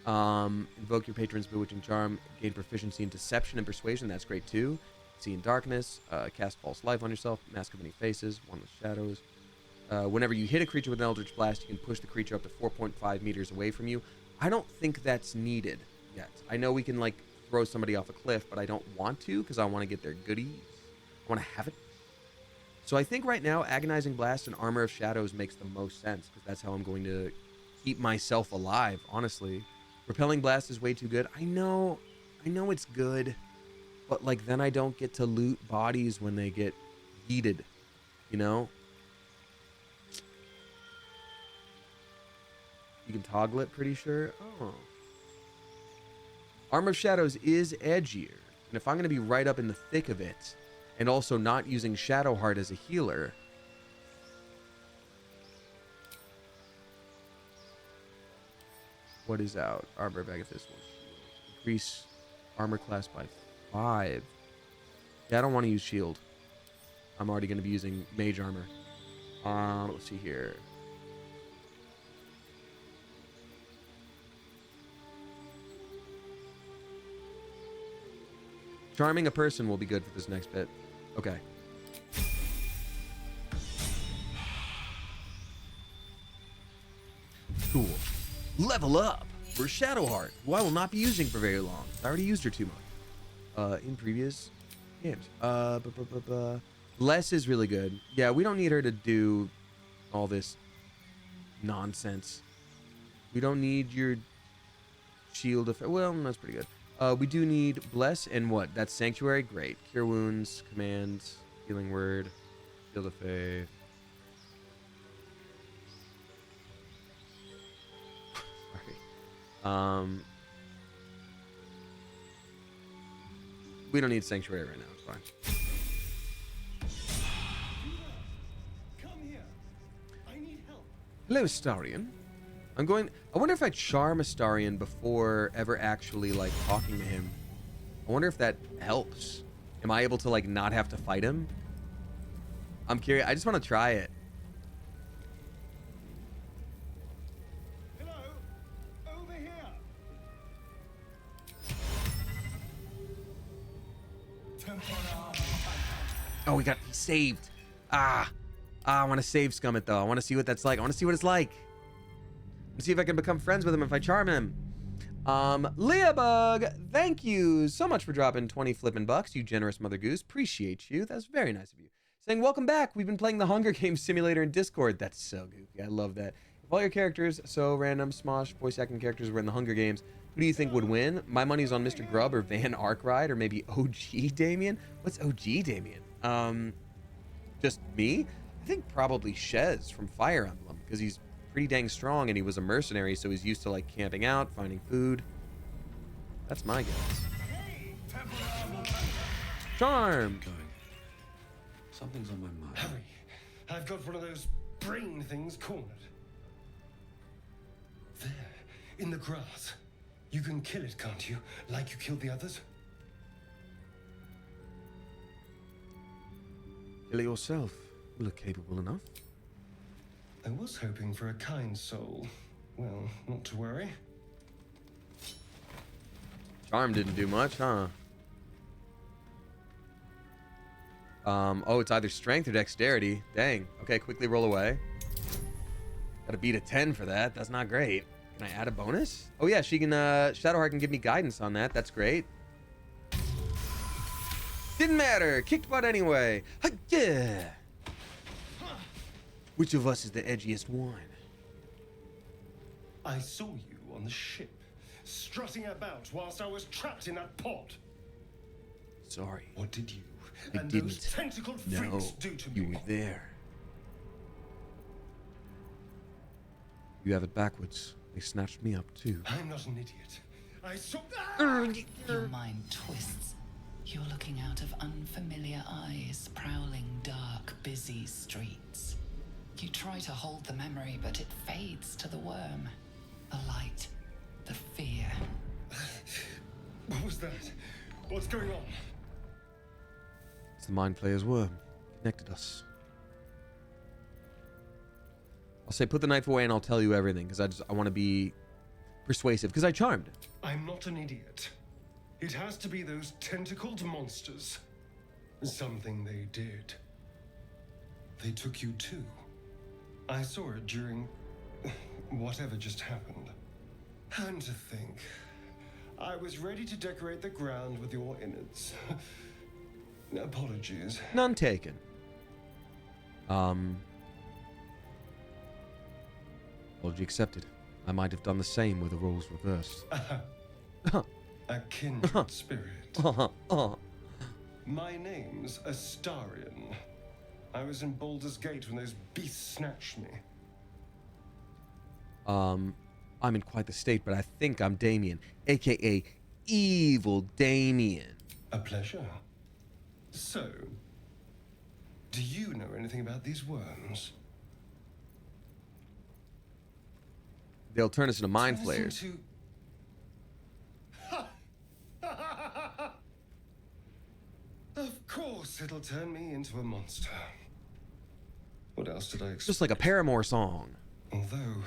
Invoke your patron's bewitching charm. Gain proficiency in deception and persuasion. That's great too. See in darkness. Cast false life on yourself. Mask of many faces. One with shadows. Whenever you hit a creature with an Eldritch Blast, you can push the creature up to 4.5 meters away from you. I don't think that's needed yet. I know we can like throw somebody off a cliff, but I don't want to because I want to get their goodies. I want to have it. So I think right now, Agonizing Blast and Armor of Shadows makes the most sense, because that's how I'm going to keep myself alive, honestly. Repelling Blast is way too good. I know it's good, but like then I don't get to loot bodies when they get yeeted, you know? You can toggle it, pretty sure. Oh. Armor of Shadows is edgier, and if I'm going to be right up in the thick of it, and also not using Shadowheart as a healer. What is out? Armor of Agathis will increase armor class by 5. Yeah, I don't want to use shield. I'm already going to be using mage armor. Let's see here. Charming a person will be good for this next bit. Okay. Cool. Level up for Shadowheart, who I will not be using for very long. I already used her too much. In previous games. Bless is really good. Yeah, we don't need her to do all this nonsense. We don't need your shield effect. Well, that's pretty good. We do need Bless and what? That's Sanctuary? Great. Cure Wounds, Command, Healing Word, Shield of Faith. Sorry. We don't need Sanctuary right now. It's fine. Come here. I need help. Hello, Astarion. I wonder if I charm Astarion before ever actually, like, talking to him. I wonder if that helps. Am I able to, like, not have to fight him? I'm curious. I just want to try it. Hello? Over here. Oh, he saved. Ah. I want to save scum it though. I want to see what that's like. I want to see what it's like. See if I can become friends with him if I charm him. Leabug, thank you so much for dropping 20 flippin' bucks, you generous mother goose. Appreciate you. That's very nice of you. Saying, welcome back. We've been playing the Hunger Games simulator in Discord. That's so goofy. I love that. If all your characters, so random, Smosh, voice acting characters were in the Hunger Games, who do you think would win? My money's on Mr. Grubb or Van Arkwright or maybe OG Damien. What's OG Damien? Just me? I think probably Shez from Fire Emblem because he's pretty dang strong and he was a mercenary, so he's used to like camping out, finding food. That's my guess. Charm. Going. Something's on my mind. Hurry! I've got one of those brain things cornered. There, in the grass. You can kill it, can't you? Like you killed the others? Kill it yourself. You look capable enough. I was hoping for a kind soul. Well, not to worry. Charm didn't do much, huh? Oh, it's either strength or dexterity. Dang. Okay, quickly roll away. Gotta beat a 10 for that. That's not great. Can I add a bonus? Oh yeah, she can, Shadowheart can give me guidance on that. That's great. Didn't matter. Kicked butt anyway. Yeah. Which of us is the edgiest one? I saw you on the ship, strutting about whilst I was trapped in that pod. Sorry. What did you I and didn't. those tentacled freaks do to You me? were there. You have it backwards. They snatched me up too. I'm not an idiot. I saw. Your mind twists. You're looking out of unfamiliar eyes, prowling dark, busy streets. You try to hold the memory, but it fades to the worm. The light, the fear. What was that? What's going on? It's the Mind Flayer's worm. Connected us. I'll say put the knife away and I'll tell you everything, because I want to be persuasive, because I charmed. I'm not an idiot. It has to be those tentacled monsters. Something they did. They took you too. I saw it during whatever just happened. And to think, I was ready to decorate the ground with your innards. Apologies. None taken. Apology accepted. I might have done the same with the roles reversed. A kindred spirit. My name's Astarion. I was in Baldur's Gate when those beasts snatched me. I'm in quite the state, but I think I'm Damien, aka Evil Damien. A pleasure. So, do you know anything about these worms? They'll turn us into mind flayers. Of course, it'll turn me into a monster. What else did I expect? Just like a Paramore song. Although,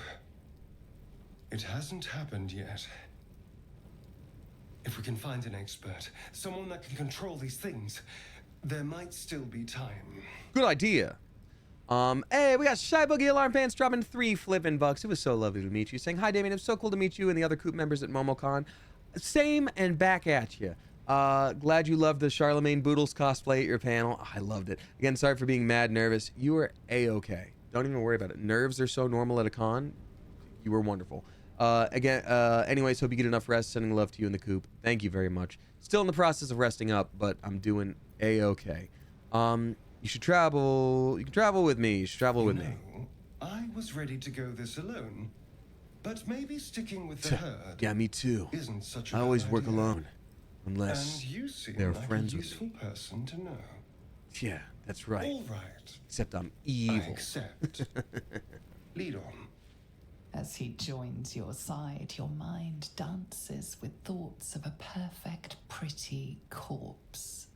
it hasn't happened yet. If we can find an expert, someone that can control these things, there might still be time. Good idea. Hey, we got Shy Boogie Alarm Pants dropping 3 flippin' bucks. It was so lovely to meet you. Saying, hi, Damien. It's so cool to meet you and the other Coop members at MomoCon. Same and back at you. Glad you loved the Charlemagne Boodles cosplay at your panel. I loved it. Again, sorry for being mad nervous. You were A-okay. Don't even worry about it. Nerves are so normal at a con. You were wonderful. Anyways, hope you get enough rest. Sending love to you and the Coop. Thank you very much. Still in the process of resting up, but I'm doing A-okay. You should travel. You can travel with me. You should travel with me. I was ready to go this alone, but maybe sticking with the herd. Yeah, me too. Isn't such a I always bad work idea. alone, unless And you seem they're like friends a with useful person to know. Yeah, that's right. All right. Except I'm I evil. accept. Lead on. As he joins your side, your mind dances with thoughts of a perfect, pretty corpse.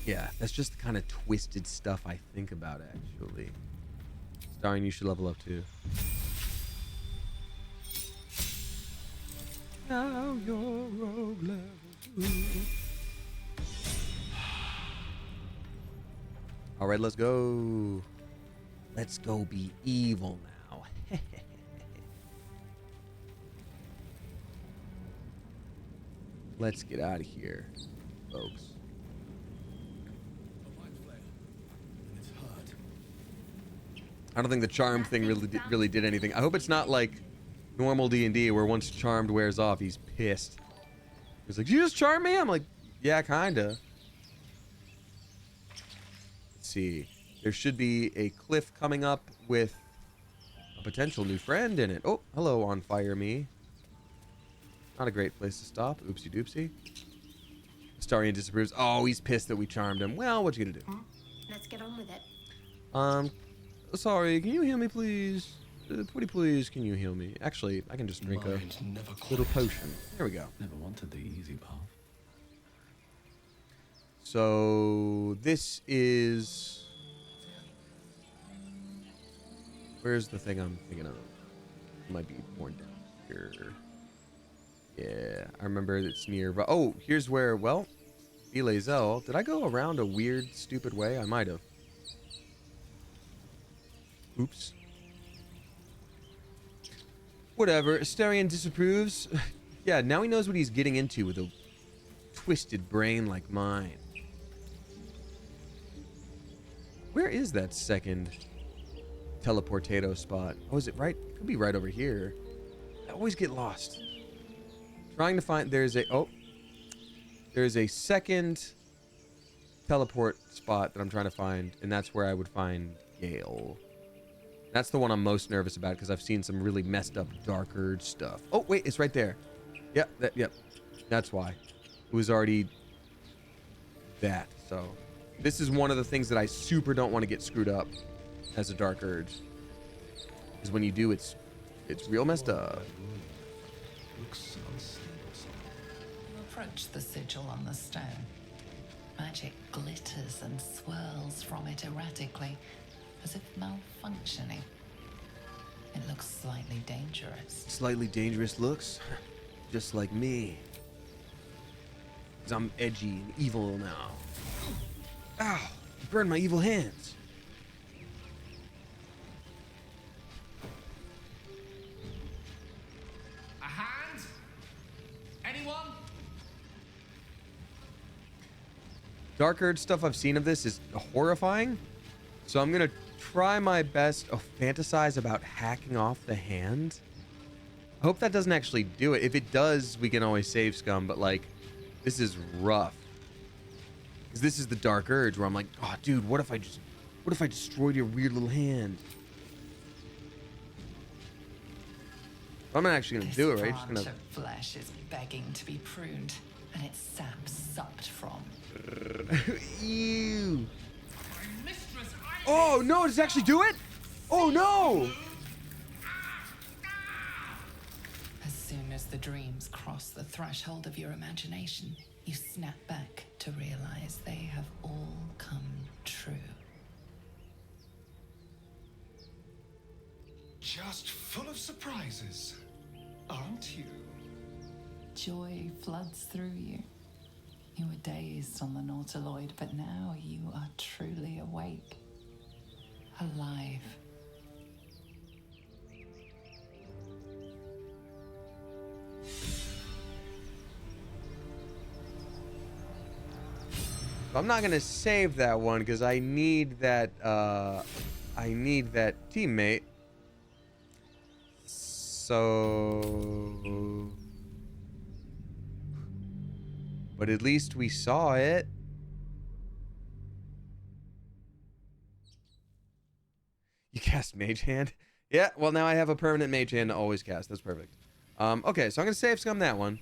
Yeah, that's just the kind of twisted stuff I think about, actually. Starring, you should level up too. Now you're rogue level 2. All right, let's go. Let's go be evil now. Let's get out of here, folks. I don't think the charm thing really did anything. I hope it's not like normal D&D where once charmed wears off, he's pissed. He's like, "You just charm me?" I'm like, "Yeah, kinda." Let's see. There should be a cliff coming up with a potential new friend in it. Oh, hello, on fire me. Not a great place to stop. Oopsie doopsie. Astarion disapproves. Oh, he's pissed that we charmed him. Well, what you gonna do? Let's get on with it. Sorry, can you heal me, please? Pretty please, can you heal me? Actually, I can just drink a little potion. There we go. Never wanted the easy path. So, this is... Where's the thing I'm thinking of? It might be more down here. Yeah, I remember it's near... Oh, here's where, well, Elazel. Did I go around a weird, stupid way? I might have. Oops. Whatever. Astarion disapproves. Yeah, now he knows what he's getting into with a twisted brain like mine. Where is that second teleportato spot? Oh, is it right? It could be right over here. I always get lost. Trying to find... There's a second teleport spot that I'm trying to find, and that's where I would find Gale. That's the one I'm most nervous about because I've seen some really messed up Dark Urge stuff. Oh, wait, it's right there. Yep, yep. That's why. It was already that. So this is one of the things that I super don't want to get screwed up as a Dark Urge. Because when you do, it's real messed up. You approach the sigil on the stone. Magic glitters and swirls from it erratically, as if malfunctioning. It looks slightly dangerous. Slightly dangerous looks? Just like me. Because I'm edgy and evil now. Ow! You burned my evil hands. A hand? Anyone? Dark Urge stuff I've seen of this is horrifying. So I'm gonna try my best to fantasize about hacking off the hand. I hope that doesn't actually do it. If it does, we can always save scum, but like, this is rough. Because this is the Dark Urge where I'm like, oh dude, what if I destroyed your weird little hand? I'm not actually gonna do it, right? Just Branch gonna... of flesh is begging to be pruned, and its sap sucked from. Ew. Oh no, does it actually do it? Oh no! As soon as the dreams cross the threshold of your imagination, you snap back to realize they have all come true. Just full of surprises, aren't you? Joy floods through you. You were dazed on the Nautiloid, but now you are truly awake. Alive. I'm not gonna save that one because I need that teammate. So, but at least we saw it. You cast Mage Hand? Yeah, well now I have a permanent Mage Hand to always cast. That's perfect. Okay, so I'm gonna save scum that one.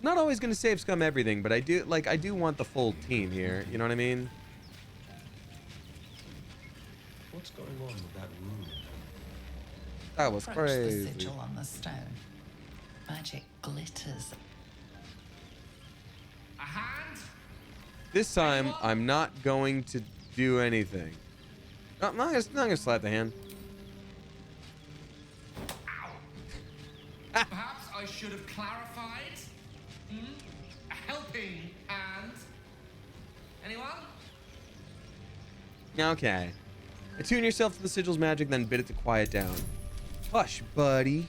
Not always gonna save scum everything, but I do want the full team here. You know what I mean? What's going on with that room? That was Approach crazy. the sigil on the stone. Magic glitters. A hand? This time, I'm not going to do anything. No, I'm not gonna slap the hand. Perhaps I should have clarified. A helping hand. Anyone? Okay. Attune yourself to the sigil's magic, then bid it to quiet down. Hush, buddy.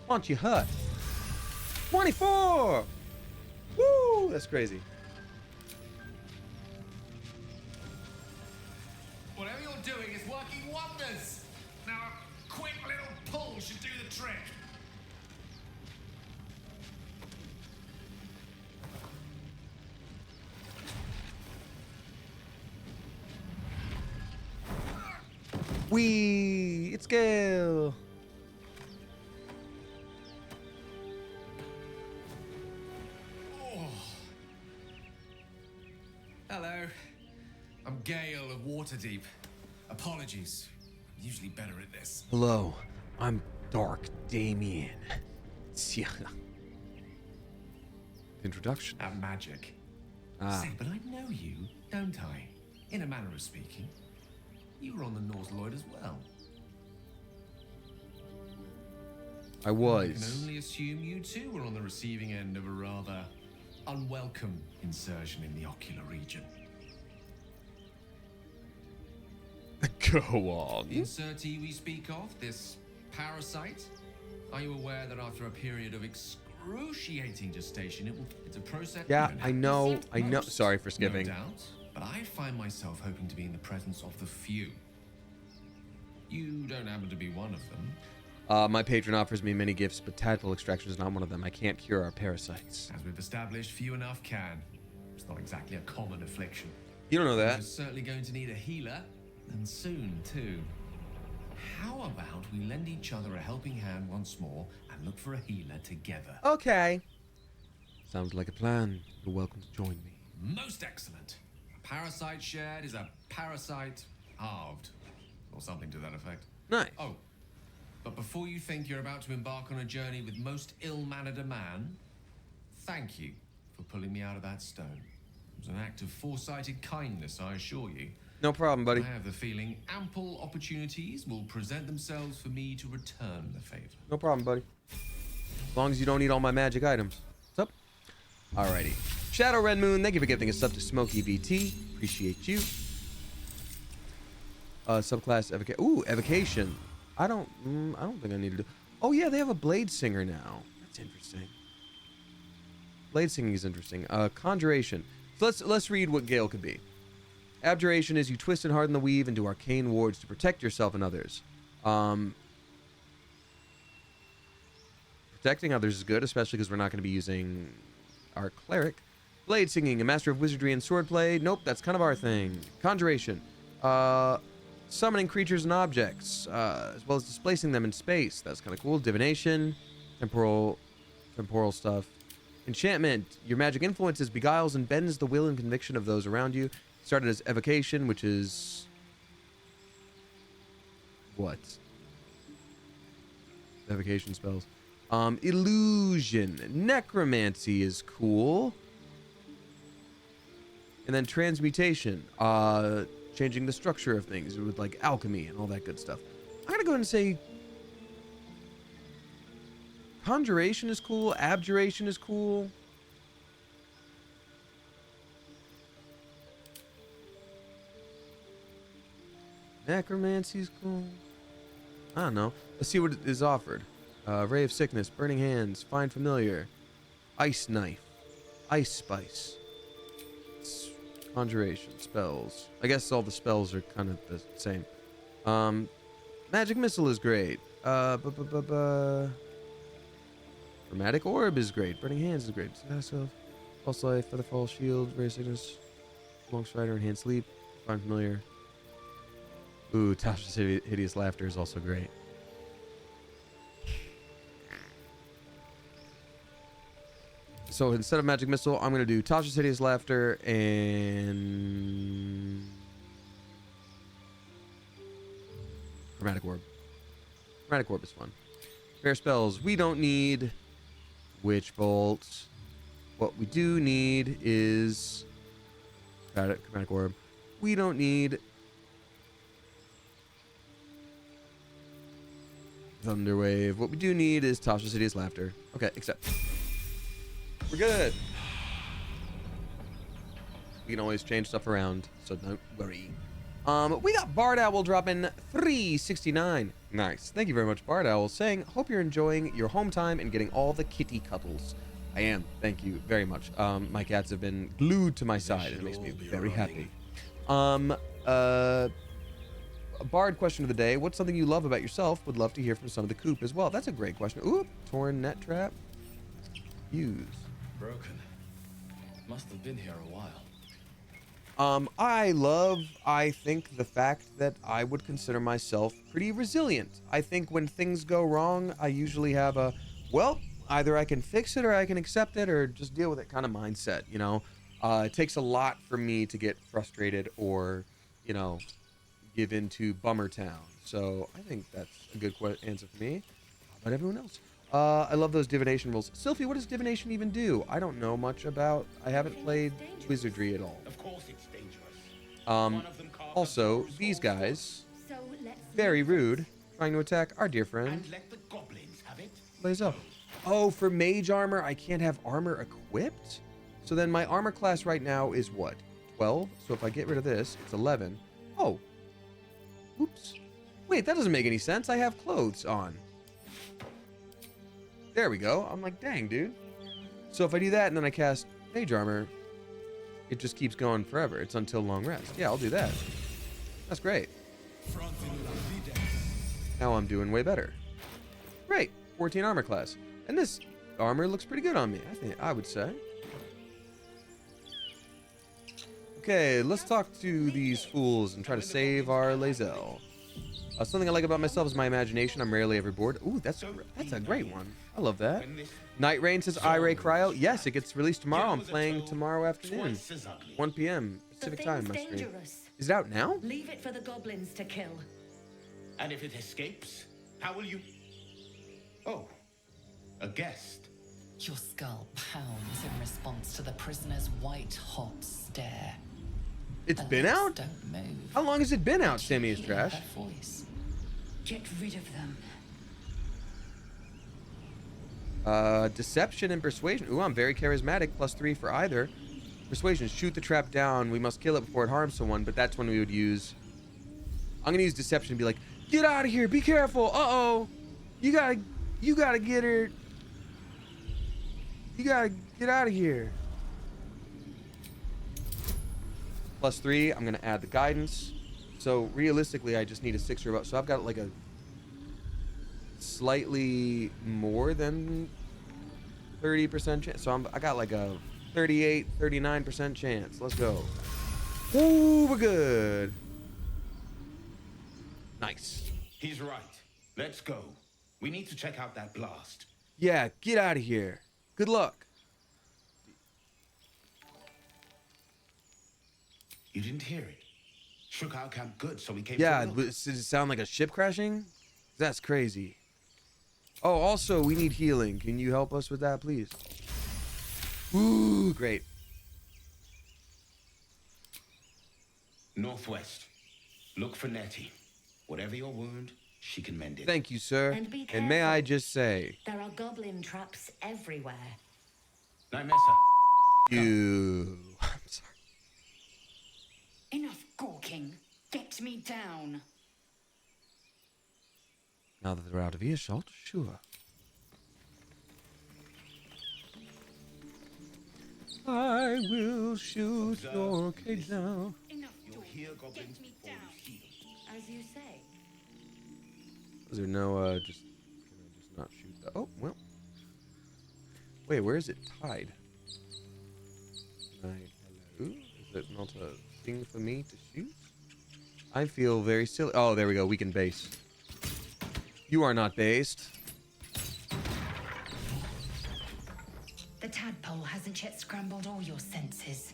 Why don't you hush? 24! Woo! That's crazy. Whatever you're doing is working wonders. Now a quick little pull should do the trick. Wee! It's Gale! Hello. I'm Gale of Waterdeep. Apologies. I'm usually better at this. Hello, I'm Dark Damien. Introduction. At magic. Ah. Say, but I know you, don't I? In a manner of speaking. You were on the Norse Lloyd as well. I I can was. only assume you too were on the receiving end of a rather unwelcome insertion in the ocular region. Go on. The insertee we speak of, this parasite, are you aware that after a period of excruciating gestation, it's a process? Yeah, you don't I have to know. see it I know. most, Sorry for skipping. No doubt, but I find myself hoping to be in the presence of the few. You don't happen to be one of them. My patron offers me many gifts, but tadpole extraction is not one of them. I can't cure our parasites. As we've established, few enough can. It's not exactly a common affliction. You don't know that. We're certainly going to need a healer, and soon too. How about we lend each other a helping hand once more and look for a healer together? Okay. Sounds like a plan. You're welcome to join me. Most excellent. A parasite shared is a parasite halved, or something to that effect. Nice. Oh, but before you think you're about to embark on a journey with most ill-mannered a man, thank you for pulling me out of that stone. It was an act of foresighted kindness, I assure you. No problem, buddy. I have the feeling ample opportunities will present themselves for me to return the favor. No problem, buddy. As long as you don't eat all my magic items. What's up? Alrighty. Shadow Red Moon, thank you for giving a sub to Smokey VT. Appreciate you. Subclass evocation. Ooh, evocation. I don't think I need to do. Oh yeah, they have a blade singer now. That's interesting. Blade singing is interesting. Conjuration. So let's read what Gale could be. Abjuration is you twist and harden the weave into arcane wards to protect yourself and others. Protecting others is good, especially because we're not going to be using our cleric. Blade singing, a master of wizardry and swordplay. Nope, that's kind of our thing. Conjuration. Summoning creatures and objects, as well as displacing them in space. That's kind of cool. Divination, temporal stuff. Enchantment. Your magic influences, beguiles, and bends the will and conviction of those around you. Started as evocation, which is what? Evocation spells. Illusion. Necromancy is cool. And then transmutation. Changing the structure of things with like alchemy and all that good stuff. I'm gonna go ahead and say conjuration is cool. Abjuration is cool. Necromancy is cool. I don't know. Let's see what is offered. Ray of Sickness, Burning Hands, Find Familiar, Ice Knife, Ice Spice, Conjuration, Spells. I guess all the spells are kind of the same. Magic Missile is great. Chromatic Orb is great. Burning Hands is great. False Life, Featherfall, Shield, Ray of Sickness, Long Strider, Enhanced Sleep, Find Familiar. Ooh, Tasha's Hideous Laughter is also great. So instead of Magic Missile, I'm going to do Tasha's Hideous Laughter and Chromatic Orb. Chromatic Orb is fun. Fair spells. We don't need Witch Bolt. What we do need is Chromatic Orb. We don't need Thunderwave. What we do need is Tasha's Hideous Laughter. Okay, accept. We're good. We can always change stuff around, so don't worry. We got Bard Owl dropping 369. Nice. Thank you very much, Bard Owl, saying, hope you're enjoying your home time and getting all the kitty cuddles. I am. Thank you very much. My cats have been glued to my side. It makes me very happy. A Bard question of the day. What's something you love about yourself? Would love to hear from some of the coop as well. That's a great question. Ooh, torn net trap. Use. Broken. Must have been here a while. I think the fact that I would consider myself pretty resilient. I think when things go wrong, I usually have a, well, either I can fix it or I can accept it or just deal with it kind of mindset, you know? It takes a lot for me to get frustrated or, you know, give into Bummer Town. So I think that's a good answer for me. How about everyone else? I love those divination rules. Sylphie, what does divination even do? I don't know much about. I haven't played wizardry at all. Of course it's dangerous. Also, these guys, very rude, trying to attack our dear friend. And let the goblins have it. Blaze up. Oh, for mage armor, I can't have armor equipped? So then my armor class right now is what? 12? So if I get rid of this, it's 11. Oh. Oops. Wait, that doesn't make any sense. I have clothes on. There we go. I'm like, dang, dude. So if I do that and then I cast mage armor, it just keeps going forever. It's until long rest. Yeah, I'll do that. That's great. Now I'm doing way better. Great. 14 armor class. And this armor looks pretty good on me, I would say. Okay, let's talk to these fools and try to save our Lae'zel. Something I like about myself is my imagination. I'm rarely ever bored. Ooh, that's a great one. I love that. Night Rain says, Ray Cryo. Yes, it gets released tomorrow. I'm playing tomorrow afternoon. 1 p.m. Pacific time, my stream. Is it out now? Leave it for the goblins to kill. And if it escapes, how will you... Oh, a guest. Your skull pounds in response to the prisoner's white-hot stare. It's been out? Don't move. How long has it been out, Sammy is Hear trash? her voice. Get rid of them. Deception and persuasion. Ooh, I'm very charismatic. +3 for either. Persuasion. Shoot the trap down. We must kill it before it harms someone. But that's when we would use... I'm going to use deception and be like, get out of here. Be careful. Uh-oh. You gotta get her. You gotta get out of here. +3. I'm going to add the guidance. So realistically, I just need a 6 or above. So I've got like a slightly more than 30% chance. So I got like a 38, 39% chance. Let's go. Ooh, we're good. Nice. He's right. Let's go. We need to check out that blast. Yeah, get out of here. Good luck. You didn't hear it. Shook our camp good, so we came. Yeah, to look. does it sound like a ship crashing? That's crazy. Oh, also, we need healing. Can you help us with that, please? Ooh, great. Northwest. Look for Nettie. Whatever your wound, she can mend it. Thank you, sir. And be And may I careful. just say... There are goblin traps everywhere. Nymessa. You... I'm sorry. Enough gawking. Get me down. Now that they're out of earshot, sure. I will shoot your cage now. Enough You'll hear goblins Get me before down. you heal. As you say. Is there no, can I just not shoot that? Oh, well. Wait, where is it tied? Hello? Is it not a thing for me to shoot? I feel very silly. Oh, there we go. Weaken base. You are not based. The tadpole hasn't yet scrambled all your senses.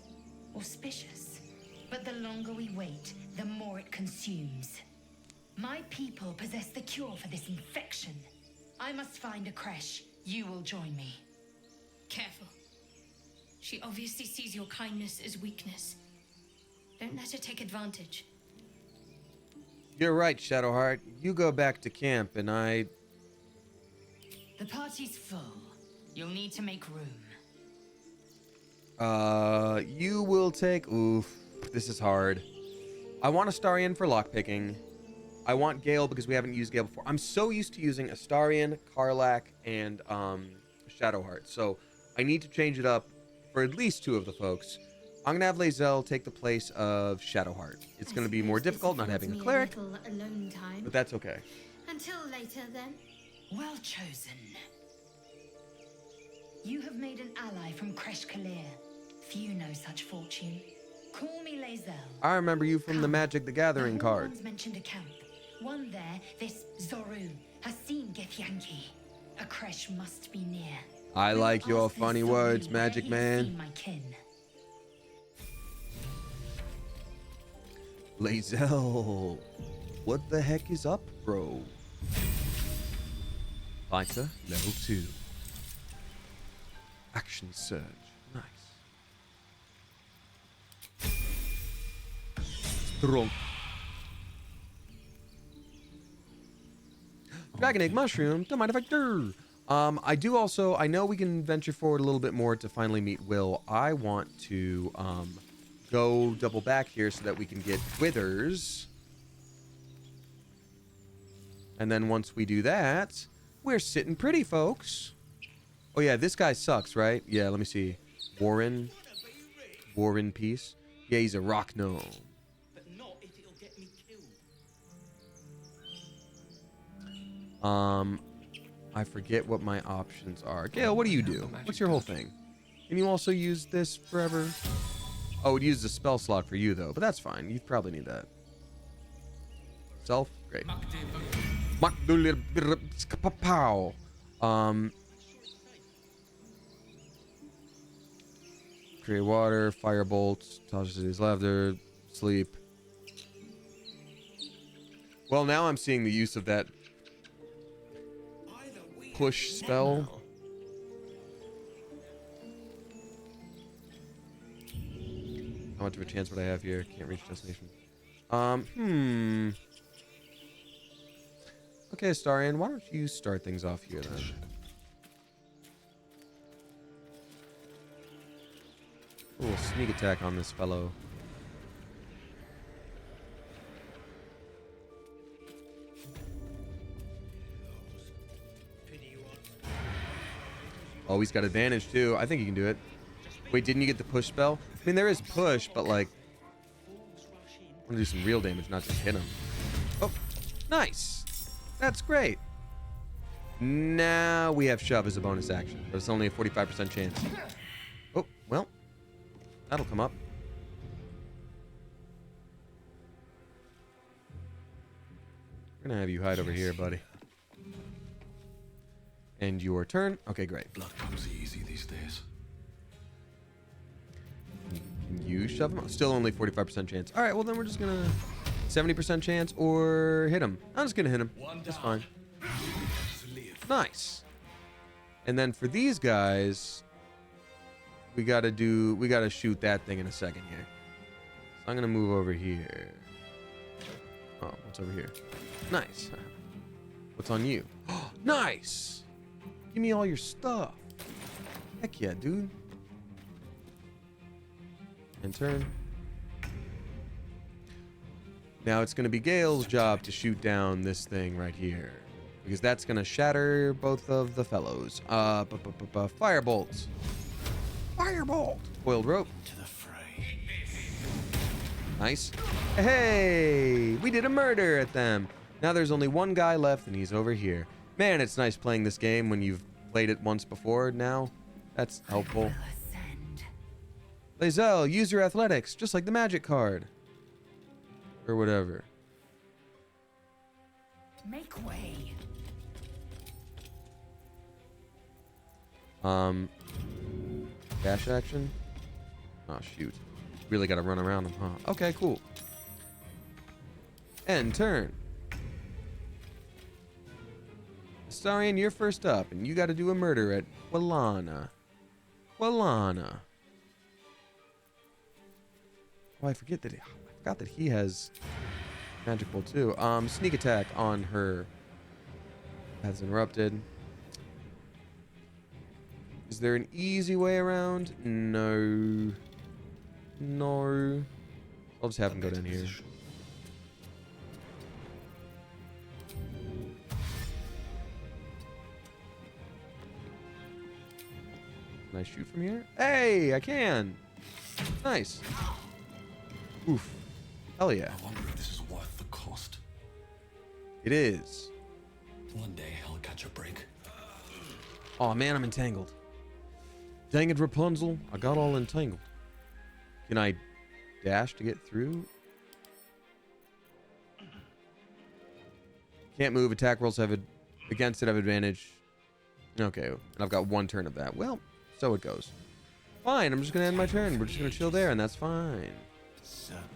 Auspicious. But the longer we wait, the more it consumes. My people possess the cure for this infection. I must find a creche. You will join me. Careful. She obviously sees your kindness as weakness. Don't let her take advantage. You're right, Shadowheart. You go back to camp and I... The party's full. You'll need to make room. You will take... Oof. This is hard. I want Astarion for lockpicking. I want Gale because we haven't used Gale before. I'm so used to using Astarion, Karlach, and Shadowheart. So I need to change it up for at least 2 of the folks. I'm going to have Lae'zel take the place of Shadowheart. It's going to be more difficult not having a cleric, Alone time. but that's okay. Until later, then. Well chosen. You have made an ally from Kresh Kalir. Few know such fortune. Call me Lae'zel. I remember you from the Magic the Gathering card. Once mentioned a camp. One there, this Zoru, has seen Githyanki. A Kresh must be near. I like your Ask this funny Zoru words, where Magic he has Man. seen my kin. Lae'zel, what the heck is up, bro? Fighter level 2. Action surge. Nice. Strong. Dragon egg mushroom. Don't mind if I do. I do also. I know we can venture forward a little bit more to finally meet Will. I want to go double back here so that we can get withers. And then once we do that, we're sitting pretty, folks. Oh yeah, this guy sucks, right? Yeah, let me see. Warren Peace. Yeah, he's a rock gnome. I forget what my options are. Gale, what do you do? What's your whole thing? Can you also use this forever? Oh, it uses a spell slot for you, though. But that's fine. You probably need that. Self? Great. Create water, firebolt, tosses his laughter, sleep. Well, now I'm seeing the use of that push spell. How much of a chance would I have here? Can't reach destination. Okay, Astarion, why don't you start things off here then? A little sneak attack on this fellow. Oh, he's got advantage too. I think he can do it. Wait, didn't you get the push spell? I mean, there is push, but like, I want to do some real damage, not just hit him. Oh, nice. That's great. Now we have shove as a bonus action, but it's only a 45% chance. Oh, well, that'll come up. We're gonna have you hide over here, buddy. And your turn. Okay, great. Blood comes easy these days. Can you shove him? Still only 45% chance. All right, well then we're just gonna 70% chance or hit him. I'm just gonna hit him. That's fine. Nice. And then for these guys, we gotta shoot that thing in a second here. So I'm gonna move over here. Oh, what's over here? Nice. What's on you? Nice. Give me all your stuff. Heck yeah, dude. And turn. Now it's going to be Gale's job to shoot down this thing right here. Because that's going to shatter both of the fellows. Firebolt. Firebolt. Coiled rope. To the fray. Nice. Hey, we did a murder at them. Now there's only one guy left and he's over here. Man, it's nice playing this game when you've played it once before now. That's helpful. Lae'zel, use your athletics, just like the magic card. Or whatever. Make way. Dash action? Oh, shoot. Really gotta run around him, huh? Okay, cool. End turn. Astarion, you're first up, and you gotta do a murder at Quilana. Quilana. Oh, I forgot that he has magical too. Sneak attack on her. Path's interrupted. Is there an easy way around? No. No. I'll just have him go down here. Can I shoot from here? Hey, I can. Nice. Oof. Hell yeah. I wonder if this is worth the cost. It is. One day I'll catch a break. Oh man, I'm entangled. Dang it, Rapunzel. I got all entangled. Can I dash to get through? Can't move. Attack rolls have against it have advantage. Okay, and I've got 1 turn of that. Well, so it goes. Fine, I'm just gonna end my turn. We're just gonna chill there, and that's fine. Certainly.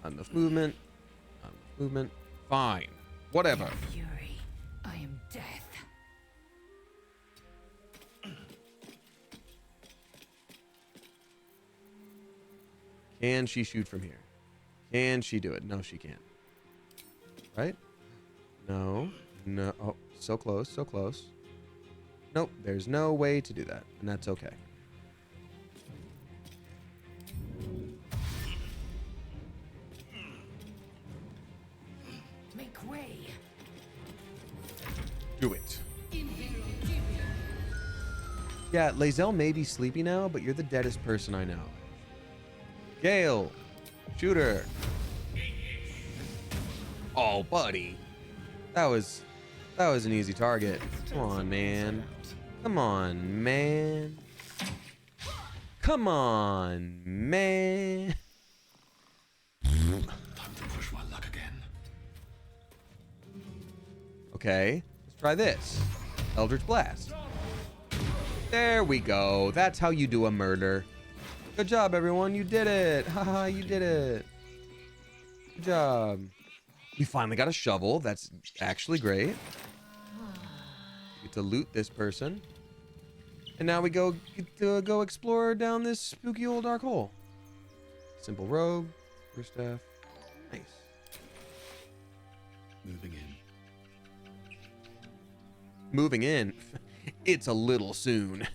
Not enough movement. Not enough movement. Fine. Whatever. Fury, I am death. Can she shoot from here? Can she do it? No, she can't. Right? No. No. Oh, so close. So close. Nope. There's no way to do that. And that's okay. Make way. Do it. Yeah, Lae'zel may be sleepy now, but you're the deadest person I know. Gale, shoot her. Oh, buddy. That was an easy target. Come on, man. Come on, man. Come on, man. Time to push my luck again. Okay, let's try this. Eldritch Blast. There we go. That's how you do a murder. Good job, everyone. You did it. Haha, you did it. Good job. We finally got a shovel. That's actually great. Get to loot this person. And now we get to go explore down this spooky old dark hole. Simple robe. First staff. Nice. Moving in. Moving in. It's a little soon.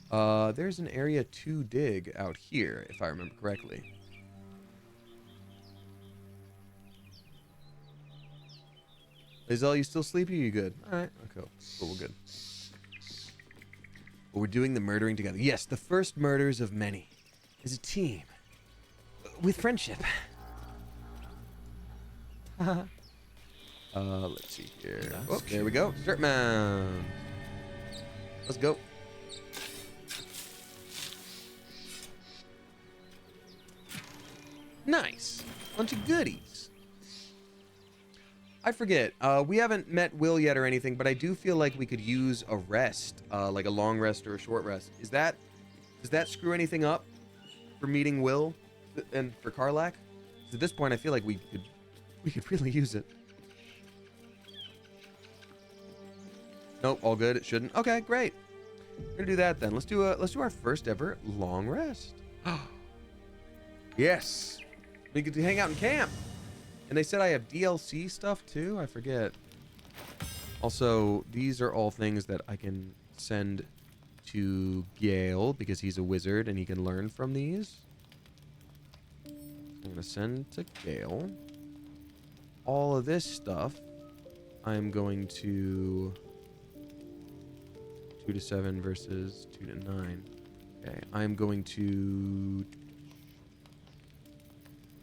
There's an area to dig out here, if I remember correctly. Lae'zel, you still sleepy? You good? All right. Okay. Cool. We're good. But we're doing the murdering together. Yes, the first murders of many. As a team. With friendship. Let's see here. Oh, there we go. Dirt mound. Let's go. Nice. Bunch of goodies. I forget. We haven't met Will yet or anything, but I do feel like we could use a rest, like a long rest or a short rest. Does that screw anything up for meeting Will and for Karlach? 'Cause at this point, I feel like we could really use it. Nope, all good. It shouldn't. Okay, great. We're gonna do that then. Let's do our first ever long rest. Yes, we get to hang out in camp. And they said I have DLC stuff too. I forget. Also, these are all things that I can send to Gale because he's a wizard and he can learn from these. I'm gonna send to Gale. All of this stuff, I'm going to 2 to 7 versus 2 to 9. Okay, I'm going to.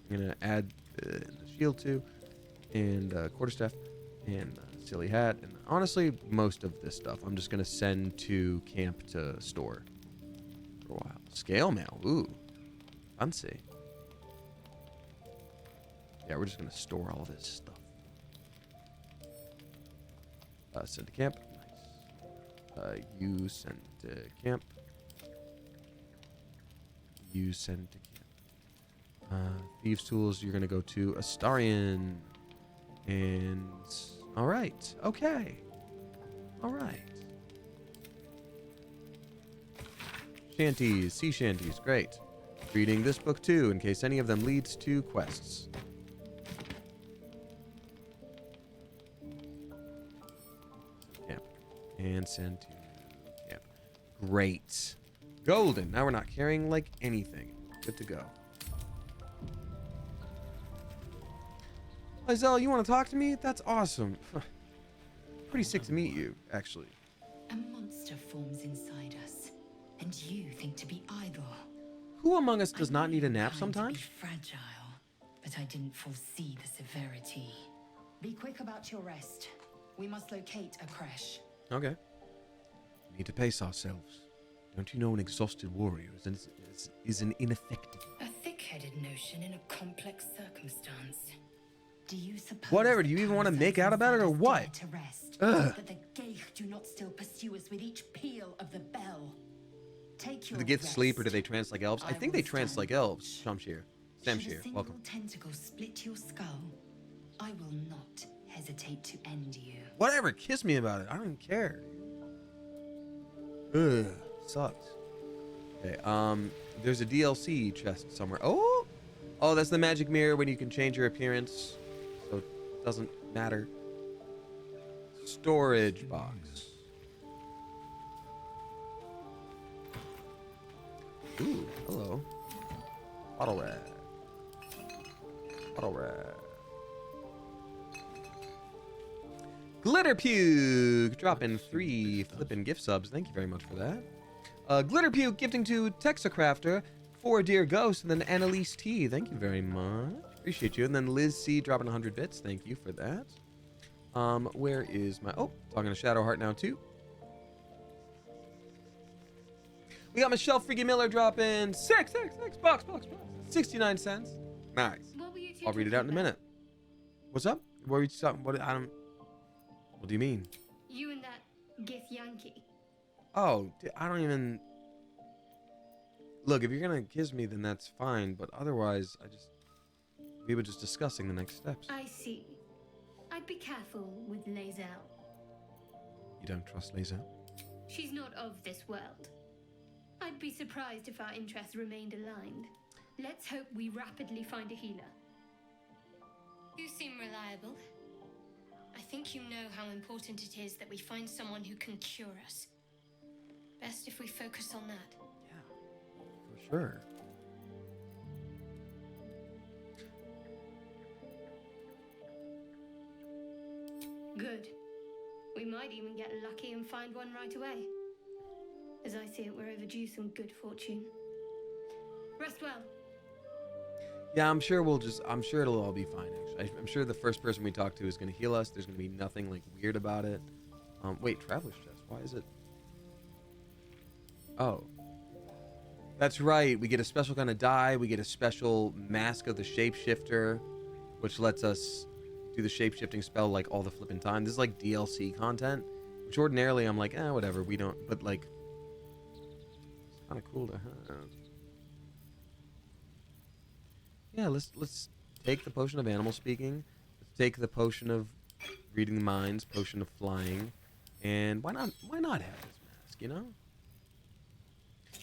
I'm gonna add the shield to, and quarterstaff, and silly hat, and honestly, most of this stuff I'm just gonna send to camp to store for a while. Scale mail, ooh, fancy. Yeah, we're just gonna store all this stuff. Send to camp. Nice. You send to camp. You send to camp. Thieves' tools, you're gonna go to Astarion. And alright. Okay. Alright. Shanties, sea shanties, great. Reading this book too, in case any of them leads to quests. Camp. And send to camp. Great. Golden. Now we're not carrying like anything. Good to go. Lizelle, you want to talk to me? That's awesome. Pretty sick to meet you, actually. A monster forms inside us, and you think to be idle. Who among us does not need a nap To be sometimes? fragile, but I didn't foresee the severity. Be quick about your rest. We must locate a creche. Okay. We need to pace ourselves. Don't you know an exhausted warrior is an ineffective... A thick-headed notion in a complex circumstance. Do you suppose... Whatever, do you even want to make out about it or what? To rest, Ugh. that the Geich do not still pursue us with each peal of the bell. Take Do your the Gith sleep or do rest. they trance like elves? I think they trance like elves. Shamshir. Should a Samshir, single welcome. tentacle split your skull, I will not hesitate to end you. Whatever, kiss me about it. I don't even care. Ugh, sucks. Okay, there's a DLC chest somewhere. Oh, that's the magic mirror when you can change your appearance, so it doesn't matter. Storage box. Ooh, hello. Bottle rag. Bottle rag. Glitter Puke dropping 3 flippin' gift subs. Thank you very much for that. Glitter Puke gifting to Texacrafter, 4 Dear Ghost, and then Annalise T. Thank you very much. Appreciate you. And then Liz C dropping 100 bits. Thank you for that. Where is my... Oh, talking to Shadowheart now too. We got Michelle Freaky Miller dropping 6 bucks. 69 cents. Nice. What were you two I'll read it talking out in a about? minute. What's up? What are you talking? What do you mean? You and that Gith Yankee. Oh, I don't even... Look, if you're gonna kiss me, then that's fine. But otherwise, we were just discussing the next steps. I see. I'd be careful with Lae'zel. You don't trust Lae'zel? She's not of this world. I'd be surprised if our interests remained aligned. Let's hope we rapidly find a healer. You seem reliable. I think you know how important it is that we find someone who can cure us. Best if we focus on that. For sure. Good. We might even get lucky and find one right away. As I see it, we're overdue some good fortune. Rest well. Yeah, I'm sure it'll all be fine, actually. I'm sure the first person we talk to is going to heal us. There's going to be nothing, like, weird about it. Wait, Traveler's Chest. Why is it... Oh. That's right. We get a special kind of die. We get a special Mask of the Shapeshifter, which lets us do the shape-shifting spell, like, all the flipping time. This is, like, DLC content, which ordinarily I'm like, whatever. We don't... But, like... It's kind of cool to have. Yeah, let's take the potion of animal speaking. Let's take the potion of reading the minds, potion of flying, and why not have this mask, you know?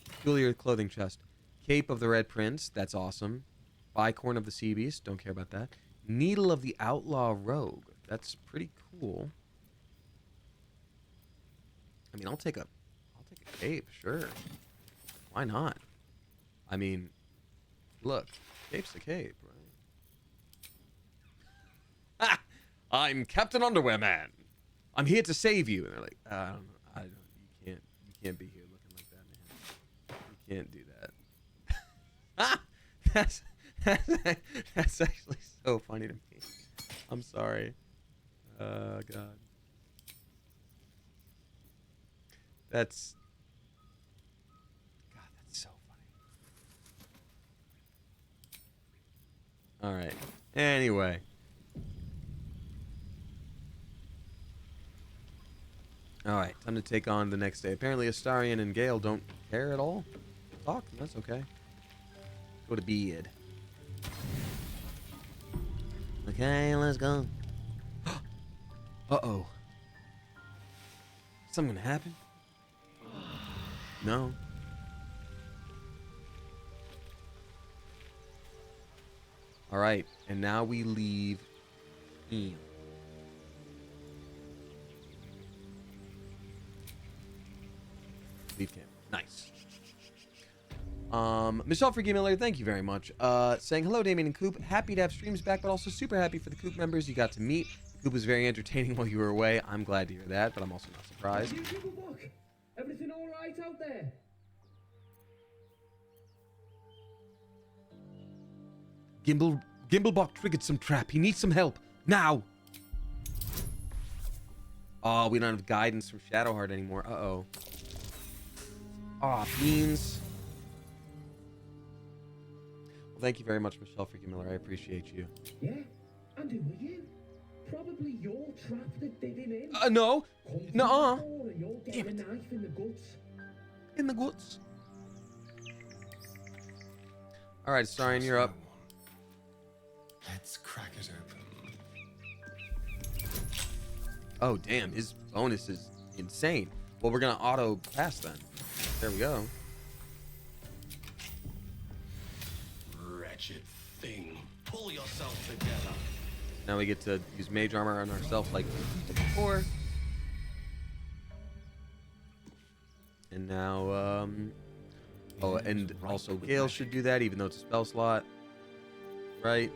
Peculiar clothing chest. Cape of the Red Prince, that's awesome. Bicorn of the Sea Beast, don't care about that. Needle of the Outlaw Rogue, that's pretty cool. I mean, I'll take a cape, sure. Why not? I mean, look. Cape's the cape, right? Ha! I'm Captain Underwear Man. I'm here to save you. And they're like, I don't know. You can't be here looking like that, man. You can't do that. That's actually so funny to me. I'm sorry. God. That's so funny. All right. Anyway. All right. Time to take on the next day. Apparently, Astarion and Gale don't care at all. Talk. That's okay. Go to bed. Okay, let's go. Uh-oh. Something gonna happen? No. All right, and now we leave him. Leave camp. Nice. Michelle Freaky Miller, thank you very much. Saying hello, Damien and Coop. Happy to have streams back, but also super happy for the Coop members you got to meet. Coop was very entertaining while you were away. I'm glad to hear that, but I'm also not surprised. Everything all right out there? Gimblebot triggered some trap. He needs some help now. Oh, we don't have guidance from Shadowheart anymore. Uh-oh. Aw, beans. Well, thank you very much, Michelle Freaky Miller. I appreciate you. Yeah? And who were you? Probably your trap that did him in. No. Nuh-uh. You're getting a knife in the guts. In the guts. All right, Starion, you're up. Let's crack it open. Oh, damn. His bonus is insane. Well, we're going to auto pass then. There we go. Wretched thing. Pull yourself together. Now we get to use mage armor on ourselves like before. And now, oh, and also Gale should do that, even though it's a spell slot. Right?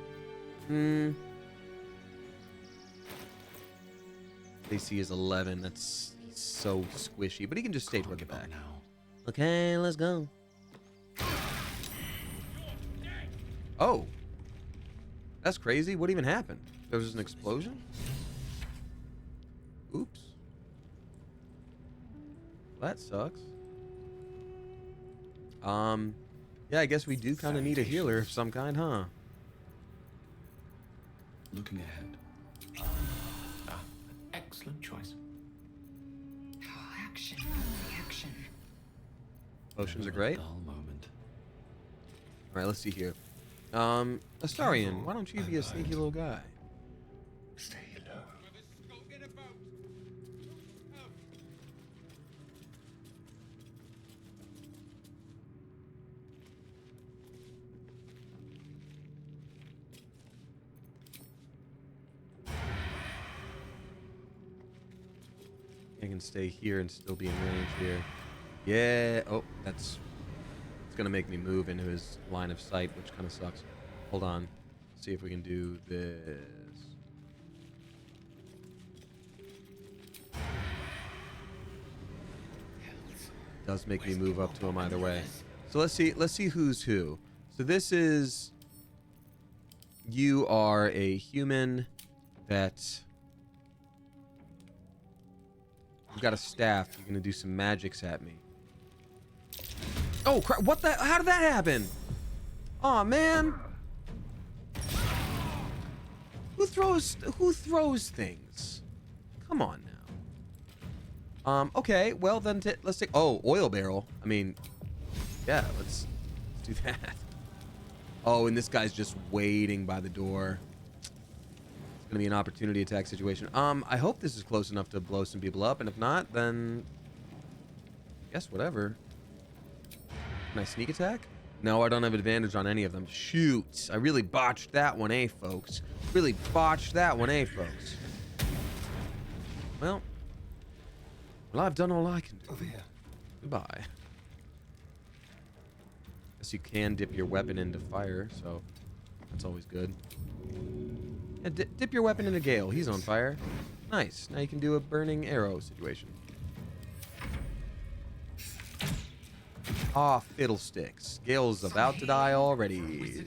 AC is 11. That's so squishy, but he can just stay toward the back. Okay, let's go. Oh. That's crazy. What even happened? There was just an explosion? Oops. That sucks. Yeah, I guess we do kind of need a healer of some kind, huh? Looking ahead. Excellent choice. Action. Action. Potions are great. Dull moment. All right, let's see here. Astarion, why don't you be a sneaky little guy? Stay low. I can stay here and still be in range here. Yeah. Oh, it's gonna make me move into his line of sight, which kind of sucks. Hold on. See if we can do this. Does make me move up to him either way. So let's see who's who. So this is, you are a human that, you've got a staff. You're gonna do some magics at me. Oh crap! What the? How did that happen? Aw, man. Who throws things? Come on now. Okay. Well then, let's take. Oh, oil barrel. I mean, yeah. Let's do that. Oh, and this guy's just waiting by the door. It's gonna be an opportunity attack situation. I hope this is close enough to blow some people up, and if not, then I guess whatever. Can I sneak attack? No, I don't have advantage on any of them. Shoot. I really botched that one, eh, folks? Really botched that one, eh, folks? Well, I've done all I can do. Over here. Goodbye. Guess you can dip your weapon into fire, so that's always good. Yeah, dip your weapon into Gale. He's on fire. Nice. Now you can do a burning arrow situation. Ah, fiddlesticks. Gale's about to die already.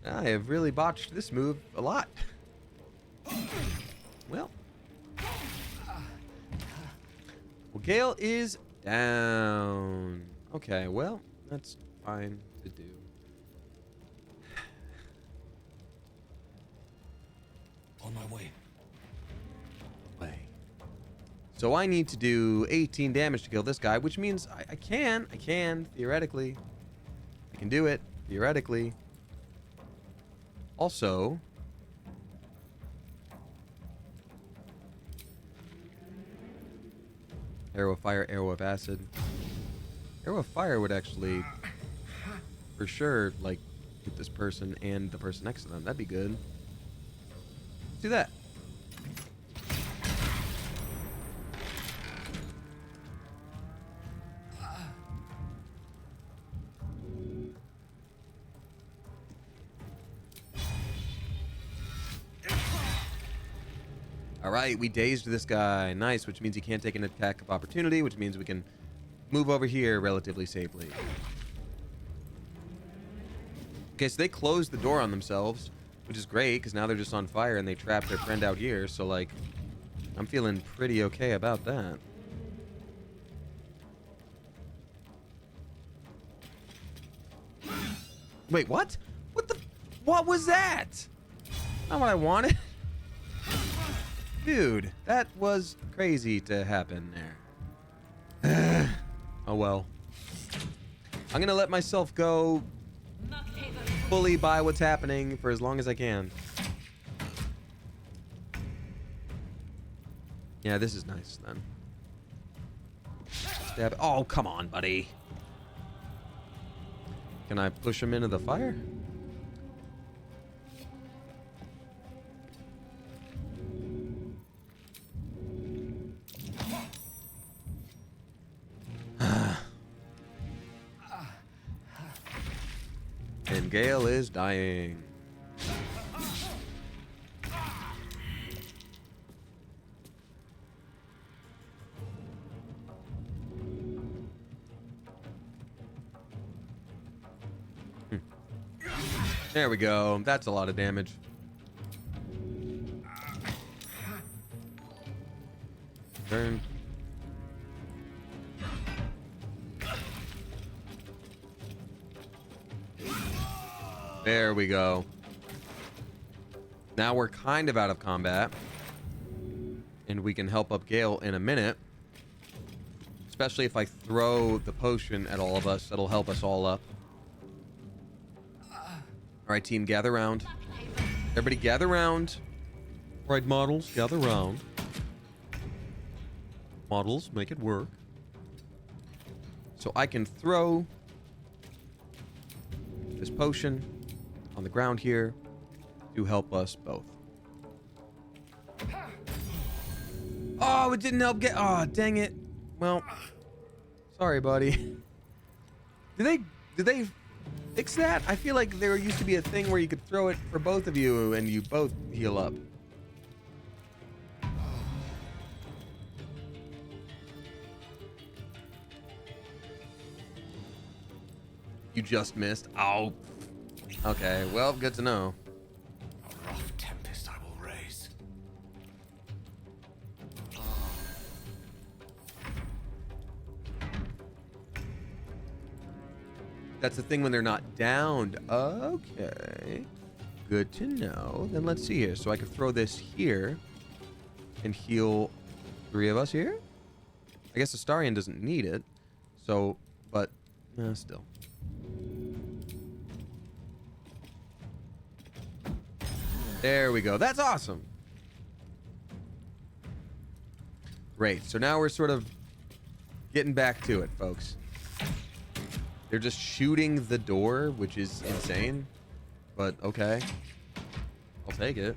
I have really botched this move a lot. Well, Gale is down. Okay, well, that's fine to do. On my way. So I need to do 18 damage to kill this guy, which means I can, theoretically. I can do it, theoretically. Also, arrow of fire, arrow of acid. Arrow of fire would actually, for sure, like, hit this person and the person next to them. That'd be good. Let's do that. All right, we dazed this guy. Nice, which means he can't take an attack of opportunity, which means we can move over here relatively safely. Okay, so they closed the door on themselves, which is great, because now they're just on fire and they trapped their friend out here. So, like, I'm feeling pretty okay about that. Wait, what? What was that? Not what I wanted. Dude, that was crazy to happen there. Oh well. I'm gonna let myself go fully by what's happening for as long as I can. Yeah, this is nice then. Stab. Oh, come on, buddy. Can I push him into the fire? And Gale is dying. There we go. That's a lot of damage. Turn. There we go. Now we're kind of out of combat. And we can help up Gale in a minute. Especially if I throw the potion at all of us. That'll help us all up. Alright, team, gather round. Everybody gather round. Alright, models, gather round. Models, make it work. So I can throw this potion on the ground here to help us both. Oh, it didn't help get... Oh, dang it. Well, sorry, buddy. Did they fix that? I feel like there used to be a thing where you could throw it for both of you and you both heal up. You just missed. Oh. Okay, well, good to know. A rough tempest I will raise. That's the thing when they're not downed. Okay. Good to know. Then let's see here. So I could throw this here and heal 3 of us here? I guess Astarion doesn't need it. So, but, still. There we go. That's awesome. Great. So now we're sort of getting back to it, folks. They're just shooting the door, which is insane. But okay. I'll take it.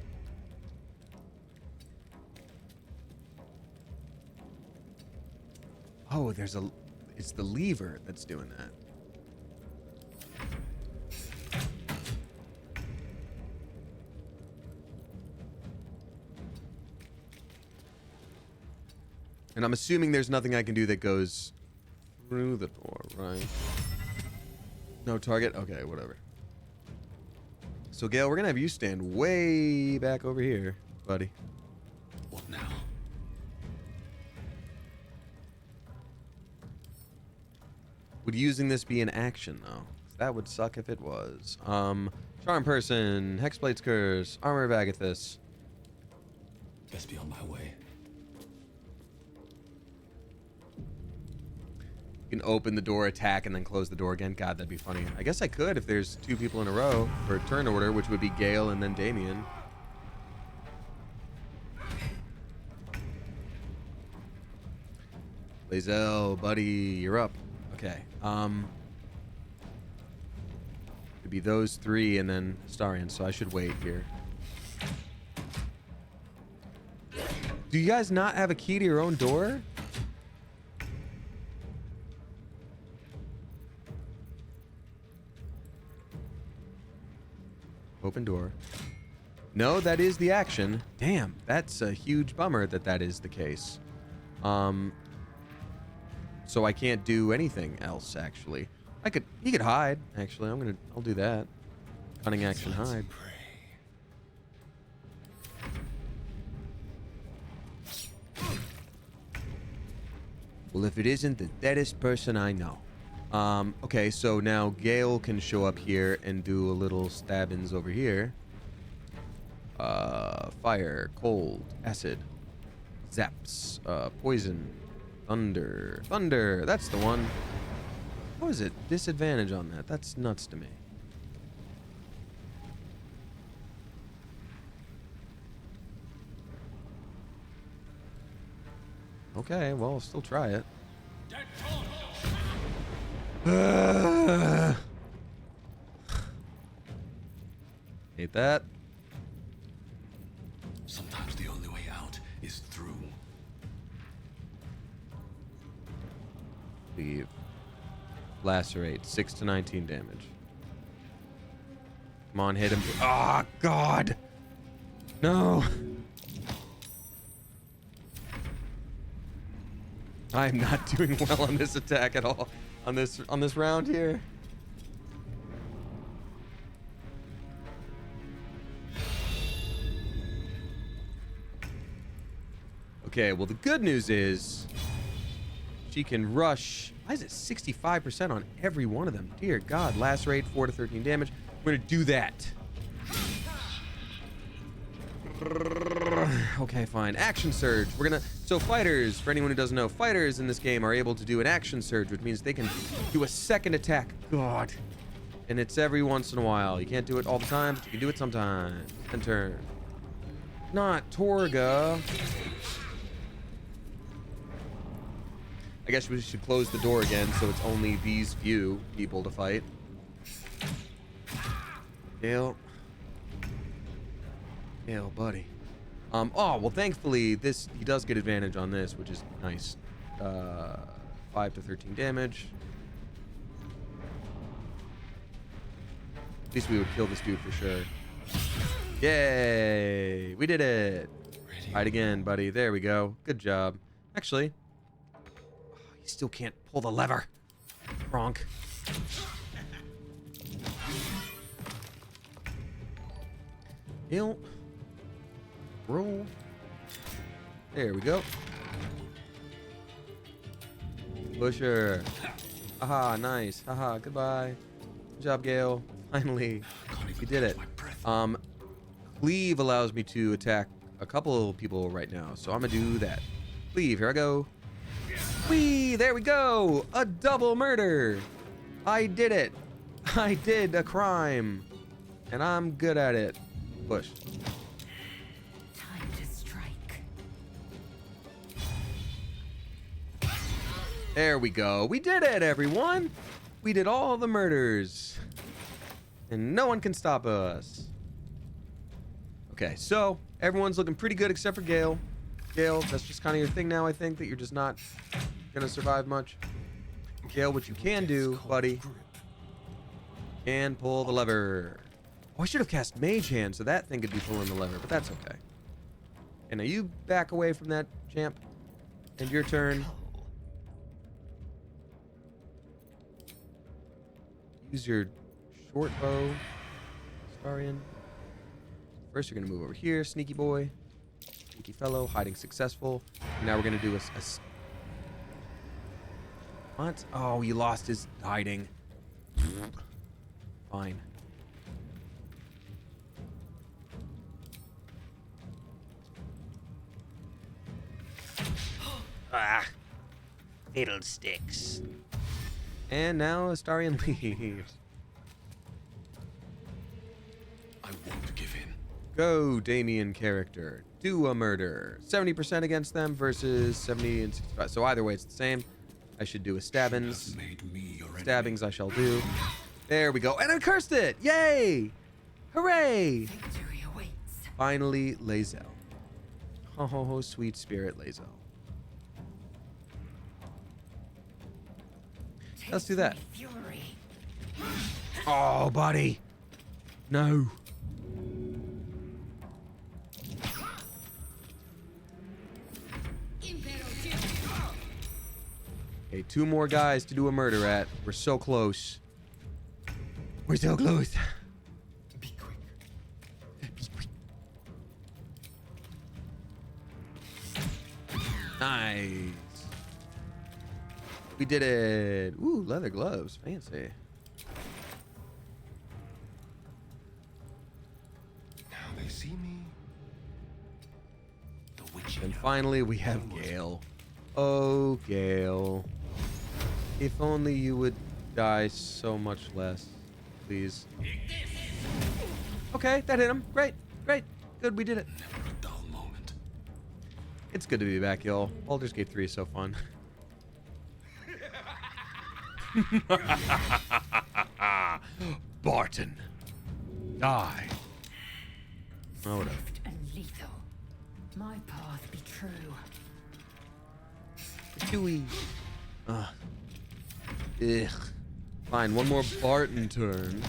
Oh, it's the lever that's doing that. And I'm assuming there's nothing I can do that goes through the door, right? No target? Okay, whatever. So, Gale, we're going to have you stand way back over here, buddy. What now? Would using this be an action, though? That would suck if it was. Charm Person, Hexblade's Curse, Armor of Agathis. Best be on my way. You can open the door, attack, and then close the door again. God, that'd be funny. I guess I could if there's 2 people in a row for a turn order, which would be Gale and then Damien. Lae'zel, buddy, you're up. Okay. It'd be those 3 and then Astarion, so I should wait here. Do you guys not have a key to your own door? Open door. No, that is the action. Damn, that's a huge bummer that that is the case. So I can't do anything else, actually. He could hide, actually. I'll do that. Cunning action hide. Well, if it isn't the deadest person I know. Okay, so now Gale can show up here and do a little stabbings over here. Fire, cold, acid, zaps, poison, thunder. Thunder, that's the one. What is it? Disadvantage on that. That's nuts to me. Okay, well, I'll still try it. Hate that. Sometimes the only way out is through. Leave. Lacerate. 6 to 19 damage. Come on, hit him. Ah, oh, God. No. I'm not doing well on this attack at all. On this round here. Okay, well the good news is she can rush. Why is it 65% on every one of them? Dear God, lacerate 4 to 13 damage. We're gonna do that. Okay, fine. Action surge. So fighters, for anyone who doesn't know, fighters in this game are able to do an action surge, which means they can do a second attack. God. And it's every once in a while. You can't do it all the time, but you can do it sometimes. And turn. Not Torga. I guess we should close the door again so it's only these few people to fight. Gale. Gale, buddy. Oh, well, thankfully, he does get advantage on this, which is nice. 5 to 13 damage. At least we would kill this dude for sure. Yay! We did it! Fight again, buddy. There we go. Good job. Actually, he still can't pull the lever. Bronk. Heal. Roll. There we go. Pusher. Haha, nice. Haha, goodbye. Good job, Gale. Finally, you did it. Cleave allows me to attack a couple of people right now, so I'm gonna do that. Cleave, here I go. Whee! There we go! A double murder! I did it! I did a crime! And I'm good at it. Push. Time to strike. There we go. We did it, everyone! We did all the murders. And no one can stop us. Okay, so everyone's looking pretty good except for Gale. Gale, that's just kind of your thing now, I think, that you're just not gonna survive much. Gale, what you can do, buddy, can pull the lever. Oh, I should have cast Mage Hand so that thing could be pulling the lever, but that's okay. And now you back away from that, champ. And your turn. Use your short bow, Starian. First, you're gonna move over here, sneaky boy. Sneaky fellow, hiding successful. And now we're gonna do a what? Oh, he lost his hiding. Fine. Ah. Fiddlesticks. And now Astarion leaves. I won't give in. Go, Damien character. Do a murder. 70% against them versus 70 and 65. So either way, it's the same. I should do a stabbings. Stabbings I shall do. There we go. And I cursed it! Yay! Hooray! Victory awaits. Finally, Lae'zel. Oh, sweet spirit, Lae'zel. Let's do that. Fury. Oh, buddy. No. Okay, 2 more guys to do a murder at. We're so close. We're so close. Be quick. Nice. We did it. Ooh, leather gloves. Fancy. Now they see me. The witch. And finally, we have Gale. Oh, Gale. If only you would die so much less, please. Okay, that hit him. Great, great. Good, we did it. Never a dull moment. It's good to be back, y'all. Baldur's Gate 3 is so fun. Barton. Die. Oh, whatever. Swift and lethal. My path be true. Chewy. Ugh. Fine, one more Barton turn.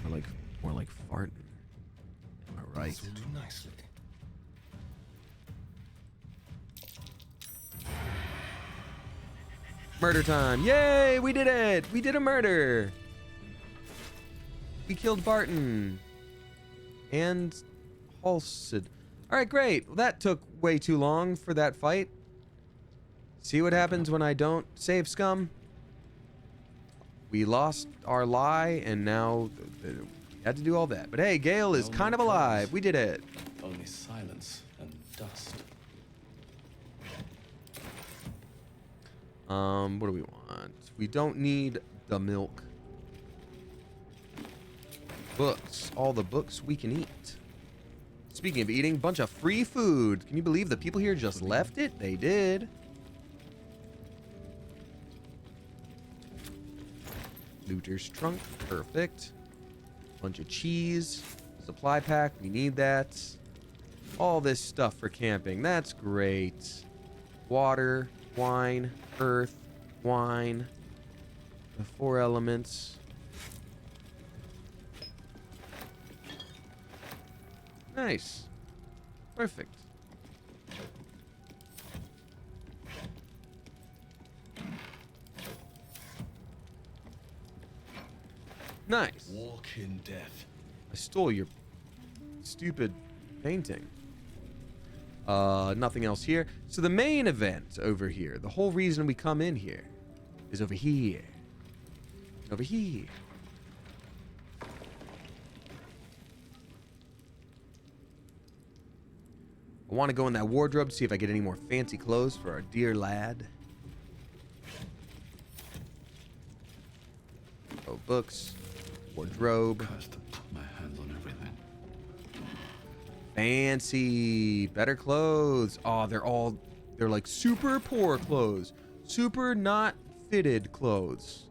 More like farting. All right. This will do nicely. Murder time. Yay, we did it. We did a murder. We killed Barton. And Halsid. All right, great. Well, that took way too long for that fight. See what happens when I don't save scum? We lost our lie, and now we had to do all that. But hey, Gale is kind of alive. We did it. Only silence and dust. What do we want? We don't need the milk. Books. All the books we can eat. Speaking of eating, bunch of free food. Can you believe the people here just left it? They did. Looter's trunk. Perfect. Bunch of cheese. Supply pack. We need that. All this stuff for camping. That's great. Water. Wine. Earth. Wine. The 4 elements. Nice. Perfect. Nice. Walk in death. I stole your stupid painting. Nothing else here. So the main event over here, the whole reason we come in here, is over here. Over here. I want to go in that wardrobe to see if I get any more fancy clothes for our dear lad. Oh, books. Wardrobe. Cursed to put my hands on everything. Fancy. Better clothes. Oh, they're like super poor clothes. Super not fitted clothes.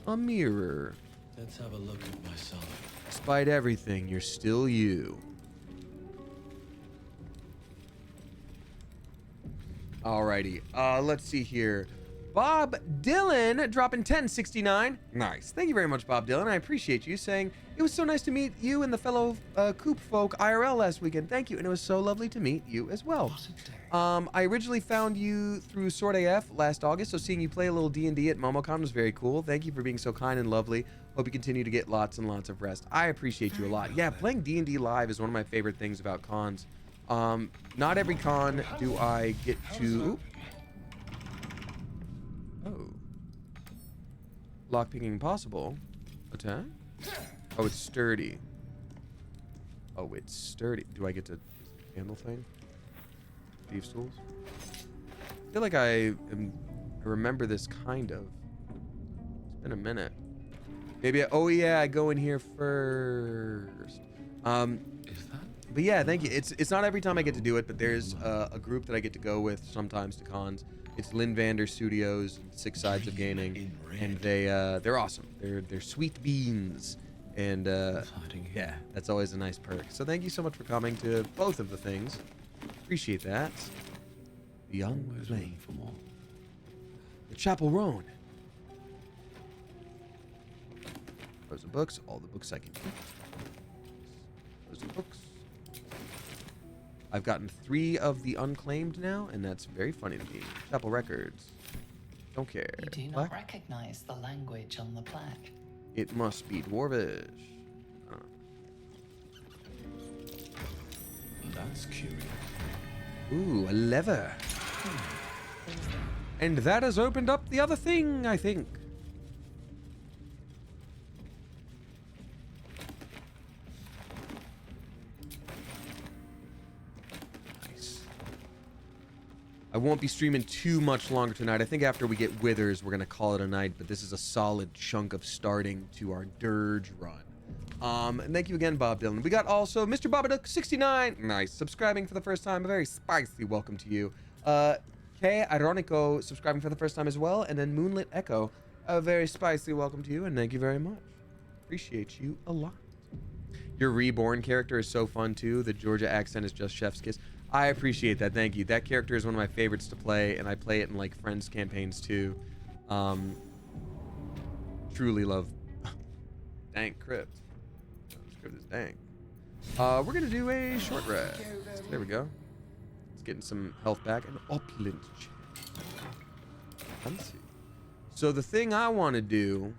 A mirror. Let's have a look at myself. Despite everything, you're still you. Alrighty. Let's see here. Bob Dylan dropping 1069. Nice. Thank you very much, Bob Dylan. I appreciate you saying it was so nice to meet you and the fellow Coop folk IRL last weekend. Thank you. And it was so lovely to meet you as well. I originally found you through Sword AF last August, so seeing you play a little D&D at MomoCon was very cool. Thank you for being so kind and lovely. Hope you continue to get lots and lots of rest. I appreciate you a lot. Yeah, playing D&D live is one of my favorite things about cons. Not every con do I get to... Oh. Lockpicking possible. Attack? Oh, it's sturdy. Oh, it's sturdy. Do I get to handle thing? Thieves' tools? I feel like I remember this kind of. It's been a minute. Maybe, oh yeah, I go in here first. Is that? But yeah, thank you. It's not every time I get to do it, but there's a group that I get to go with sometimes to cons. It's Lynn Vander Studios, Six Sides of Gaming, and they're awesome. They're sweet beans, and yeah, that's always a nice perk. So thank you so much for coming to both of the things. Appreciate that. The Young Flame. For more. The Chapel Roan. Rows of books, all the books I can keep. those books. I've gotten 3 of the unclaimed now, and that's very funny to me. Chapel records. Don't care. You do not Plaque? recognize the language on the plaque. It must be Dwarvish. That's curious. Ooh, a lever. And that has opened up the other thing, I think. Nice. I won't be streaming too much longer tonight. I think after we get Withers, we're going to call it a night, but this is a solid chunk of starting to our Durge run. And thank you again, Bob Dylan. We got also Mr. Babadook69. Nice. Subscribing for the first time. A very spicy welcome to you. K. Ironico subscribing for the first time as well. And then Moonlit Echo. A very spicy welcome to you. And thank you very much. Appreciate you a lot. Your Reborn character is so fun too. The Georgia accent is just chef's kiss. I appreciate that. Thank you. That character is one of my favorites to play. And I play it in like friends campaigns too. Truly love. Dank Crypt. This dang. We're gonna do a short rest. There we go. Let's get some health back. An opulent chair. Let's see. So the thing I want to do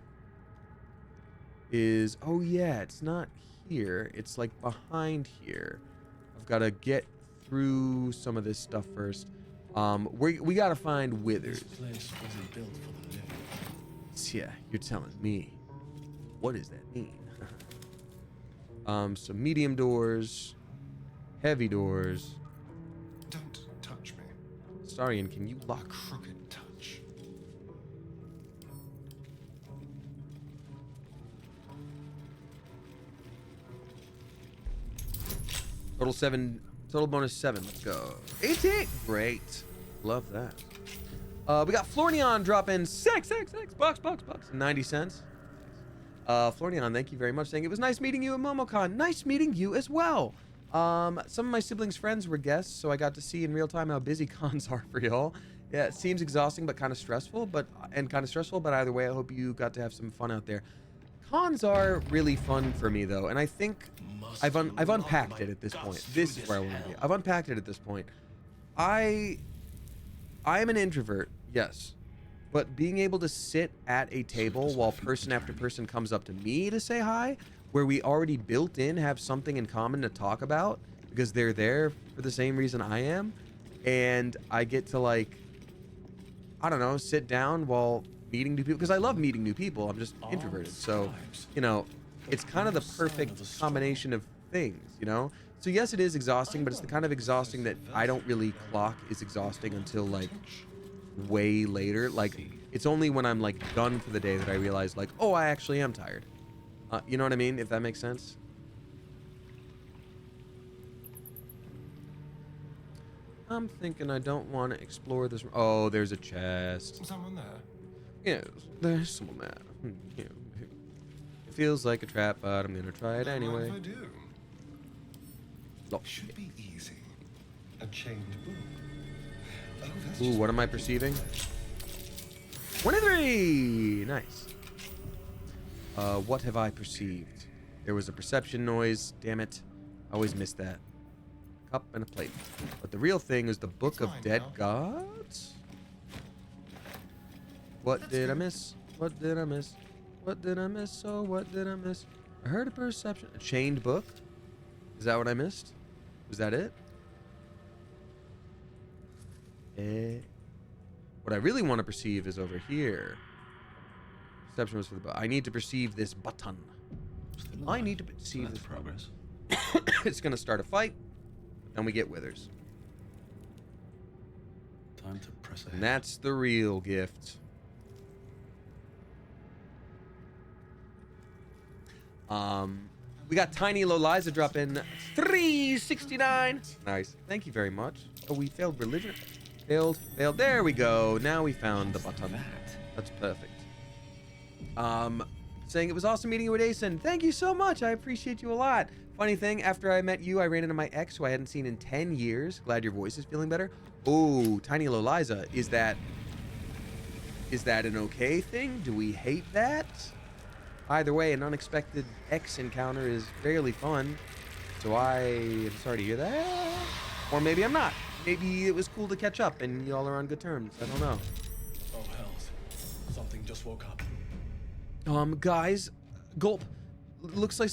is, oh yeah, it's not here. It's like behind here. I've got to get through some of this stuff first. We got to find Withers. This place wasn't built for the living. Yeah, you're telling me. What does that mean? Some medium doors, heavy doors. Don't touch me. Starian, can you lock? Crooked touch. Total 7, total bonus 7. Let's go. 88. Great. Love that. We got Florian dropping 6 bucks, 90 cents. Florian, thank you very much, saying it was nice meeting you at MomoCon. Nice meeting you as well. Some of my siblings' friends were guests, so I got to see in real time how busy cons are for y'all. Yeah, it seems exhausting, but kind of stressful. But either way, I hope you got to have some fun out there. Cons are really fun for me though, and I think I've unpacked it at this point. This is where I want to be. I've unpacked it at this point. I am an introvert, yes. But being able to sit at a table while person after person comes up to me to say hi, where we already built in have something in common to talk about because they're there for the same reason I am, and I get to, like, I don't know, sit down while meeting new people, because I love meeting new people. I'm just introverted, so, you know, it's kind of the perfect combination of things, you know? So yes, it is exhausting, but it's the kind of exhausting that I don't really clock is exhausting until, like, way later. Like, it's only when I'm like done for the day that I realize, like, oh, I actually am tired. You know what I mean, if that makes sense. I'm thinking I don't want to explore this. Oh, there's a chest. Someone there? Yes, there's someone there. It feels like a trap, but I'm gonna try it anyway. What if I do? Oh. Should be easy. A chained book. Oh, that's Ooh, what am I perceiving? 23! Nice. What have I perceived? There was a perception noise. Damn it. I always miss that. Cup and a plate. But the real thing is the Book of Dead Gods? What did I miss? What did I miss? What did I miss? Oh, what did I miss? I heard a perception. A chained book? Is that what I missed? Was that it? What I really want to perceive is over here. Perception was for the button. I need to perceive this button. I need to perceive this progress. It's gonna start a fight, then we get Withers. Time to press ahead. And that's the real gift. We got Tiny Loliza drop in 369. Nice. Thank you very much. Oh, we failed religion. Failed. There we go. Now we found the button. That's perfect. Saying it was awesome meeting you at Asen. Thank you so much. I appreciate you a lot. Funny thing, after I met you, I ran into my ex who I hadn't seen in 10 years. Glad your voice is feeling better. Oh, Tiny Loliza. Is that an okay thing? Do we hate that? Either way, an unexpected ex encounter is fairly fun. So I'm sorry to hear that. Or maybe I'm not. Maybe it was cool to catch up and y'all are on good terms. I don't know. Oh, hells. Something just woke up. Guys, gulp. Looks like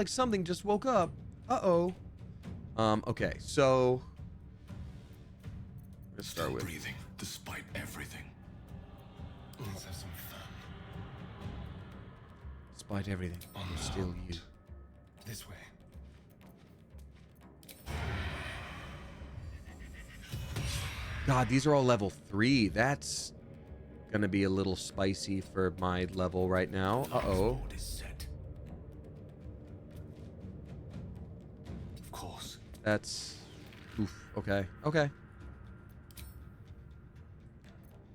something just woke up. Uh-oh. Okay, so let's start with breathing despite everything. Let's have some fun. despite everything. I'm still you. This way. God, these are all level 3. That's gonna be a little spicy for my level right now. Uh-oh. Of course. That's... Oof. Okay. Okay.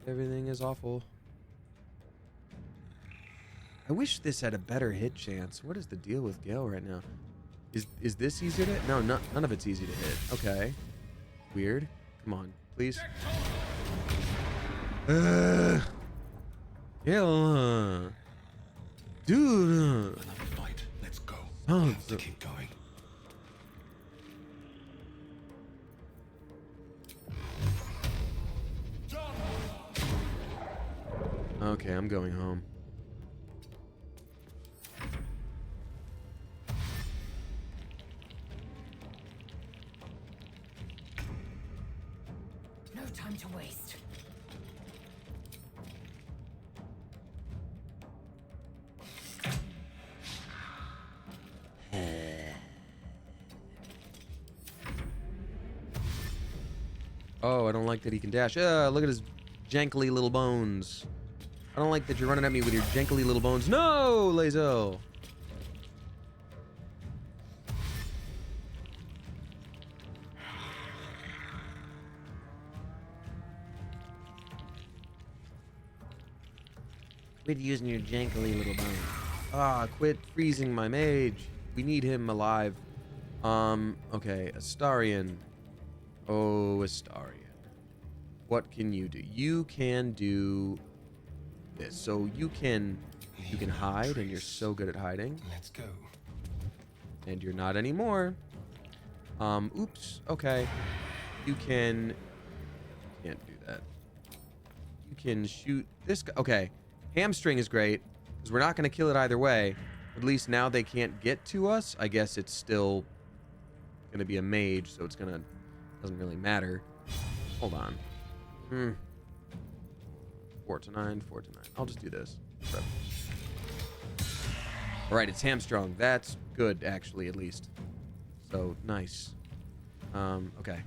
Everything is awful. I wish this had a better hit chance. What is the deal with Gale right now? Is this easy to hit? No, none of it's easy to hit. Okay. Weird. Come on, please. Gale, dude. Another fight. Let's go. Oh, We have to keep going. Okay, I'm going home. No time to waste. Oh, I don't like that he can dash. Look at his jankly little bones. I don't like that you're running at me with your jankly little bones. No, Lazo. Quit using your jankly little bones. Ah, quit freezing my mage. We need him alive. Okay, Astarion. Oh, Astarion. What can you do? You can do this. So you can hide, and you're so good at hiding. Let's go. And you're not anymore. Oops. Okay. You can't do that. You can shoot this guy. Okay. Hamstring is great because we're not going to kill it either way. At least now they can't get to us. I guess it's still going to be a mage, so it's doesn't really matter. Hold on. 4 to 9, 4 to 9. I'll just do this. All right, it's hamstrung. That's good, actually, at least. So nice. Okay.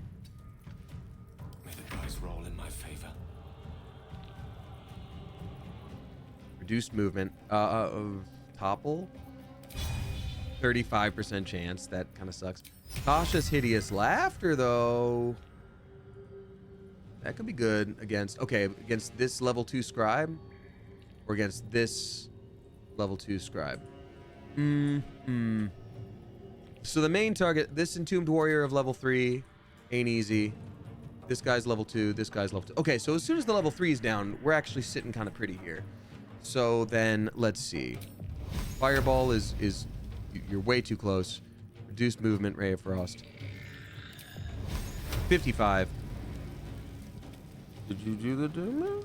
May the dice roll in my favor. Reduced movement. Topple. 35% chance. That kind of sucks. Tasha's hideous laughter, though. That could be good against... Okay, against this level 2 scribe. Or against this level 2 scribe. So the main target, this entombed warrior of level 3, ain't easy. This guy's level 2, this guy's level 2. Okay, so as soon as the level 3 is down, we're actually sitting kind of pretty here. So then, let's see. Fireball is you're way too close. Reduced movement, Ray of Frost. 55. Did you do the demo?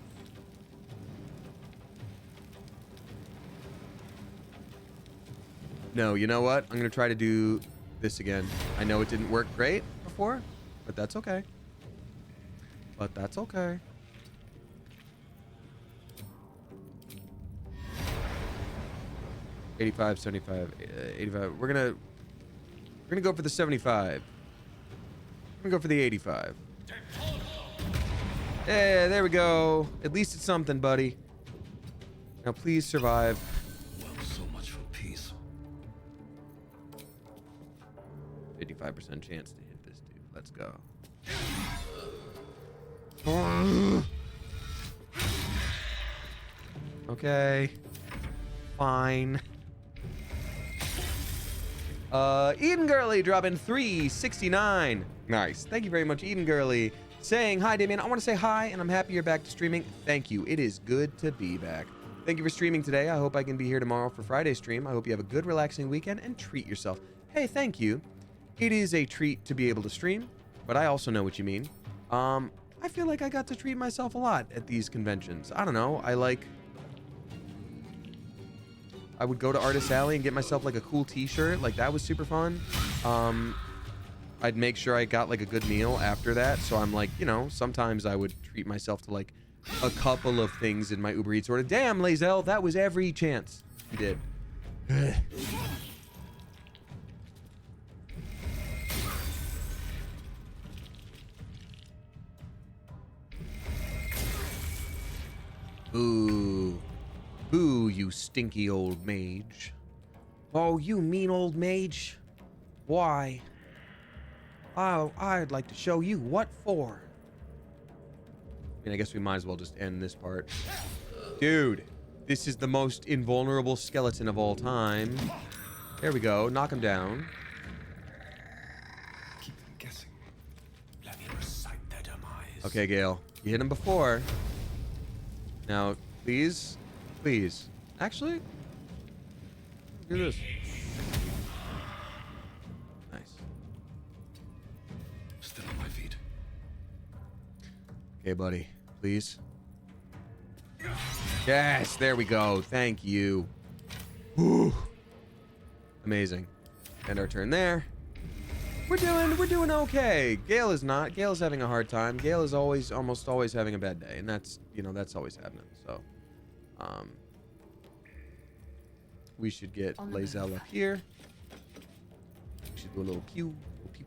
No, you know what? I'm going to try to do this again. I know it didn't work great before, but that's okay. But that's okay. $85, 75, 85. We're gonna go for the 75. We're gonna go for the 85. Yeah, there we go. At least it's something, buddy. Now please survive. Well, so much for peace. 55% chance to hit this dude. Let's go. Okay. Fine. Eden Gurley dropping 369. Nice. Thank you very much, Eden Gurley. Saying hi, Damien. I want to say hi, and I'm happy you're back to streaming. Thank you. It is good to be back. Thank you for streaming today. I hope I can be here tomorrow for Friday's stream. I hope you have a good, relaxing weekend and treat yourself. hey, thank you. It is a treat to be able to stream, but I also know what you mean. I feel like I got to treat myself a lot at these conventions. I don't know. I would go to Artist Alley and get myself like a cool t-shirt. Like, that was super fun. I'd make sure I got like a good meal after that. So I'm like, you know, sometimes I would treat myself to like a couple of things in my Uber Eats order. Damn, Lazel, that was every chance you did. Boo. Boo, you stinky old mage. Oh, you mean old mage. Why? I'd like to show you what for. I mean, I guess we might as well just end this part. Dude, this is the most invulnerable skeleton of all time. There we go. Knock him down. Keep them guessing. Let me recite their demise. Okay, Gale. You hit him before. Now, please. Please. Actually, do this. Nice. Still on my feet. Okay, buddy. Please. Yes, there we go. Thank you. Whew. Amazing. End our turn there. We're doing okay. Gale is not. Gale is having a hard time. Gale is almost always having a bad day, and that's, you know, that's always happening. So, we should get Lazel up here. We should do a little pew. Pew,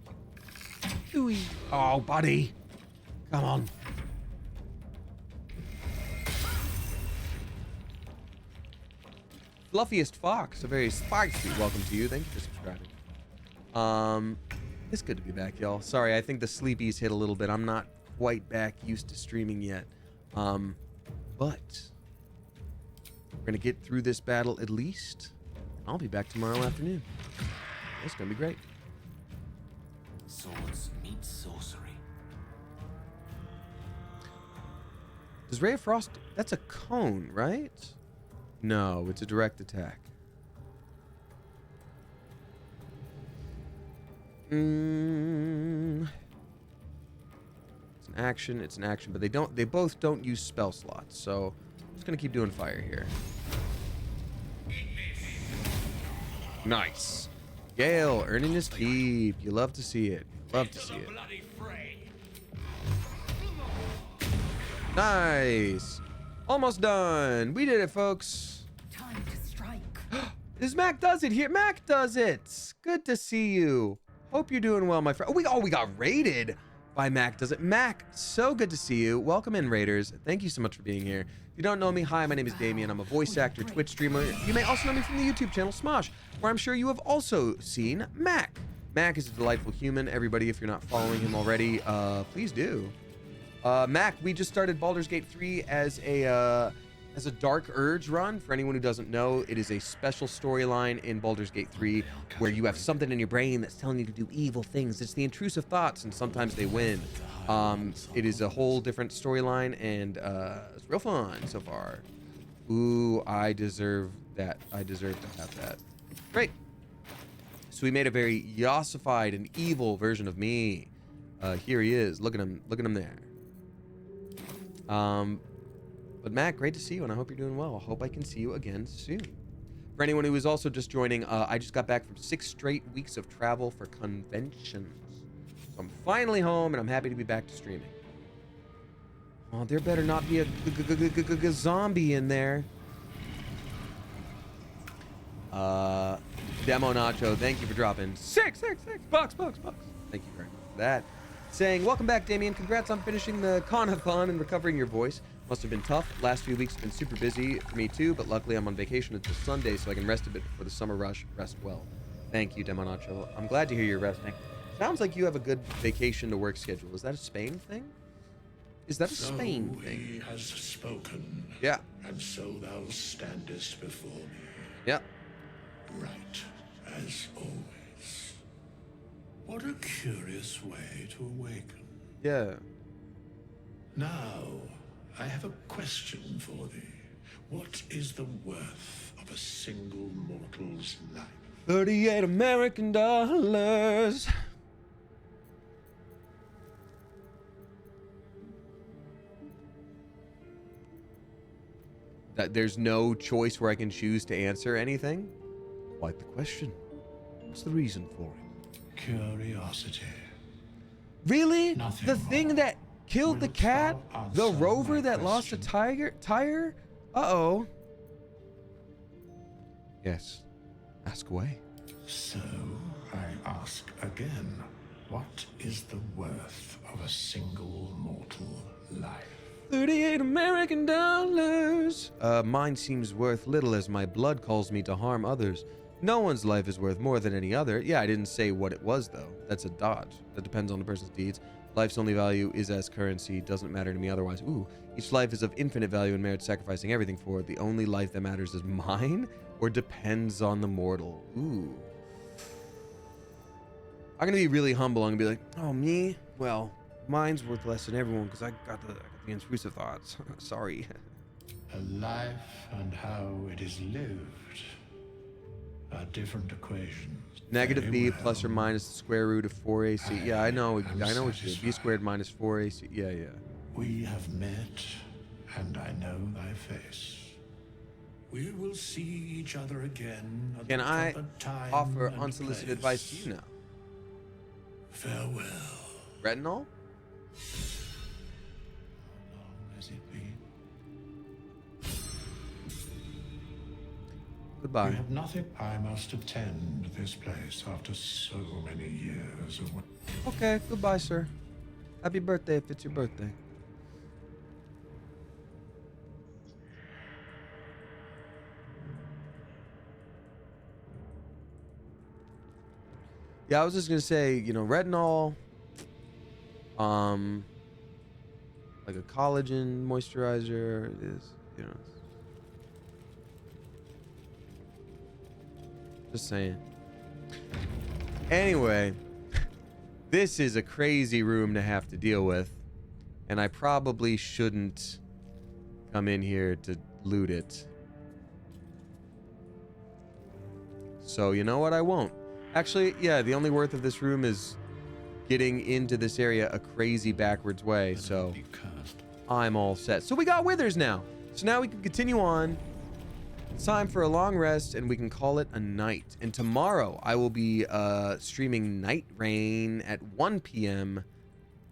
pew. Pewy. Oh, buddy. Come on. Fluffiest Fox, a very spicy welcome to you. Thank you for subscribing. It's good to be back, y'all. Sorry, I think the sleepies hit a little bit. I'm not quite back used to streaming yet. But we're gonna get through this battle at least. I'll be back tomorrow afternoon. It's gonna be great. Swords meet sorcery. Does Ray of Frost... That's a cone, right? No, it's a direct attack. It's an action, but they both don't use spell slots, so I'm just gonna keep doing fire here. Nice. Gale earning his keep. You love to see it. Love to see it. Nice. Almost done. We did it, folks. Time to strike. This Mac does it here. Mac does it. Good to see you. Hope you're doing well, my friend. Oh, we got raided by Mac does it. Mac, so good to see you. Welcome in, Raiders. Thank you so much for being here. If you don't know me, hi, my name is Damien. I'm a voice actor, Twitch streamer. You may also know me from the YouTube channel Smosh, where I'm sure you have also seen Mac. Mac is a delightful human. Everybody, if you're not following him already, please do. Mac, we just started Baldur's Gate 3 as a Dark Urge run. For anyone who doesn't know, it is a special storyline in Baldur's Gate 3 where you have something in your brain that's telling you to do evil things. It's the intrusive thoughts, and sometimes they win. It is a whole different storyline, and it's real fun so far. Ooh, I deserve that. I deserve to have that. Great. So we made a very yossified and evil version of me. Here he is. Look at him. Look at him there. But Matt, great to see you, and I hope you're doing well. I hope I can see you again soon. For anyone who is also just joining, I just got back from 6 straight weeks of travel for conventions. So I'm finally home, and I'm happy to be back to streaming. Oh, there better not be a zombie in there. Demo Nacho, thank you for dropping 6 bucks. Thank you very much for that. Saying, welcome back, Damien. Congrats on finishing the con-a-thon and recovering your voice. Must have been tough. Last few weeks have been super busy for me too, but luckily I'm on vacation until Sunday, so I can rest a bit before the summer rush. Rest well. Thank you, Demo Nacho. I'm glad to hear you're resting. Sounds like you have a good vacation to work schedule. Is that a Spain thing? Is that a Spain thing? He has spoken. Yeah. And so thou standest before me. Yeah. Right, as always. What a curious way to awaken. Yeah. Now, I have a question for thee. What is the worth of a single mortal's life? $38 American dollars. That there's no choice where I can choose to answer anything? Quite the question. What's the reason for it? Curiosity. Really? Nothing The more. thing that killed the cat? thou The answer rover my that lost a tire? Uh-oh. Yes. Ask away. So, I ask again, what is the worth of a single mortal life? 38 American dollars. Mine seems worth little as my blood calls me to harm others. No one's life is worth more than any other. Yeah, I didn't say what it was, though. That's a dodge. That depends on the person's deeds. Life's only value is as currency. Doesn't matter to me otherwise. Ooh, each life is of infinite value and merits sacrificing everything for. The only life that matters is mine or depends on the mortal. Ooh. I'm going to be really humble. I'm going to be like, oh, me? Well, mine's worth less than everyone because I got the intrusive thoughts. Sorry. A life and how it is lived are different equations. Negative Very b well. plus or minus the square root of 4ac. Yeah, I know what you did. B squared minus 4ac. Yeah, yeah. We have met, and I know thy face. We will see each other again at Can the I proper time offer and unsolicited place. advice to you now? Farewell. Retinol? How long has it been? Goodbye. You have nothing. I must attend this place after so many years of. Okay, goodbye, sir. Happy birthday if it's your birthday. Yeah, I was just gonna say, you know, retinol, like a collagen moisturizer is, you know, just saying. Anyway, this is a crazy room to have to deal with, and I probably shouldn't come in here to loot it. So, you know what? I won't. Actually, yeah, the only worth of this room is getting into this area a crazy backwards way, so I'm all set. So we got withers now. So now we can continue on. It's time for a long rest, and we can call it a night. And tomorrow, I will be streaming Night Rain at 1 p.m.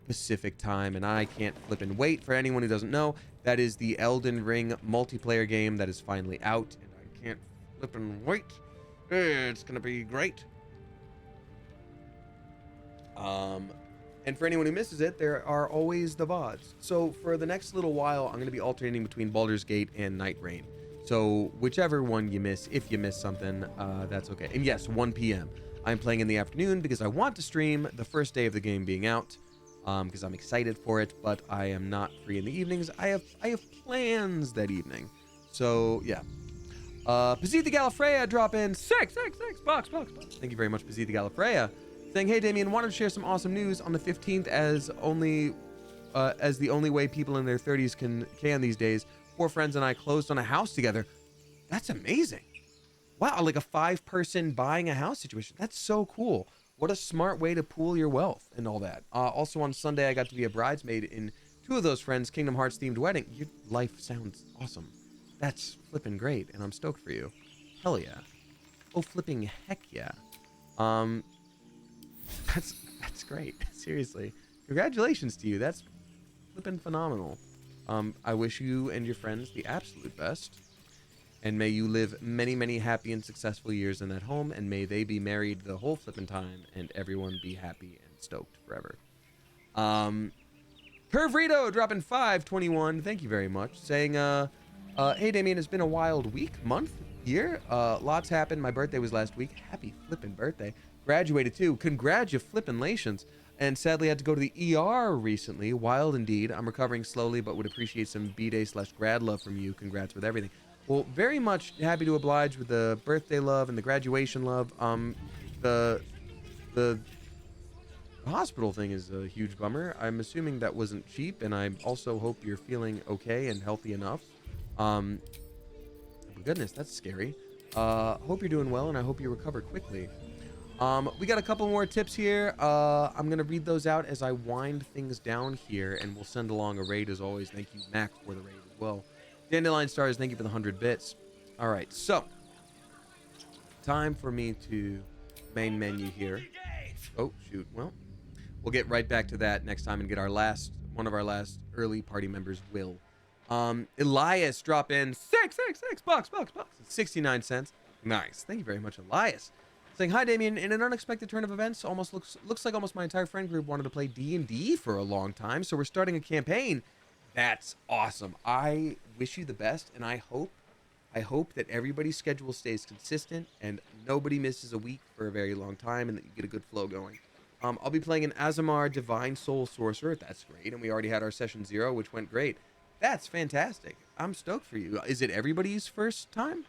Pacific time, and I can't flip and wait. For anyone who doesn't know, that is the Elden Ring multiplayer game that is finally out, and I can't flip and wait. It's gonna be great. And for anyone who misses it, there are always the VODs. So for the next little while, I'm going to be alternating between Baldur's Gate and Night Rain. So whichever one you miss, if you miss something, that's okay. And yes, 1 p.m. I'm playing in the afternoon because I want to stream the first day of the game being out, because I'm excited for it, but I am not free in the evenings. I have plans that evening. So yeah. Pazitha Gallifreya drop in six bucks. Thank you very much, Pazitha Gallifreya. Saying, hey Damien, wanted to share some awesome news on the 15th as the only way people in their 30s can these days. 4 friends and I closed on a house together. That's amazing. Wow, like a 5-person buying a house situation. That's so cool. What a smart way to pool your wealth and all that. Also on Sunday, I got to be a bridesmaid in 2 of those friends' Kingdom Hearts themed wedding. Your life sounds awesome. That's flipping great, and I'm stoked for you. Hell yeah. Oh, flipping heck yeah. That's great. Seriously. Congratulations to you. That's flipping phenomenal. I wish you and your friends the absolute best. And may you live many, many happy and successful years in that home. And may they be married the whole flipping time. And everyone be happy and stoked forever. Curvrito dropping 521. Thank you very much. Saying, hey Damien, it's been a wild week, month, year. Lots happened. My birthday was last week. Happy flipping birthday. Graduated too. Congratulations. And sadly had to go to the ER recently. Wild indeed. I'm recovering slowly, but would appreciate some B-Day/grad love from you. Congrats with everything. Well, very much happy to oblige with the birthday love and the graduation love. The hospital thing is a huge bummer. I'm assuming that wasn't cheap, and I also hope you're feeling okay and healthy enough. Goodness, that's scary. Hope you're doing well, and I hope you recover quickly. We got a couple more tips here. I'm gonna read those out as I wind things down here, and we'll send along a raid as always. Thank you, Mac, for the raid as well. Dandelion Stars, thank you for the 100 bits. All right, so time for me to main menu here. Oh shoot, well, we'll get right back to that next time and get one of our last early party members, Will. Elias drop in $6 69 cents. Nice, thank you very much, Elias. Saying, hi, Damien. In an unexpected turn of events, looks like almost my entire friend group wanted to play D&D for a long time, so we're starting a campaign. That's awesome. I wish you the best, and I hope that everybody's schedule stays consistent and nobody misses a week for a very long time, and that you get a good flow going. I'll be playing an Azamar Divine Soul Sorcerer. That's great, and we already had our session 0, which went great. That's fantastic. I'm stoked for you. Is it everybody's first time?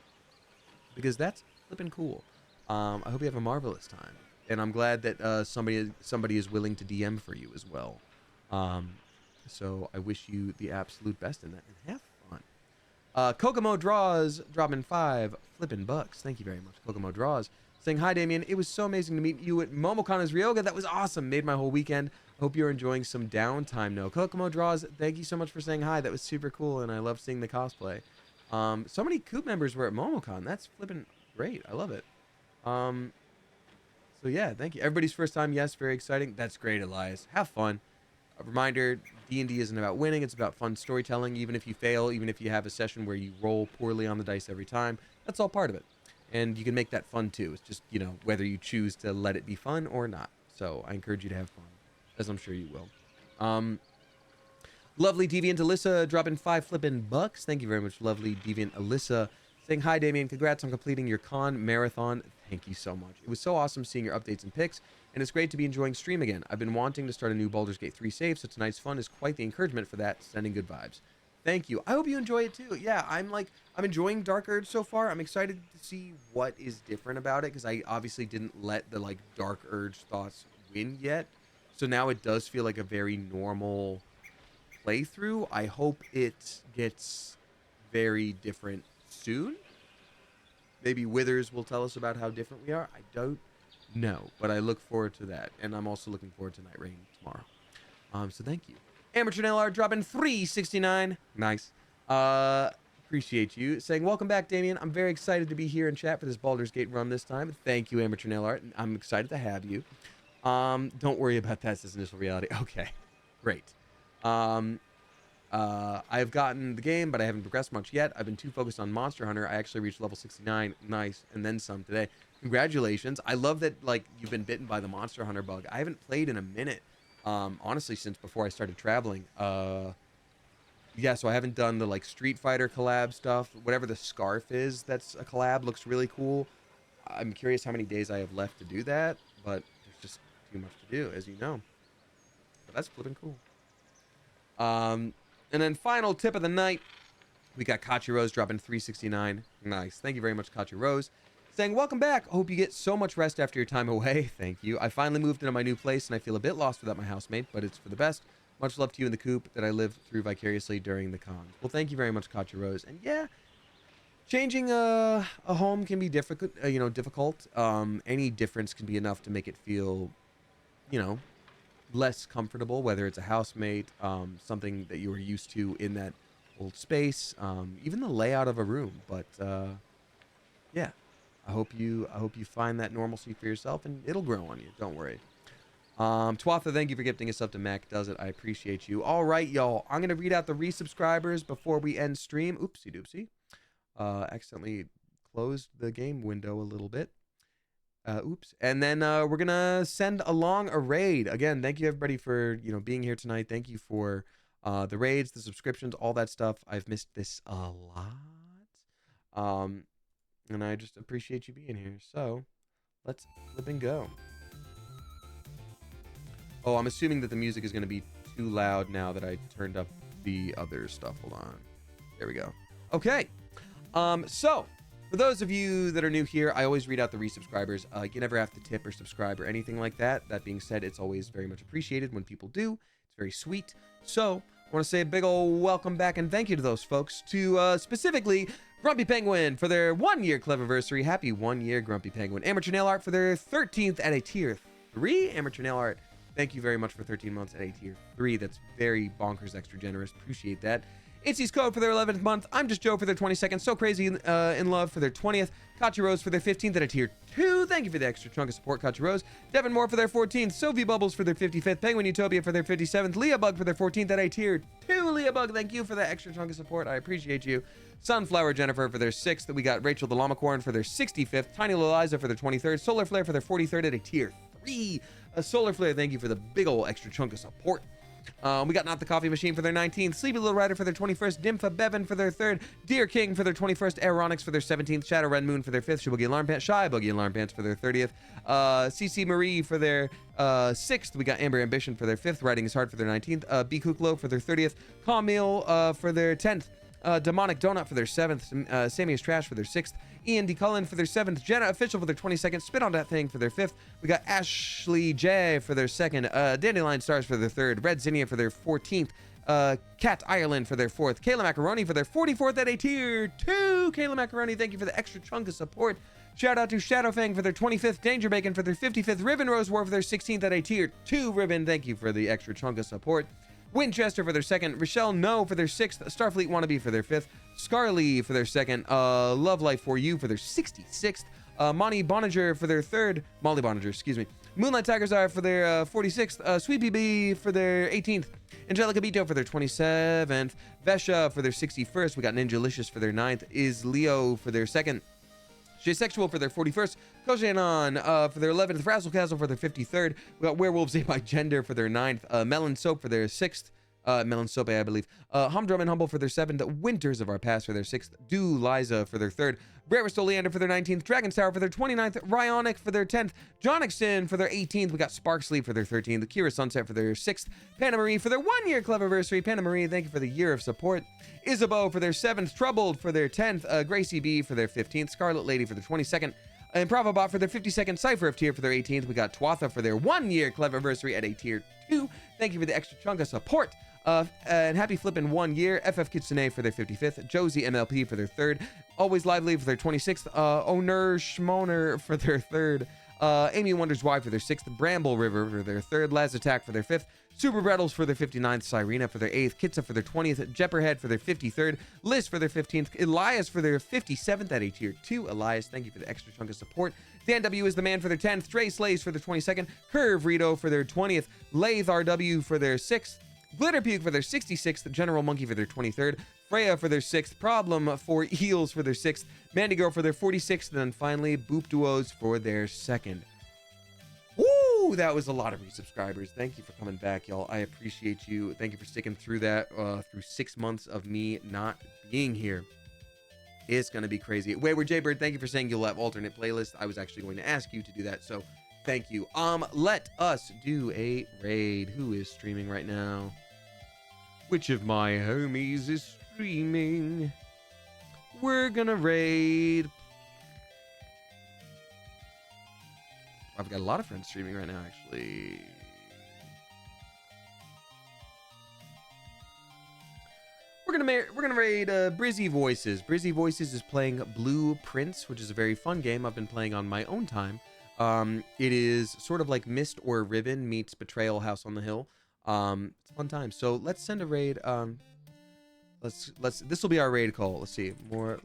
Because that's flipping cool. I hope you have a marvelous time, and I'm glad that somebody is willing to DM for you as well. So I wish you the absolute best in that, and have fun. Kokomo Draws dropping 5 flipping bucks. Thank you very much, Kokomo Draws. Saying, hi, Damien. It was so amazing to meet you at Momokana's Ryoga. That was awesome. Made my whole weekend. Hope you're enjoying some downtime. No, Kokomo Draws, thank you so much for saying hi. That was super cool, and I love seeing the cosplay. So many Coop members were at Momocon. That's flipping great. I love it. So yeah, thank you. Everybody's first time, yes, very exciting. That's great, Elias. Have fun. A reminder, D&D isn't about winning, it's about fun storytelling. Even if you fail, even if you have a session where you roll poorly on the dice every time, that's all part of it. And you can make that fun too. It's just, you know, whether you choose to let it be fun or not. So I encourage you to have fun, as I'm sure you will. Lovely Deviant Alyssa dropping 5 flipping bucks. Thank you very much, lovely Deviant Alyssa. Saying, hi, Damien. Congrats on completing your con marathon. Thank you so much. It was so awesome seeing your updates and picks, and it's great to be enjoying stream again. I've been wanting to start a new Baldur's Gate 3 save, so tonight's fun is quite the encouragement for that. Sending good vibes. Thank you. I hope you enjoy it too. Yeah, I'm enjoying Dark Urge so far. I'm excited to see what is different about it, because I obviously didn't let the Dark Urge thoughts win yet. So now it does feel like a very normal playthrough. I hope it gets very different soon. Maybe Withers will tell us about how different we are. I don't know, but I look forward to that, and I'm also looking forward to Night Rain tomorrow. So thank you. Amateur Nail Art dropping $3.69. Nice. Appreciate you. Saying, welcome back, Damien. I'm very excited to be here in chat for this Baldur's Gate run this time. Thank you, Amateur Nail Art. I'm excited to have you. Don't worry about that. This initial reality. Okay, great. I've gotten the game, but I haven't progressed much yet. I've been too focused on Monster Hunter. I actually reached level 69. Nice. And then some today. Congratulations. I love that, you've been bitten by the Monster Hunter bug. I haven't played in a minute, honestly, since before I started traveling. Yeah, so I haven't done the, Street Fighter collab stuff. Whatever the scarf is that's a collab looks really cool. I'm curious how many days I have left to do that, but there's just too much to do, as you know. But that's flipping cool. And then final tip of the night, we got Kachi Rose dropping $3.69. Nice. Thank you very much, Kachi Rose. Saying, welcome back. Hope you get so much rest after your time away. Thank you. I finally moved into my new place, and I feel a bit lost without my housemate, but it's for the best. Much love to you in the coop that I lived through vicariously during the cons. Well, thank you very much, Kachi Rose. And yeah, changing a home can be difficult. Difficult. Any difference can be enough to make it feel, less comfortable, whether it's a housemate, something that you were used to in that old space, even the layout of a room. But yeah, I hope you find that normalcy for yourself, and it'll grow on you. Don't worry. Twatha, thank you for gifting us up to Mac Does It. I appreciate you. All right, y'all. I'm gonna read out the resubscribers before we end stream. Oopsie doopsie. Accidentally closed the game window a little bit. Oops. And then we're gonna send along a raid. Again, thank you everybody for being here tonight. Thank you for the raids, the subscriptions, all that stuff. I've missed this a lot. And I just appreciate you being here. So let's flip and go. Oh, I'm assuming that the music is gonna be too loud now that I turned up the other stuff. Hold on. There we go. Okay. So for those of you that are new here, I always read out the resubscribers. You never have to tip or subscribe or anything like that. That being said, it's always very much appreciated when people do. It's very sweet. So I want to say a big ol' welcome back and thank you to those folks. To specifically Grumpy Penguin for their 1-year Cleviversary. Happy 1 year, Grumpy Penguin. Amateur Nail Art for their 13th at a tier 3. Amateur Nail Art, thank you very much for 13 months at a tier 3. That's very bonkers extra generous. Appreciate that. Itzy's Code for their 11th month. I'm Just Joe for their 22nd. So Crazy in Love for their 20th. Kachi Rose for their 15th at a tier 2. Thank you for the extra chunk of support, Kachi Rose. Devin Moore for their 14th. Sophie Bubbles for their 55th. Penguin Utopia for their 57th. Leah Bug for their 14th at a tier 2. Leah Bug, thank you for that extra chunk of support. I appreciate you. Sunflower Jennifer for their 6th. We got Rachel the Llamacorn for their 65th. Tiny Liliza for their 23rd. Solar Flare for their 43rd at a tier 3. Solar Flare, thank you for the big ol' extra chunk of support. We got Not the Coffee Machine for their 19th, Sleepy Little Rider for their 21st, Nympha Bevan for their 3rd, Deer King for their 21st, Aeronix for their 17th, Shadow Red Moon for their 5th, Shy Alarm Pants, Shy Boogie Alarm Pants for their 30th, CC Marie for their 6th, we got Amber Ambition for their 5th, Writing is Hard for their 19th, B. Kuklo for their 30th, Camille for their 10th, Demonic Donut for their 7th, Sammy is Trash for their 6th, Ian D. Cullen for their 7th, Jenna Official for their 22nd, Spit on That Thing for their 5th, we got Ashley J for their 2nd, Dandelion Stars for their 3rd, Red Zinnia for their 14th, Cat Ireland for their 4th, Kayla Macaroni for their 44th at a tier 2. Kayla Macaroni, thank you for the extra chunk of support. Shout out to Shadowfang for their 25th, Danger Bacon for their 55th, Ribbon Rose War for their 16th at a tier 2. Ribbon, thank you for the extra chunk of support. Winchester for their 2nd, Rochelle No for their 6th, Starfleet Wannabe for their 5th, Scarly for their 2nd, Love Life for You for their 66th, Monty Boninger for their 3rd, Molly Boninger, excuse me, Moonlight Tiger's Eye for their 46th, Sweet BB for their 18th, Angelica Bito for their 27th, Vesha for their 61st, we got Ninjalicious for their 9th, Is Leo for their 2nd, Sexual for their 41st, Kojanon for their 11th, Frazzle Castle for their 53rd, we got Werewolves Ate by Gender for their 9th, Melon Soap for their 6th, Melon Soap, I believe, Humdrum and Humble for their 7th, Winters of Our Past for their 6th, Do Liza for their 3rd, Rarest Oleander for their 19th, Dragon's Tower for their 29th, Ryonic for their 10th, Jonixon for their 18th, we got Sparksleep for their 13th, Kira Sunset for their 6th, Panna Marie for their 1 year Cleviversary. Panna Marie, thank you for the year of support. Isabeau for their 7th, Troubled for their 10th, Gracie B for their 15th, Scarlet Lady for their 22nd, Improvabot for their 52nd, Cypher of Tier for their 18th, we got Twatha for their 1 year Cleviversary at a tier 2. Thank you for the extra chunk of support. And happy flippin' 1 year, FF Kitsune for their 55th, Josie MLP for their 3rd, Always Lively for their 26th, Oner Schmoner for their 3rd, Amy Wonders Why for their 6th, Bramble River for their 3rd, Laz Attack for their 5th, Super Brettles for their 59th, Cyrena for their 8th, Kitsa for their 20th, Jepperhead for their 53rd, Liz for their 15th, Elias for their 57th at a tier 2. Elias, thank you for the extra chunk of support. Dan W is the man for their 10th, Dre Slays for their 22nd, Curve Rito for their 20th, Lathe RW for their 6th, Glitter Puke for their 66th, General Monkey for their 23rd, Freya for their 6th, Problem for Eels for their 6th, Mandy Girl for their 46th, and then finally Boop Duos for their 2nd. Woo! That was a lot of resubscribers. Thank you for coming back, y'all. I appreciate you. Thank you for sticking through that, through 6 months of me not being here. It's going to be crazy. Wayward Jaybird, thank you for saying you'll have alternate playlists. I was actually going to ask you to do that, so thank you. Let us do a raid. Who is streaming right now? Which of my homies is streaming? We're gonna raid. I've got a lot of friends streaming right now, actually. We're gonna raid Brizzy Voices. Brizzy Voices is playing Blue Prince, which is a very fun game I've been playing on my own time. It is sort of like Myst or Riven meets Betrayal House on the Hill. It's a fun time. So let's send a raid. This will be our raid call. Let's see more.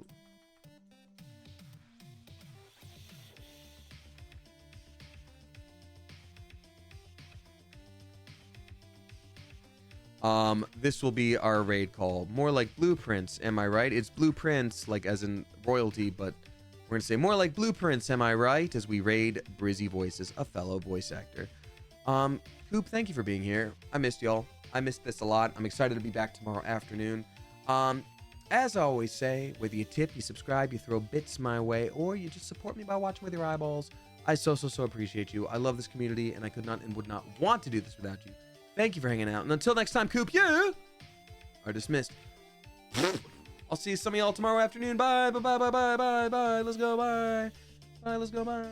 This will be our raid call. More like Blueprints, am I right? It's Blueprints, like as in royalty, but we're gonna say more like Blueprints, am I right? As we raid Brizzy Voices, a fellow voice actor. Coop, thank you for being here. I missed y'all. I missed this a lot. I'm excited to be back tomorrow afternoon. As I always say, whether you tip, you subscribe, you throw bits my way, or you just support me by watching with your eyeballs, I so appreciate you. I love this community, and I could not and would not want to do this without you. Thank you for hanging out. And until next time, Coop, you are dismissed. I'll see some of y'all tomorrow afternoon. Bye. Let's go. Bye. Let's go. Bye.